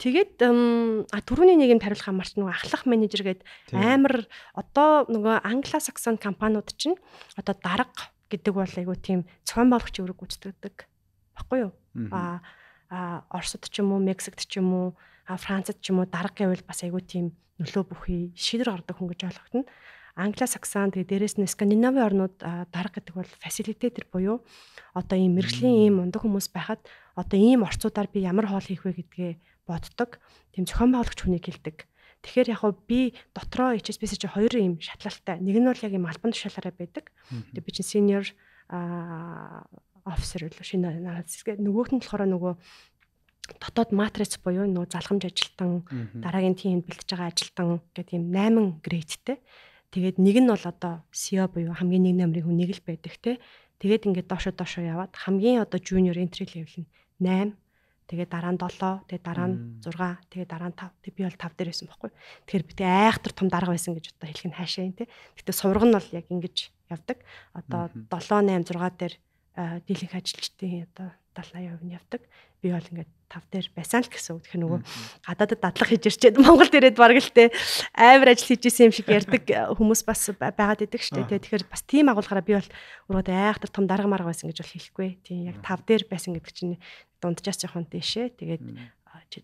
Тэгээд түрүүний нэг юм хариулах амарч нөгөө ахлах менежер гээд амар одоо нөгөө англосаксон компаниуд чинь одоо дарга гэдэг бол айгу тийм цоон болгоч үүрэг гүйцэтгэдэг баггүй юу? Оросд ч юм уу, Мексикт ч юм уу, Францад ч юм уу дарга гэвэл бас айгу тийм нөлөө бүхий шийдвэр гаргадаг хүн гэж ойлгохтон. Англосаксон тэгээ дээрэс нь Скандинавын орнууд дарга гэдэг бол facilitator буюу одоо ийм мэрэгжлийн ийм ундаг хүмүүс байхад одоо ийм орцуудаар би ямар хоол хийх вэ гэдгээ боддог. Тийм зохион байгуулагч хүнийг хэлдэг. Тэгэхээр яг би дотроо HSBC чи хоёр ийм шатлалтай. Нэг нь бол яг ийм албан тушаалаараа байдаг. Тэгээ би чи senior officer үлээ шинэ анализ гэдэг. Нөгөөх нь болохоор нөгөө дотоод матриц буюу нөгөө залхамж ажилтан, дараагийн тиймд бэлтэж байгаа ажилтан гэдэг ийм 8 грейдтэй. Тэгээд нэг нь бол одоо CEO буюу хамгийн нэг номерын хүн нэг л байдаг те. Тэгээд ингээд доошоо яваад хамгийн одоо junior entry level нь 8. Тэгээд дараа нь 7, тэгээд дараа нь 6, тэгээд дараа нь 5. Тэгээд би бол 5 дээр байсан байхгүй. Тэгэхээр би айхтар том дарга байсан гэж одоо хэлэх нь хаашаа юм те. Гэтэ сувраг нь бол яг ингэж явдаг. Одоо 7, 8, 6 дээр дийлэнх ажилчдын одоо 70-80% нь явдаг. Би бол ингээд 5 дээр байсан л гэсэн үг. Тэгэхээр нөгөө гадаадд дадлах хийж ирчээд Монголд ирээд бараг л те амар ажил хийж исэн юм шиг ярьдаг хүмүүс бас байгаад идэг штэ. Тэгэхээр бас тийм агуулгаараа би бол өөрөө айхтар том дарга марга байсан гэж бол хэлэхгүй. Тийм яг 5 дээр байсан гэдэг чинь дунджаас жоохон дэшээ. Тэгээд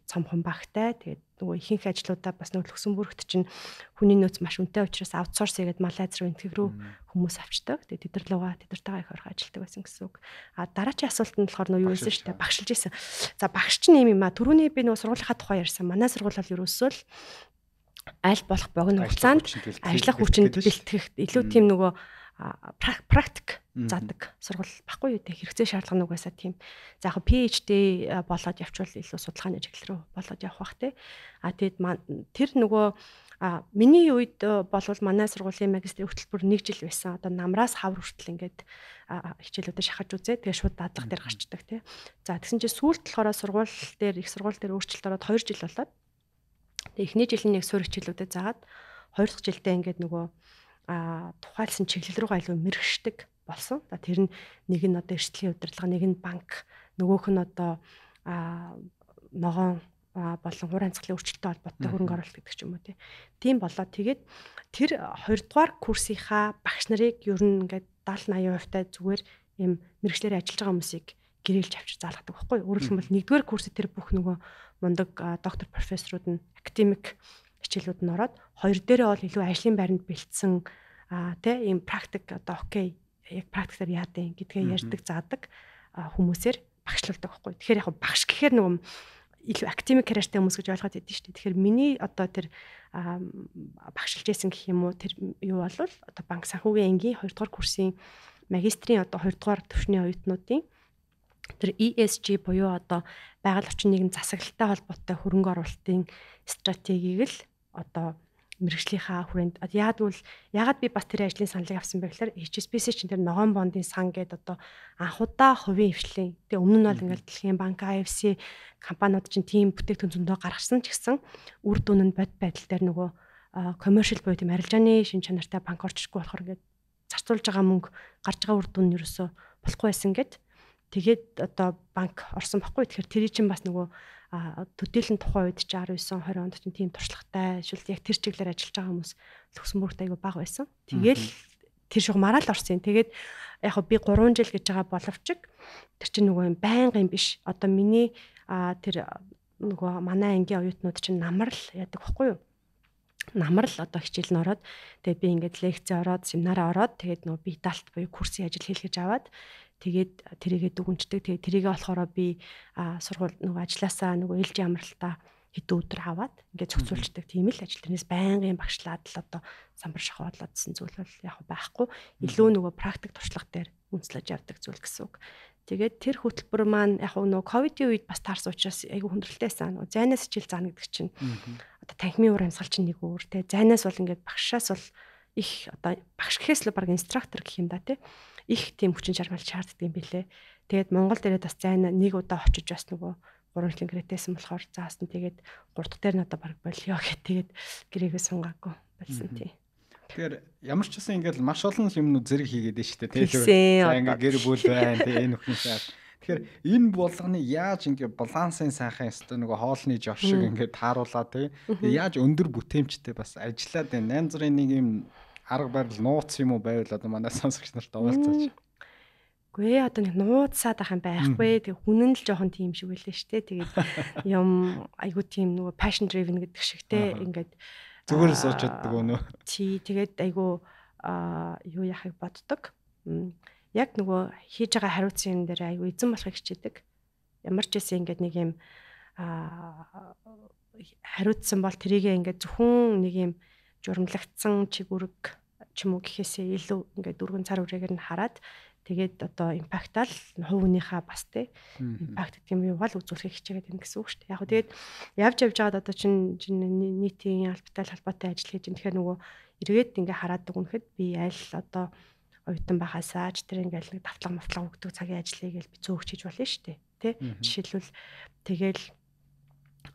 цомхон багтай. Тэгээд нөгөө ихэнх ажлуудаа бас нөгөө Люксембургт чинь хүний нөөц маш үнэтэй учраас аутсорс хийгээд Малайз руу энтэг рүү хүмүүс авчдаг. Тэгээд тэдэртэйгээ их орох ажилтдаг байсан гэсэн үг. Дараачийн асуулт нь болохоор нөгөө юу байсан шүү дээ. Багшилж исэн. За багш чинь юм а. Түрүүний би нөгөө сургуулийнхаа тухай ярьсан. Манай сургууль бол ерөөсөө л аль болох богино хугацаанд ажиллах хүчинд бэлтгэх илүү тийм нөгөө практик заадаг сургууль баггүй юу те хэрэгцээ шаардлага нугасаа тийм. За яг PhD болоод явчвал илүү судалгааны чиглэл рүү болоод явах бах те. Тэгэд тэр нөгөө миний үед болвол манай сургуулийн магистрийн хөтөлбөр 1 жил байсан. Одоо намраас хавар хүртэл ингээд хичээлүүдэд шахаж үзээ. Тэгээ шууд дадлага дээр гарчдаг те. За тэгсэн чинь сүүлд болохоор их сургууль дээр өөрчлөлт ороод 2 жил болоод тэгээ эхний жилийн нэг суурь хичээлүүдэд заагаад 2 дахь жилдээ ингээд нөгөө тухайлсан чиглэл рүү айлгүй мэрэгшдэг болсон. Тэр нь нэг нь одоо эрсдлийн удирдлага, нэг нь банк, нөгөөх нь одоо ногоон болон хур ханцлын өөрчлөлттэй холбоотой хөрөнгө оруулалт гэдэг ч юм уу тийм болоод тэгээд тэр 2 дугаар курсынхаа багш нарыг ер нь ингээд 70-80% зүгээр юм мэрэгчлэрээ ажиллаж байгаа хүмүүсийг гэрээлж авчир заалгадаг байхгүй. Өөрөөр хэлбэл 1-р курсэд тэр бүх нөгөө мундаг доктор профессорууд нь академик хичээлүүд нь ороод 2 дээрээ бол илүү ажлын байранд бэлдсэн ийм практик одоо окей яг практикээр яадیں гэдгээ ярьдаг заадаг хүмүүсээр багшлуулдаг байхгүй. Тэгэхээр яг багш гэхээр нөгөө илүү академик карьертэй хүмүүс гэж ойлгоод байдсан шүү дээ. Тэгэхээр миний одоо тэр багшилж байсан гэх юм уу тэр юу болвол одоо банк санхүүгийн ангийн 2 дугаар курсын магистрийн одоо 2 дугаар төвшний оюутнуудын тэр ESG буюу одоо байгаль орчин нийгэм засаглалтай холбоотой хөрөнгө оруулалтын стратегийг л одоо мэрэгжлийнхаа хүрээнд яагаад би бас тэр ажлын саналыг авсан бэ гэхээр HSBC чинь тэр ногоон бондын сан гэдэг одоо анхудаа хувийн хвшлийн тэгээ өмнө нь бол ингээл дэлхийн банк IFC компаниуд чинь тийм бүтээгдэхүүн зөндөө гаргасан ч гэсэн үр дүн нь бод байдал дээр нөгөө commercial буюу тийм арилжааны шин чанартай банк орчихгүй болохоор ингээд зарцуулж байгаа мөнгө гарч байгаа үр дүн нь ерөөсөө болохгүй байсан гэд тэгээд одоо банк орсон баггүй. Тэгэхээр тэр чинь бас нөгөө төдийлөн тухайн үед чи 19 20 онд чинь тийм туршлагатай шүлт яг тэр чиглэлээр ажиллаж байгаа хүмүүс Люксембургт айгүй бага байсан. Тэгэл тэр шугамаараа л орсон. Тэгээд яг би 3 жил гэж байгаа боловч тэр чинь нөгөө юм байнгын биш. Одоо миний тэр нөгөө манай ангийн оюутнууд чинь намар л яадаг баггүй юу? Намар л одоо хичээл нь ороод тэгээд би ингээд лекц ороод семинараа ороод тэгээд нөгөө би далт буюу курсын ажил хийлгэж аваад тэгээд тэрийгээ дүгнждэг. Тэгээд тэрийгээ болохоор би сургууль нөгөө ажилласаа нөгөө ээлжийн амралтаа хэдэн өдөр аваад ингээд зохицуулждаг. Тийм л ажил. Тэрнээс байнгын багшлаад л одоо самбар шахуулаадсан зүйл бол яг байхгүй. Илүү нөгөө практик туршлага дээр үндэслэж явдаг зүйл гэсэн үг. Тэгээд тэр хөтөлбөр маань яг нөгөө ковидын үед бас таарсан учраас айгүй хүндрэлтэйсэн. Нөгөө зайнаас хичээл заана гэдэг чинь одоо танхимын уур амьсгал чинь нэг өөр те. Зайнаас бол ингээд багшаас бол их одоо багш гэхээс л баг инструктор гэх юм да те. Их тийм хүчин чармаал шаарддаг юм билэ. Тэгээд Монгол дээрээ бас зайна нэг удаа очиж бас нөгөө 3 жилийн гэрээтэйсэн болохоор заасан. Тэгээд 3 дахь дээр нь одоо баг болио гэхэд тэгээд гэрээгээ сунгаагүй болсон тий. Тэгэхээр ямар ч гэсэн ингээд маш олон юмнууд зэрэг хийгээд байна шүү дээ. За ингээд гэр бүл байна тий энэ өхнөөсөө. Тэгэхээр энэ болгоны яаж ингээд балансын сайхан ёстой нөгөө хоолны жов шиг ингээд тааруулаад тий. Тэгээ яаж өндөр бүтээмжтэй бас ажиллаад байна. Янз бүрийн нэг юм арга барил нууц юм уу байвал одоо манай сонсогч нарт овоолцооч. Үгүй одоо нэг нууцсаад ах юм байхгүй. Тэг үнэн л жоохон тийм шиг байлээ штэ. Тэгээд юм айгуу тийм нөгөө passion driven гэдэг шиг те ингээд зүгээр сууж чаддаг өнөө. Тий тэгээд айгуу юу яхахыг боддог. Яг нөгөө хийж байгаа хариуцсан дээр айгуу эзэн болохыг хичээдэг. Ямар ч байсан ингээд нэг юм хариуцсан бол тэрийгээ ингээд зөвхөн нэг юм журамлагдсан чигүрэг ч юм уу гэхээсээ илүү ингээд дөрвөн цар үрээгээр нь хараад тэгээд одоо импактал хувийнхаа бас те импакт гэдэг юм бол үзүүлэхийг хичээгээд байна гэсэн үг шүү дээ. Яг тэгээд явж байгаад одоо чинь нийтийн албатай холбоотой ажил хийж байгаа. Тэгэхээр нөгөө эргээд ингээ хараад дүгнэхэд би аль одоо оюутан байхасаа ч тэр ингээл нэг давтлага өгдөг цагийн ажлыг л би зөөгч хийж болно шүү дээ. Тэ жишээлбэл тэгэл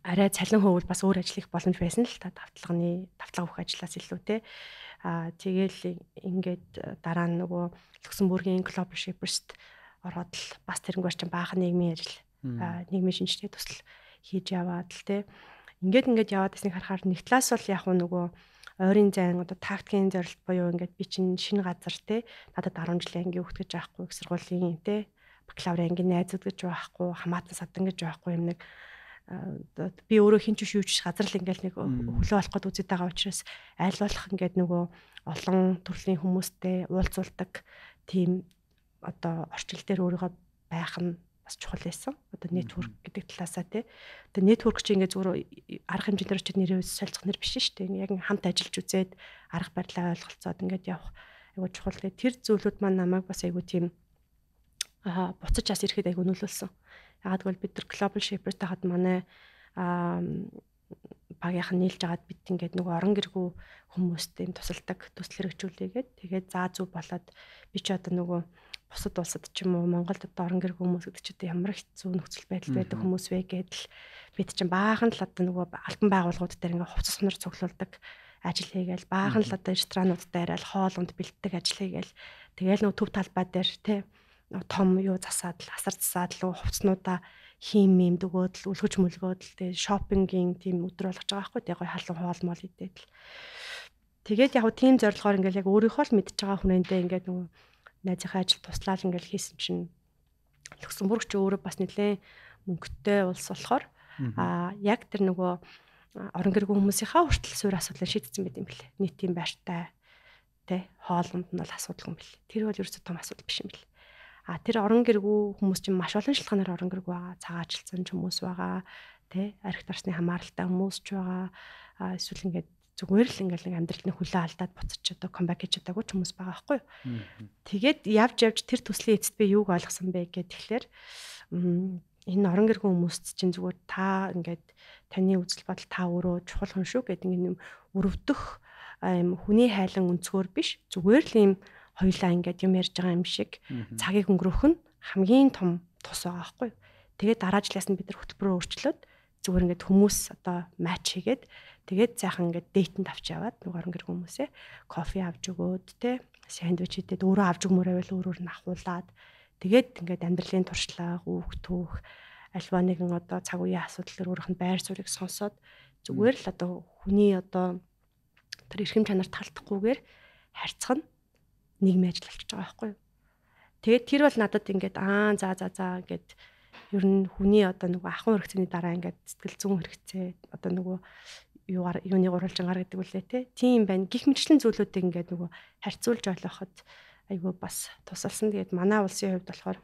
арай цалин хөвөл бас өөр ажил их боломж байсан л та давтлага өгөх ажлаас илүү те. Тэгэл ингээд дараа нь нөгөө Люксембургийн Global Shapers-т ороод л бас тэрнгүүр чинь баахан нийгмийн ажил нийгмийн шинжтэй төсөл хийж яваад л те. Ингээд яваад байсныг харахаар нэг талаас бол яг нөгөө ойрын зайн одоо тактикийн зорилт буюу ингээд би чинь шинэ газар те надад 10 жилийн анги өгөх гэж байхгүй их сургуулийн те бакалаврын анги найзууд гэж байхгүй хамаатан садан гэж байхгүй юм нэг би өөрөө хинч биш юу ч газар л ингээл нэг хөлөө олох гээд үзээд байгаа учраас аль болох ингээд нөгөө олон төрлийн хүмүүстэй уулзуулдаг тийм одоо орчил дээр өөрийгөө байх нь бас чухал байсан. Одоо network гэдэг талаасаа тий. Одоо network чинь ингээд зүгээр арга хэмжээгээр ч нэрээ солилцох нэр биш шүү дээ. Яг хамт ажиллаж үзээд арга барилаа ойлголцоод ингээд явах айгуу чухал. Тэр зүйлүүд маань намайг бас айгуу тийм буцаж ас ирэхэд айгуу нөлөөлсөн. Ягаад гэвэл бид нар Global Shapers-тай хад манай багийнхан нийлж агаад бид ингээд нөгөө орон гэргүй хүмүүстэй тусалдаг төсөл хэрэгжүүлээгээд тэгээд заа зүв болоод би ч одоо нөгөө бусад улсад ч юм уу Монголд одоо орон гэргүй хүмүүс гэдэг чинь ямар хэцүү нөхцөл байдал байдаг хүмүүс вэ гэдэл бид чинь баахан л одоо нөгөө албан байгууллагууд дээр ингээд хувцас сонор цуглуулдаг ажил хийгээл баахан л одоо ресторанууд дээр аль хоолунд бэлддэг ажил хийгээл тэгээл нөгөө төв талбай дээр тий том юу засаад л асар засаад л хувцснуудаа хийм юм дөгөөд л үлгэж мүлгөөд л тэгээ шопингийн тийм өдөр болгож байгаа байхгүй тэгээ гой халуун хоол мол идээд л тэгээд яг хөө тийм зорилгоор ингээл яг өөрийнхөө л мэдж байгаа хүнээндээ ингээд нөгөө найзынхаа ажил туслаад ингээл хийсэн чинь Люксембург ч өөрөө бас нэлээд мөнгөтэй улс болохоор яг тэр нөгөө орон гэргүй хүмүүсийнхаа хүртэл суурь асуудлыг шийдсэн байт юм билээ. Нийтийн байртай тэ хоолнд нь бол асуудал юм билээ. Тэр бол ерөөсөө том асуудал биш юм билээ. Тэр орон гэргүй хүмүүс чинь маш олон шалтгаанаар орон гэргүй байгаа. Цагаан ажилтсан хүмүүс байгаа, тэ архит нарсны хамааралтай хүмүүс ч байгаа. Эсвэл ингээд зүгээр л ингээл нэг амьдралны хүлээ алдаад буцаж одоо камбэк хийж чадаагүй ч хүмүүс байгаа байхгүй юу. Тэгээд явж тэр төслийн эцэст би юуг ойлгосон бэ гэхээр тэгэхээр энэ орон гэргүй хүмүүст чинь зүгээр та ингээд таны үзэл бодол та өөрөө чухал хүн шүү гэдэг юм өрөвдөх юм хүний хайлан өнцгөр биш зүгээр л юм хоёлаа ингээд юм ярьж байгаа юм шиг цагийг өнгөрөөх нь хамгийн том тус байгаа байхгүй. Тэгээд дараа жилээс нь бид нар хөтөлбөрөөр өөрчлөөд зүгээр ингээд хүмүүс одоо матч хийгээд тэгээд сайхан ингээд дейтэнд авч яваад нэг орон гэр хүмүүсээ кофе авч өгөөд те сандвич идээд өөрөө авч өгмөрөөл өөрөөр нь ахуулаад тэгээд ингээд амьдралын туршлага үүх түүх альва нэгэн одоо цаг үеийн асуудал өөрийнх нь байр суурийг сонсоод зүгээр л одоо хүний одоо тэр эрхэм чанарт талтахгүйгээр харьцах нь нийгмийн ажил болчихж байгаа байхгүй юу. Тэгээд тэр бол надад ингээд за гэд ер нь хүний одоо нөгөө ахуйн хэрэгцээний дараа ингээд сэтгэл зүйн хэрэгцээ одоо нөгөө юуны гурвалжингаар гэдэг үлээ те. Тийм байна. Гих мэтчлэн зүйлүүдийг ингээд нөгөө харьцуулж ойлгоход айгүй бас тусалсан. Тэгээд манай улсын хувьд болохоор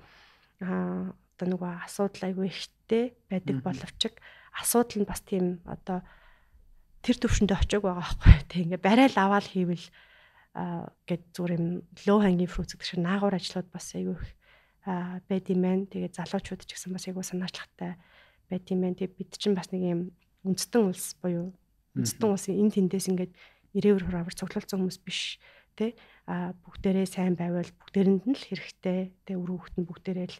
одоо нөгөө асуудал айгүй ихтэй байдаг боловч асуудал нь бас тийм одоо тэр төвшөндөө очиог байгаа байхгүй. Тэг ингээд барайл аваад хийвэл гэд зүгээр юм low hanging fruit гэдэг шиг наагур ажлууд бас айгүй байд юм байна. Тэгээд залуучууд ч гэсэн бас айгүй санаачлагтай байд юм байна. Тэгээд бид чинь бас нэг юм үндэстэн улс буюу үндэстэн улсын энэ тэндээс ингээд ирээвэр хураагаар цуглуулсан хүмүүс биш тий. Бүгдээрээ сайн байвал бүгдээрэнд нь л хэрэгтэй. Тэгээ үр хүүхэд нь бүгдээрээ л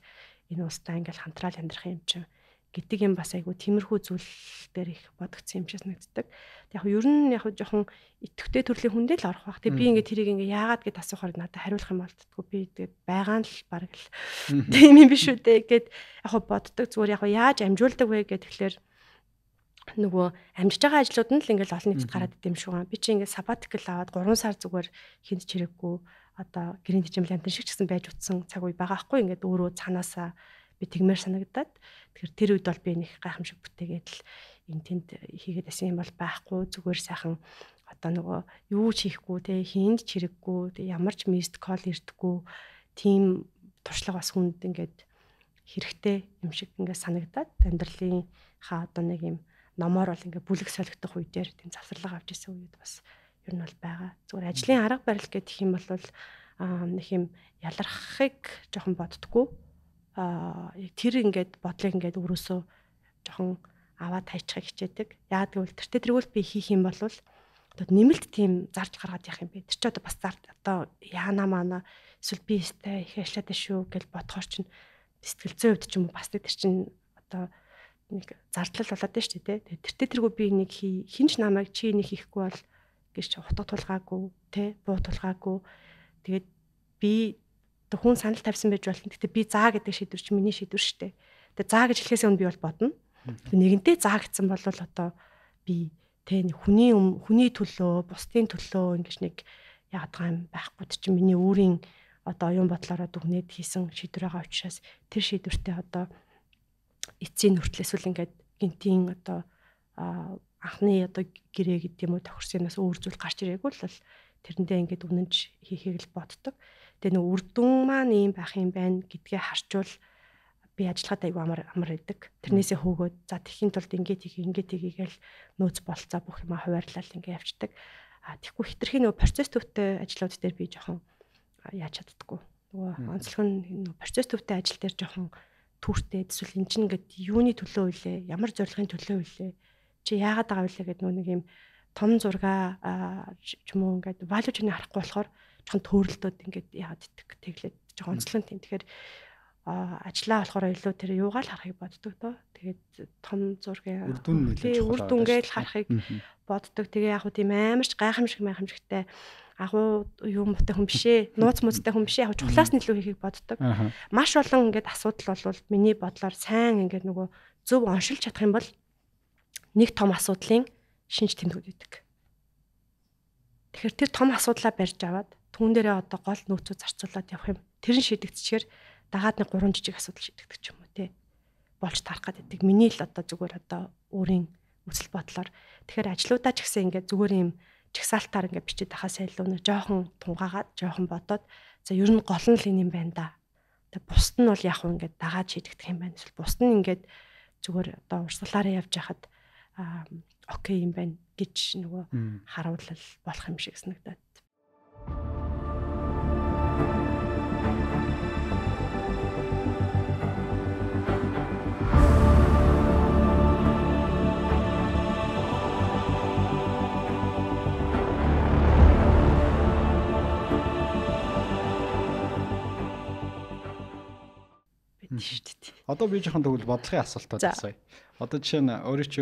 энэ улстай ингээд хамтраал амьдрах юм чинь гэдэг юм бас айгүй тиймэрхүү зүйл дээр их бодогдсон юм шиг санагддаг. Яг ер нь яг жоохон итгэвтэй төрлийн хүндээ л орох байх. Тэгээ би ингээд тэрийг ингээд яагаад гэд асуухаар надад хариулах юм болтдгоо. Би тэгээд байгаа нь л баг л тийм юм биш үү дээ гэд яг боддог. Зүгээр яг яаж амжуулдаг вэ гэд тэгэхээр нөгөө амжиж байгаа ажлууд нь л ингээд олон нийтэд гараад идэм шүү. Би чи ингээд sabbatical аваад 3 сар зүгээр хинт чирэггүй одоо гэрийн тэжмэл амтан шиг ч гэсэн байж утсан цаг үе байгаа хгүй ингээд өөрөө цаанаасаа би тэгмээр санагдаад тэгэхээр тэр үед бол би нэг гайхамшиг бүтээгээд л энэ тэнд хийгээд байсан юм бол байхгүй зүгээр сайхан одоо нөгөө юу ч хийхгүй те хинд чирэггүй те ямар ч мист кол ирдэггүй тийм туршлага бас хүнд ингээд хэрэгтэй юм шиг ингээд санагдаад амьдралын одоо нэг юм номоор бол ингээд бүлэг солигдох үе дээр тийм завсарлага авч ирсэн үед бас ер нь бол байгаа. Зүгээр ажлын арга барил гэх юм бол нэг юм ялархахыг жоохон боддгоо тэр ингээд бодлыг ингээд өрөөсөө жоохон аваад хайчихыг хичээдэг. Яагаад гэвэл тэртээ би хийх юм бол одоо нэмэлт тийм зарж гаргаад явах юм бэ. Тэр ч одоо бас одоо яана маана эсвэл би өстэй их ажиллаад шүү гэж бодохоор чинь сэтгэл зүйн хувьд ч юм уу бас тэр чинь одоо нэг зардлал болоод байна шүү дээ. Тэртээ би нэг хинч намайг чи нэг хийхгүй бол гэж утга тулгаагүй те буу тулгаагүй. Тэгээд би хүн санал тавьсан байж болно. Гэтэ би заа гэдэг шийдвэр чи миний шийдвэр шүү дээ. Тэгээ заа гэж хэлэхээс өмнө би бол бодно. Нэгэнтээ заа гэсэн бол одоо би тэ хүний төлөө, бусдын төлөө ингэж нэг яагаад байгаа юм байхгүй чи миний өөрийн одоо оюун бодлороо дүгнээд хийсэн шийдвэр байгаа учраас тэр шийдвэртээ одоо эцсийн хүртэл эсвэл ингээд гинтийн одоо анхны одоо гэрээ гэдэг юм уу тохирсноос өөр зүйл гарч ирээгүй л тэрэндээ ингээд үнэнч хийхийг л боддог. Тэгээ нэг үрдүн маань ийм байх юм байна гэдгээ харчвал би ажиллахад аягүй амар идэг. Тэрнээсээ хөөгөөд за тэхийн тулд ингээд хийгээл нөөц болцоо бүх юма хуваарлал ингээд явцдаг. Тэгэхгүй хитрхийн нөгөө процесс төвтэй ажлууд дээр би жоохон яаж чаддаггүй. Нөгөө онцлог нь процесс төвтэй ажил дээр жоохон түүртэй эсвэл эн чинь ингээд юуны төлөө үлээ, ямар зорилгын төлөө үлээ. Чи яагаад байгаа вэ гэдэг нэг юм том зургаа ч юм уу ингээд value chain харахгүй болохоор жоохон төөрөлтөд ингээд яагаад идэх тэглээд жоохон онцлог тийм. Тэгэхээр ажиллаа болохоор илүү тэр юугаал харахыг боддог доо. Тэгээд том зургийн үр дүнгээл харахыг боддог. Тэгээ яг хөө тийм амарч гайхамшигтай агуу юу муутай хүн бишээ, нууц мууцтай хүн бишээ, яг чухлаас нь илүү хийхийг боддог. Маш олон ингээд асуудал бол миний бодлоор сайн ингээд нөгөө зөв оншилж чадах юм бол нэг том асуудлын шинж тэмдгүүд үүдэг. Тэгэхээр тэр том асуудлаа барьж аваад түүн дээрээ одоо гол нөөцөө зарцуулаад явах юм. Тэр нь шийдэгдчихээр дагаад нэг 3 жижиг асуудал шийдэгдэх ч юм уу те. Болж тарах гэдэг. Миний л одоо зүгээр одоо өөрийн үзэл бодлоор. Тэгэхээр ажлуудаа ч гэсэн ингээд зүгээр юм чагсаалтаар ингээд бичиж тахаас илүү нэг жоохон тунгаагаад, жоохон бодоод за ер нь гол нь л энэ юм байна да. Тэгээ бусд нь бол яг хөө ингээд дагаад шийдэгдэх юм байна. Эсвэл бусд нь ингээд зүгээр одоо урсгалаараа явж хахад окей юм байна гэж нөгөө харуулал болох юм шиг санагдаад. шүү дээ. Одоо би жоохон тэгвэл бодлогын асуултууд асууя. Одоо жишээ нь өөрөө чи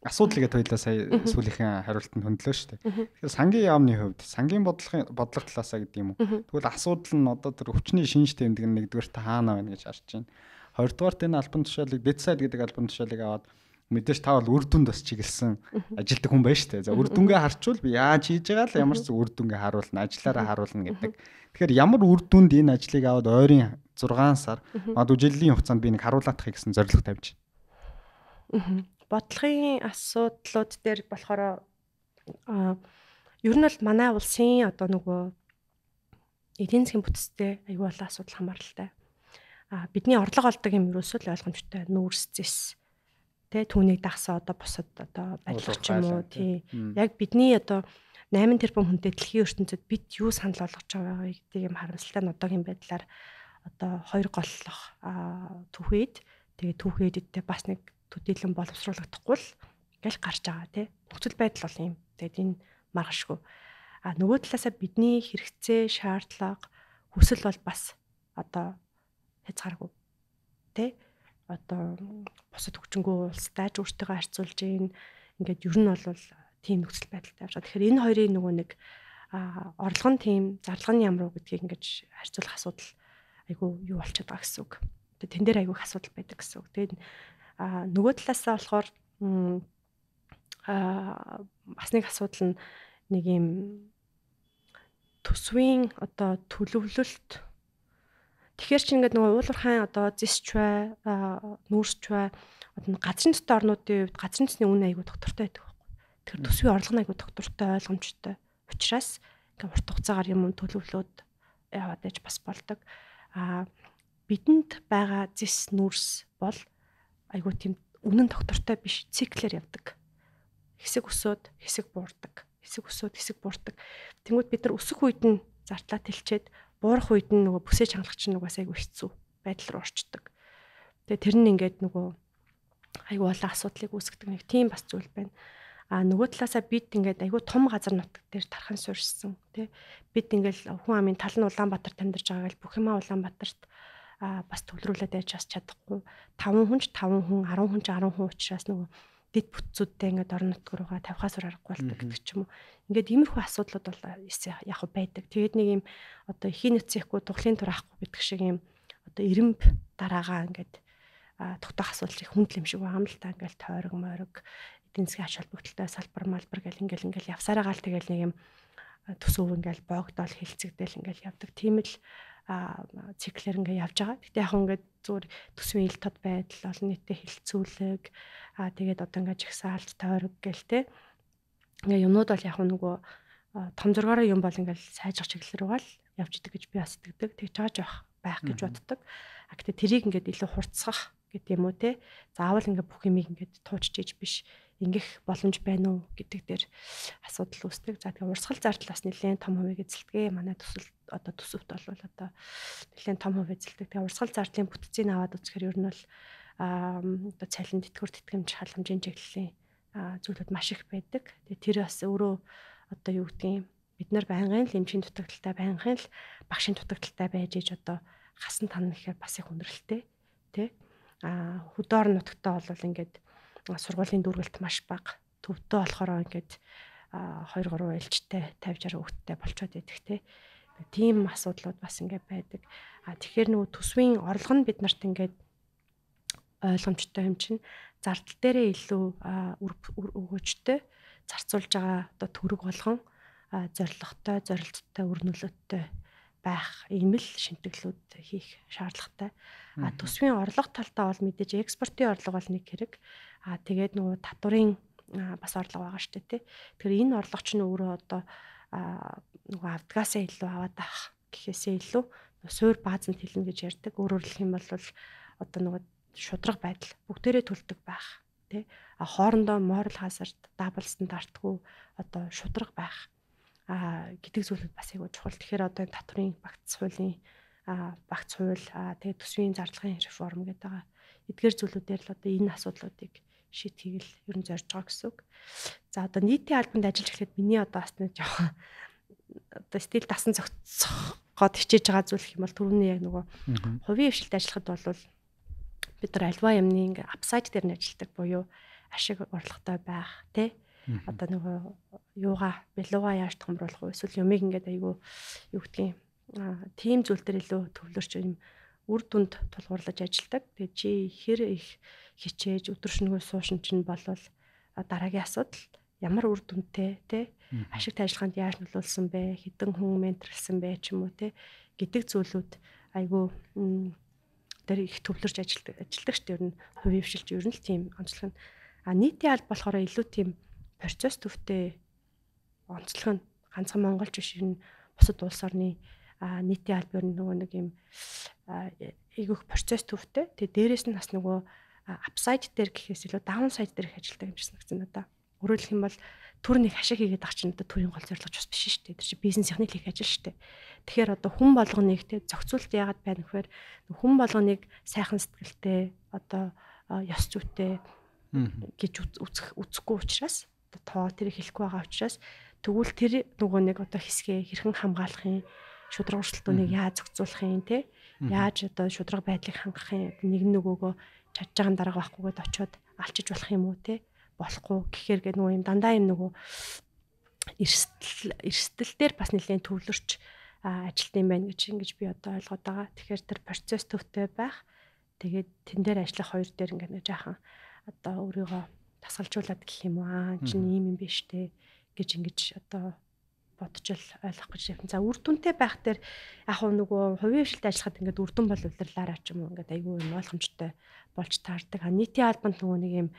асуудал гэдэг хоёлаа сая сүүлийнхэн хариултанд хөндлөө шүү дээ. Тэгэхээр сангийн яамны хувьд сангийн бодлого талаасаа гэдэг юм уу? Тэгвэл асуудал нь одоо тэр өвчний шинж тэмдэг нь нэгдүгээр та хаана байна гэж харж байна. Хоёрдугаарт энэ альбом тушаалыг Deadside гэдэг альбом тушаалыг аваад мэдээж та бол үр дүнд бас чиглэсэн ажилтдаг хүн байна шүү дээ. За үр дүнгээ харчвал би яаж хийж байгаа л ямар ч үр дүнгээ харуулна, ажиллаараа харуулна гэдэг. Тэгэхээр ямар үр дүнд энэ ажлыг аваад ойрын 6 сар магадгүй жилийн хугацаанд би нэг харуулаадахыг гэсэн зорилго тавьж байна. Бодлогын асуудлууд дээр болохоор ер нь бол манай улсын одоо нөгөө эдийн засгийн бүтцтэй аюул болон асуудал хамааралтай. Бидний орлого олдог юм ерөөсөө л ойлгомжтой нүүрс зэс түүнийг дагсаа одоо бусад одоо ажиллах ч юм уу тий яг бидний одоо 8 тэрбум хүнтэй дэлхийн ертөнцид бид юу санал болгож байгаа гэдгийг юм харамсалтай нь одоогийн байдлаар одоо 2 голлох түүхэд тэгээ түүхэдтэй бас нэг төдийлөн боловсруулагдахгүй л ингээл гарч байгаа тий нөхцөл байдал бол юм тэгээд энэ маргашгүй нөгөө талаасаа бидний хэрэгцээ шаардлага хүсэл бол бас одоо хязгааргүй тий одоо бусад хүчингү улстай ч өөртөө харьцуулж ийн ингээд ер нь бол тийм нөхцөл байдалтай явж байгаа. Тэгэхээр энэ хоёрын нөгөө нэг орлого нь тийм зарлага нь ямар уу гэдгийг ингээд харьцуулах асуудал айгүй юу болчиход байгаа гэсэн үг. Тэгээд тэн дээр айгүй асуудал байдаг гэсэн үг. Тэгээд нөгөө талаасаа болохоор бас нэг асуудал нь нэг юм төсвийн одоо төлөвлөлт тэгэхээр чи ингээд нөгөө уулуурхайн одоо зисч бай, нүүрсч бай, одоо газрын дотор орнуудын хувьд газрын цэсний үнэ айгүй доктортой байдаг байхгүй. Тэгэхээр төсвийн орлого нь айгүй доктортой ойлгомжтой. Учираас ингээд урт хугацаагаар юм төлөвлөөд яваад байж бас болдог. Бидэнд байгаа зис нүүрс бол айгүй тийм үнэн доктортой биш циклээр явдаг. Хэсэг өсөөд хэсэг буурдаг. Хэсэг өсөөд хэсэг буурдаг. Тэнгүүд бид нар өсөх үед нь зардлаа тэлчээд буурах үед нь нөгөө бүсээ чангалагч нь угаас айгүй хэцүү байдал руу орчдөг. Тэгээ тэр нь ингээд нөгөө айгүй олон асуудлыг үүсгэдэг нэг тийм бас зүйл байна. Нөгөө талаасаа бид ингээд айгүй том газар нутаг дээр тархан суурьшсан тий. Бид ингээд хүн амын тал нь Улаанбаатарт амьдарч байгаа гэл бүх юмаа Улаанбаатарт бас төвлөрүүлээд байж бас чадахгүй. 5 хүн ч 5 хүн, 10 хүн ч 10 хүн учраас нөгөө дэд бүтцүүдтэй ингээд орон нутг руугаа тавихаас аргагүй болдог гэдэг ч юм уу. Ингээд иймэрхүү асуудлууд бол яг байдаг. Тэгээд нэг юм одоо эхийн нөцөхгүй тухлын тур ахгүй гэдэг шиг юм одоо ирэмб дараагаа ингээд тогтоох асуудал их хүнд юм шиг байгаа юм л та. Ингээд тойрог мориг эдийн засгийн ач холбогдолтой салбар малбар гэл ингээл явсараа гал тэгэл нэг юм төсөв ингээл боогдоол хилцэгдэл ингээл явдаг. Тийм л циклэр ингээ явж байгаа. Гэтэ яг ингээд зүгээр төсвийн ил тод байдал, олон нийтэд хилцүүлэг, тэгээд одоо ингээ жагсаалт тойрог гэл те. Ингээ юмнууд бол яг нөгөө том зургаараа юм бол ингээл сайжрах чиглэл рүү л явж идэг гэж би бас итгэдэг. Тэгж байгаа байх гэж боддог. Гэтэ тэрийг ингээд илүү хурцсах гэдэг юм уу те. Заавал ингээ бүх юмыг ингээд туучж ийж биш ингэх боломж байна уу гэдэг дээр асуудал үүсдэг. За тэгээ урсгал зардал бас нэлээд том хувийг эзэлдэг. Манай төсөвт бол одоо нэлээд том хувь эзэлдэг. Тэгээ урсгал зардлын бүтцийг аваад үзэхээр ер нь бол одоо цалин тэтгэвэр тэтгэмж халамжийн чиглэлийн зүйлүүд маш их байдаг. Тэгээ тэр бас өөрөө одоо юу гэдгийг бид нар байнгын л эмчийн дутагдaltaй байнгын л багшийн дутагдaltaй байж иж одоо хасан тань гэхээр бас их өндөрлөлтэй тий. Хөдөө орон нутгтаа бол ингээд сургуулийн дүүргэлт маш бага. Төвдөө болохоор ингээд 2-3 ээлжтэй 50-60 хүүхэдтэй болчиход идэх те. Тийм асуудлууд бас ингээд байдаг. Тэгэхээр нөгөө төсвийн орлого нь бид нарт ингээд ойлгомжтой юм чинь зардал дээрээ илүү өгөөжтэй зарцуулж байгаа одоо төгрөг болгон зорилготой, зорилттой, үр нөлөөтэй байх ийм л шинтгэлүүд хийх шаардлагатай. Төсвийн орлого талтаа бол мэдээж экспортын орлого бол нэг хэрэг. Тэгээд нөгөө татварын бас орлого байгаа шүү дээ тий. Тэгэхээр энэ орлого чинь өөрөө одоо нөгөө авдгаасаа илүү аваад авах гэхээсээ илүү суур баазанд хэлнэ гэж ярьдаг. Өөрөөр хэлэх юм бол одоо нөгөө шудраг байдал бүгдээрээ төлдөг байх тий. Хоорондоо moral hazard, double стандартгүй одоо шудраг байх гэдэг зүйлүүд бас айгүй чухал. Тэгэхээр одоо татварын багц хуулийн багц хууль тэгээд төсвийн зарлагын реформ гэдэг байгаа. Эдгээр зүйлүүдээр л одоо энэ асуудлуудыг шийдэхийг л ер нь зорж байгаа гэсэн үг. За одоо нийтийн албанд ажиллаж эхлэхэд миний одоо бас нэг жоохон одоо стил дасан зохицоход хичээж байгаа зүйл гэх юм бол түрүүний яг нөгөө хувийн хвшилд ажиллахад бол бид нар альва юмны ингээ апсайд дээр нь ажилладаг буюу ашиг орлоготой байх тий. Одоо нөгөө билууга яаж томруулах вэ? Эсвэл юмыг ингээд айгүй юу гэдгийг тийм зүйл дээр илүү төвлөрч юм үр дүнд тулгуурлаж ажилладаг. Тэгээ чи хэр их хичээж өдөршнөгөө суушин чинь болвол дараагийн асуудал ямар үр дүнтэй тий ашигт ажиллагаанд яаж нөлөөлсөн бэ? Хэдэн хүн менторлсон бэ ч юм уу тий гэдэг зүйлүүд айгүй дээр их төвлөрч ажилладаг шүү дээ. Ер нь хувийн хвшилж ер нь л тийм онцлог нь. Нийтийн алба болохоор илүү тийм процесс төвтэй онцлог нь ганцхан монголч биш ер нь бусад улс орны нийтийн албаар нөгөө нэг юм айгүйх процесс төвтэй. Тэгээ дээрэс нь бас нөгөө апсайд дээр гэхээс илүү даунсайд дээр их ажилладаг юм шиг санагдсан надад. Өөрөөр хэлэх юм бол төр нэг ашиг хийгээд авах чинь одоо төрийн гол зорилго бас биш шүү дээ. Тэр чинь бизнесийн хийх ажил шүү дээ. Тэгэхээр одоо хүн болгоныг те зохицуулт яагаад байна гэхээр хүн болгоныг сайхан сэтгэлтэй одоо ёс зүйтэй гэж үзэхгүй учраас тоо тэрийг хэлэхгүй байгаа учраас тэгвэл тэр нөгөө нэг одоо хэсгээ хэрхэн хамгаалахын шудраг өрсөлдөөнийг яаж зохицуулахын те яаж одоо шудраг байдлыг хангахын нэг нөгөөгөө чадж байгаа дарга байхгүйгээд очиод алчиж болох юм уу те болохгүй гэхээр гэдэг нөгөө юм дандаа юм нөгөө эрсдэл дээр бас нэлээд төвлөрч ажилт юм байна гэж ингэж би одоо ойлгоод байгаа. Тэгэхээр тэр процесс төвтэй байх. Тэгээд тэн дээр ажиллах хоёр дээр ингээд нэг жаахан одоо өөрийгөө тасгалжуулаад гэх юм уу чинь ийм юм биш те гэж ингэж одоо бодож ойлгох гэж явсан. За үр дүнтэй байх дээр яг нөгөө хувийн хвшилт ажиллахад ингээд үр дүн бол удирлаараа ч юм уу ингээд айгүй юм ойлгомжтой болж таардаг. Нийтийн албанд нөгөө нэг юм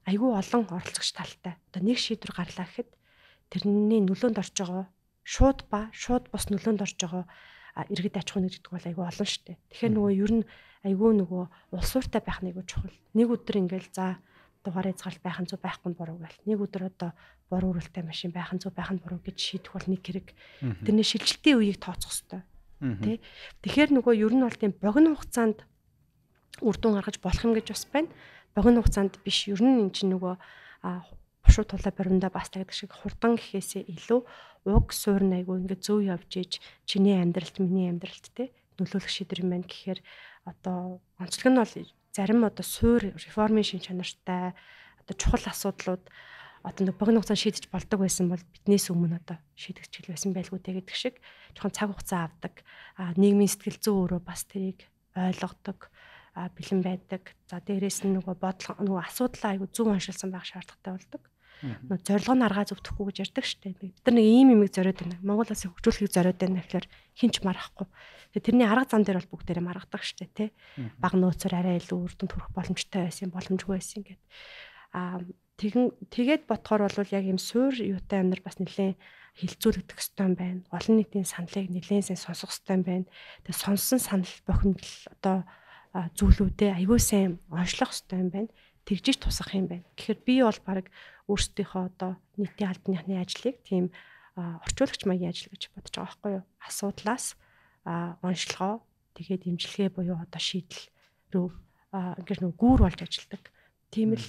айгүй олон оролцогч талтай. Одоо нэг шийдвэр гарлаа гэхэд тэрний нөлөөнд орж байгаа шууд бус нөлөөнд орж байгаа иргэд аж ахуй нэгдэг бол айгүй олон шүү дээ. Тэгэхээр нөгөө ер нь айгүй нөгөө улс ууртай байх нэг чухал. Нэг өдөр ингээл за дугаар хязгаарлалт байх нь зөв байхгүй нь буруу гэл. Нэг өдөр одоо бор үрэлтэй машин байх нь зөв байх нь буруу гэж шийдэх бол нэг хэрэг. Тэрний шилжилтийн үеийг тооцох хэрэгтэй. Тэ. Тэгэхээр нөгөө ер нь бол тийм богино хугацаанд үр дүн гаргаж болох юм гэж бас байна. Богино хугацаанд биш. Ер нь эн чинь нөгөө бушуу тулаа баримдаа бастагдаг шиг хурдан гэхээсээ илүү уг суурн айгу ингээд зөв явж иж чиний амьдралд миний амьдралд те нөлөөлөх шийдвэр юм байна гэхээр одоо онцлог нь бол зарим одоо суур реформын шин чанартай одоо чухал асуудлууд одоо нэг богино хугацаанд шийдэж болдог байсан бол биднээс өмнө одоо шийдэгч хэл байсан байлгүй те гэдэг шиг жоохон цаг хугацаа авдаг. Нийгмийн сэтгэл зүй өөрөө бас тэрийг ойлгодог бэлэн байдаг. За дээрээс нь нөгөө нөгөө асуудлаа айгу зөв уншилсан байх шаардлагатай болдог. Нөгөө зорилго нь аргаа зөвдөхгүй гэж ярьдаг шүү дээ. Бид нар нэг ийм юмыг зориод байна. Монгол улсыг хөгжүүлэхийг зориод байна гэхээр хинч марахгүй. Тэгээ тэрний арга зам дээр бол бүгдээрээ маргадаг шүү дээ, тий. Баг нөөцөөр арай илүү үр дүнд хүрэх боломжтой байсан, боломжгүй байсан гэд. Тэгээд бодохоор бол яг ийм суур юутай амнар бас нэлээд хилцүүлэгдэх ёстой юм байна. Олон нийтийн саналыг нэлээд сайн сонсох ёстой юм байна. Тэгээ сонсон санал бохимдол одоо зүйлүүдээ аягүй сайн онцлох ёстой юм байна. Тэгжиж тусах юм байна. Тэгэхээр би бол баг өөрсдийнхөө одоо нийтийн албаныхны ажлыг тийм орчуулагч маягийн ажил гэж бодож байгаа байхгүй юу? Асуудлаас онцлогоо тэгээд имчилгээ буюу одоо шийдэл рүү ингээд нэг гүүр болж ажилладаг. Тийм л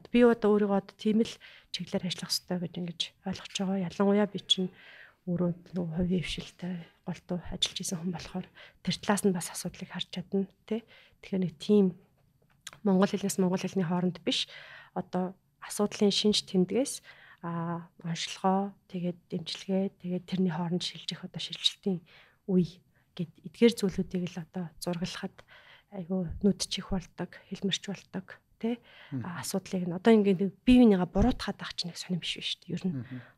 би одоо өөрийгөө тийм л чиглэлээр ажиллах хэрэгтэй гэж ингэж ойлгож байгаа. Ялангуяа би чинь өөрөө нөгөө хувийн хвшилтэй голдуу ажиллаж исэн хүн болохоор тэр талаас нь бас асуудлыг харж чадна тий. Тэгэхээр нэг тийм монгол хэлнээс монгол хэлний хооронд биш одоо асуудлын шинж тэмдгээс онцлогоо тэгээд дэмжлэгээ тэгээд тэрний хооронд шилжих одоо шилжилтийн үе гэд эдгээр зүйлүүдийг л одоо зурглахад айгүй нүд чих болдог, хэлмэрч болдог тий асуудлыг нь одоо ингээд бие бинийгаа буруутгаад авах чинь нэг сонирм биш шүү дээ. Ер нь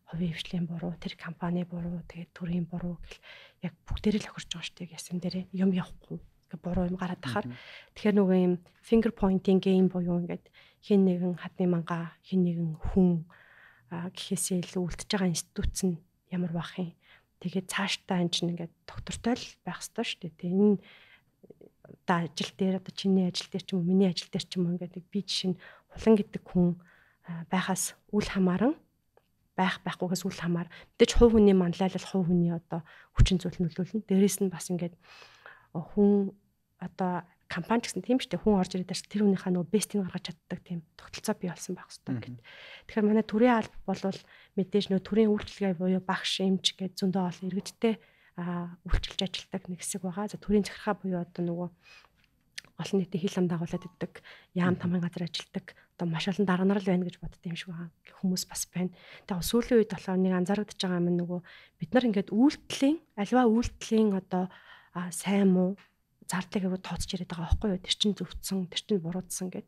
хувийн хвшлийн буруу, тэр компани буруу, тэгээд төрийн буруу гэл яг бүгдээрээ л охирч байгаа шүү дээ. Ясан дээрээ юм явахгүй буруу юм гараад тахаар тэгэхээр нөгөө юм finger pointing game буюу ингээд хин нэгэн хадны манга хин нэгэн хүн гэхээсээ илүү үлдчихэж байгаа институт нь ямар байх юм. Тэгээд цаашдаа энэ чинь ингээд доктортой л байх ёстой шүү дээ. Тэгээ энэ одоо ажил дээр одоо чиний ажил дээр ч юм уу миний ажил дээр ч юм уу ингээд би жишээ нь хулан гэдэг хүн байхаас үл хамааран байхгүйгээс үл хамаар мэдээж хувь хүний манлайлал хувь хүний одоо хүчин зүйл нөлөөлнө. Дээрээс нь бас ингээд хүн одоо компани гэсэн тийм шүү дээ. Хүн орж ирээд тэр хүнийхээ нөгөө бестийг гаргаж чаддаг тийм тогтолцоо бий болсон байх хэрэгтэй гэд. Тэгэхээр манай төрийн алба бол мэдээж нөгөө төрийн үйлчилгээ буюу багш, эмч гэж зөндөө олон иргэдтэй үйлчилж ажилладаг нэг хэсэг байгаа. За төрийн захиргаа буюу одоо нөгөө олон нийтийн хил ам дагуулад иддэг, яам тамгын газар ажилладаг, одоо маш олон дарга нар л байна гэж боддог юм шиг байгаа хүмүүс бас байна. Тэгээ сүүлийн үед болохоор нэг анзаарэгдэж байгаа юм нөгөө бид нар ингээд альва үйлдэлийн одоо сайн муу зардлыг аягүй тооцож яриад байгаа байхгүй юу? Тэр чинь зөвцсөн, тэр чинь буруудсан гэд.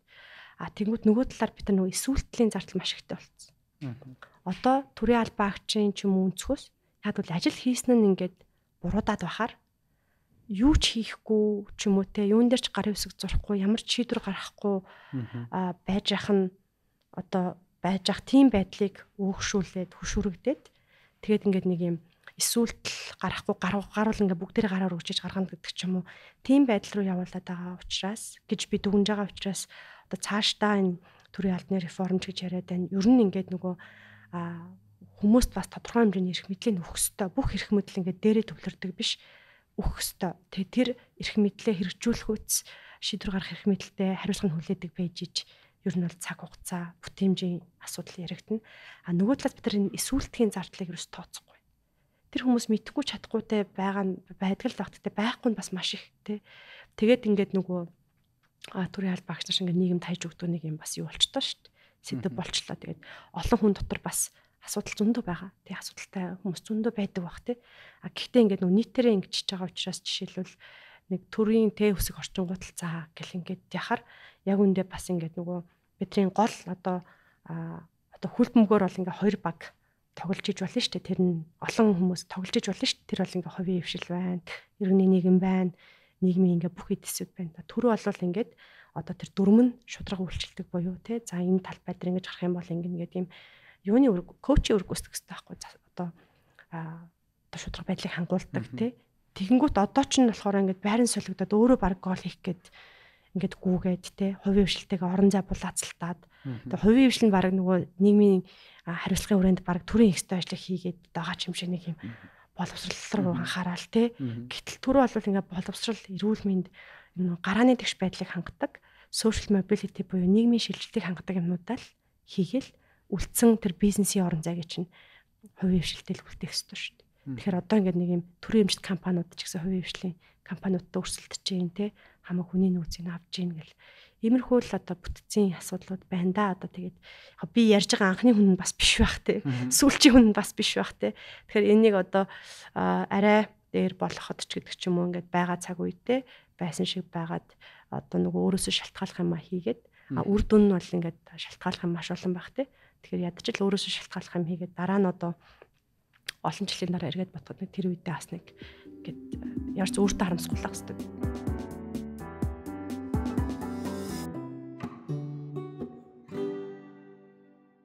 Тэнгүүд нөгөө талаар бид нар нөгөө эсвэлтлийн зардал маш ихтэй болцсон. Одоо төрийн албан агчийн ч юм уу өнцгөөс яг бол ажил хийсэн нь ингээд буруудаад бахаар юу ч хийхгүй ч юм уу те юун дээр ч гарын үсэг зурхгүй ямар ч шийдвэр гаргахгүй байж ах нь одоо байж ах тийм байдлыг өөгшүүлээд хөшүүрэгдээд тэгээд ингээд нэг юм эсвэлтэл гарахгүй гаруул ингээд бүгдээрээ гараар өгчиж гаргана гэдэг ч юм уу тийм байдал руу явуулаад байгаа учраас гэж би дүгнж байгаа учраас одоо цаашдаа энэ төрийн албаны реформ гэж яриад байна. Ер нь ингээд нөгөө хүмүүст бас тодорхой хэмжээний эрх мэдлийг өгөх ёстой. Бүх эрх мэдэл ингээд дээрээ төвлөрдөг биш. Өгөх ёстой. Тэгээ тэр эрх мэдлээ хэрэгжүүлэхүйц шийдвэр гаргах эрх мэдэлтэй хариуцлага нь хүлээдэг байж ич ер нь бол цаг хугацаа бүтээмжийн асуудал яригдана. Нөгөө талаас бид нар энэ эсвэлтгийн зардлыг ерөөс тооцохгүй. Тэр хүмүүс мэдхгүй чадахгүйтэй байгаа байдаг л багттай байхгүй нь бас маш их тий. Тэгээд ингээд нөгөө төрийн албан агч нар шиг нийгэм тайж өгдөг нэг юм бас юу болчтой шүү дээ. Сэдв болчлоо. Тэгээд олон хүн дотор бас асуудал зөндөө байгаа. Тэгээ асуудалтай хүмүүс зөндөө байдаг бах тий. Гэхдээ ингээд нөгөө нийтээрээ ингэж байгаа учраас жишээлбэл нэг төрийн тэ үсэг орчингууд л цаа гэл ингээд яхаар яг үндэ бас ингээд нөгөө бидний гол одоо хүлбэмгөөр бол ингээд хоёр баг тоглож иж болно шүү дээ. Тэр нь олон хүмүүс тоглож иж болно шүү дээ. Тэр бол ингээд хувийн хвшил байна. Иргэний нийгэм байна. Нийгмийн ингээд бүх эдисүүд байна. Төрөө бол ингээд одоо тэр дүрм нь шудраг үйлчлдэг буюу тий. За энэ тал байдлаар ингэж гарах юм бол ингээд юм юуны коучийн үүрэг гүйцэтгэх хэрэгтэй байхгүй. Одоо шудраг байдлыг хангуулдаг тий. Тэгэнгүүт одоо ч нь болохоор ингээд байран солигдоод өөрөө баг гол хийх гээд ингээд гүүгээд те хувийн хвшилтэйгээ орон зай булаацалтаад тэгээ хувийн хвшил нь баг нөгөө нийгмийн хариуцлагын хүрээнд баг төрийн ихтэй ажлыг хийгээд байгаа ч юм шиг нэг юм боловсрал руу анхаарал те гэтэл түрүү бол ингээд боловсрал эрүүл мэнд гарааны тэгш байдлыг хангадаг social mobility буюу нийгмийн шилжилтийг хангадаг юмнуудаа л хийгээл үлдсэн тэр бизнесийн орон зайг чинь хувийн хвшилтэд үлдээх ёстой шүү дээ. Тэгэхээр одоо ингээд нэг юм төрийн эмчит компаниуд ч гэсэн хувийн хвшлийн компаниудад өрсөлдөж जैन те хамаг хүний нөөцийг авч जैन гэл иймэрхүү л одоо бүтцийн асуудлууд байна да. Одоо тэгээд би ярьж байгаа анхны хүн нь бас биш байх те сүүлчийн хүн нь бас биш байх те. Тэгэхээр энийг одоо арай дээр болгоход ч гэдэг ч юм уу ингээд байгаа цаг үедээ байсан шиг байгаад одоо нөгөө өөрөөсөө шалтгааллах юм а хийгээд үр дүн нь бол ингээд шалтгааллах юм маш олон байх те. Тэгэхээр ядаж л өөрөөсөө шалтгааллах юм хийгээд дараа нь одоо олон жилийн дараа эргээд бодоход нэг тэр үедээ бас нэг ингээд ярц өөртөө харамсгуулах хэрэгтэй.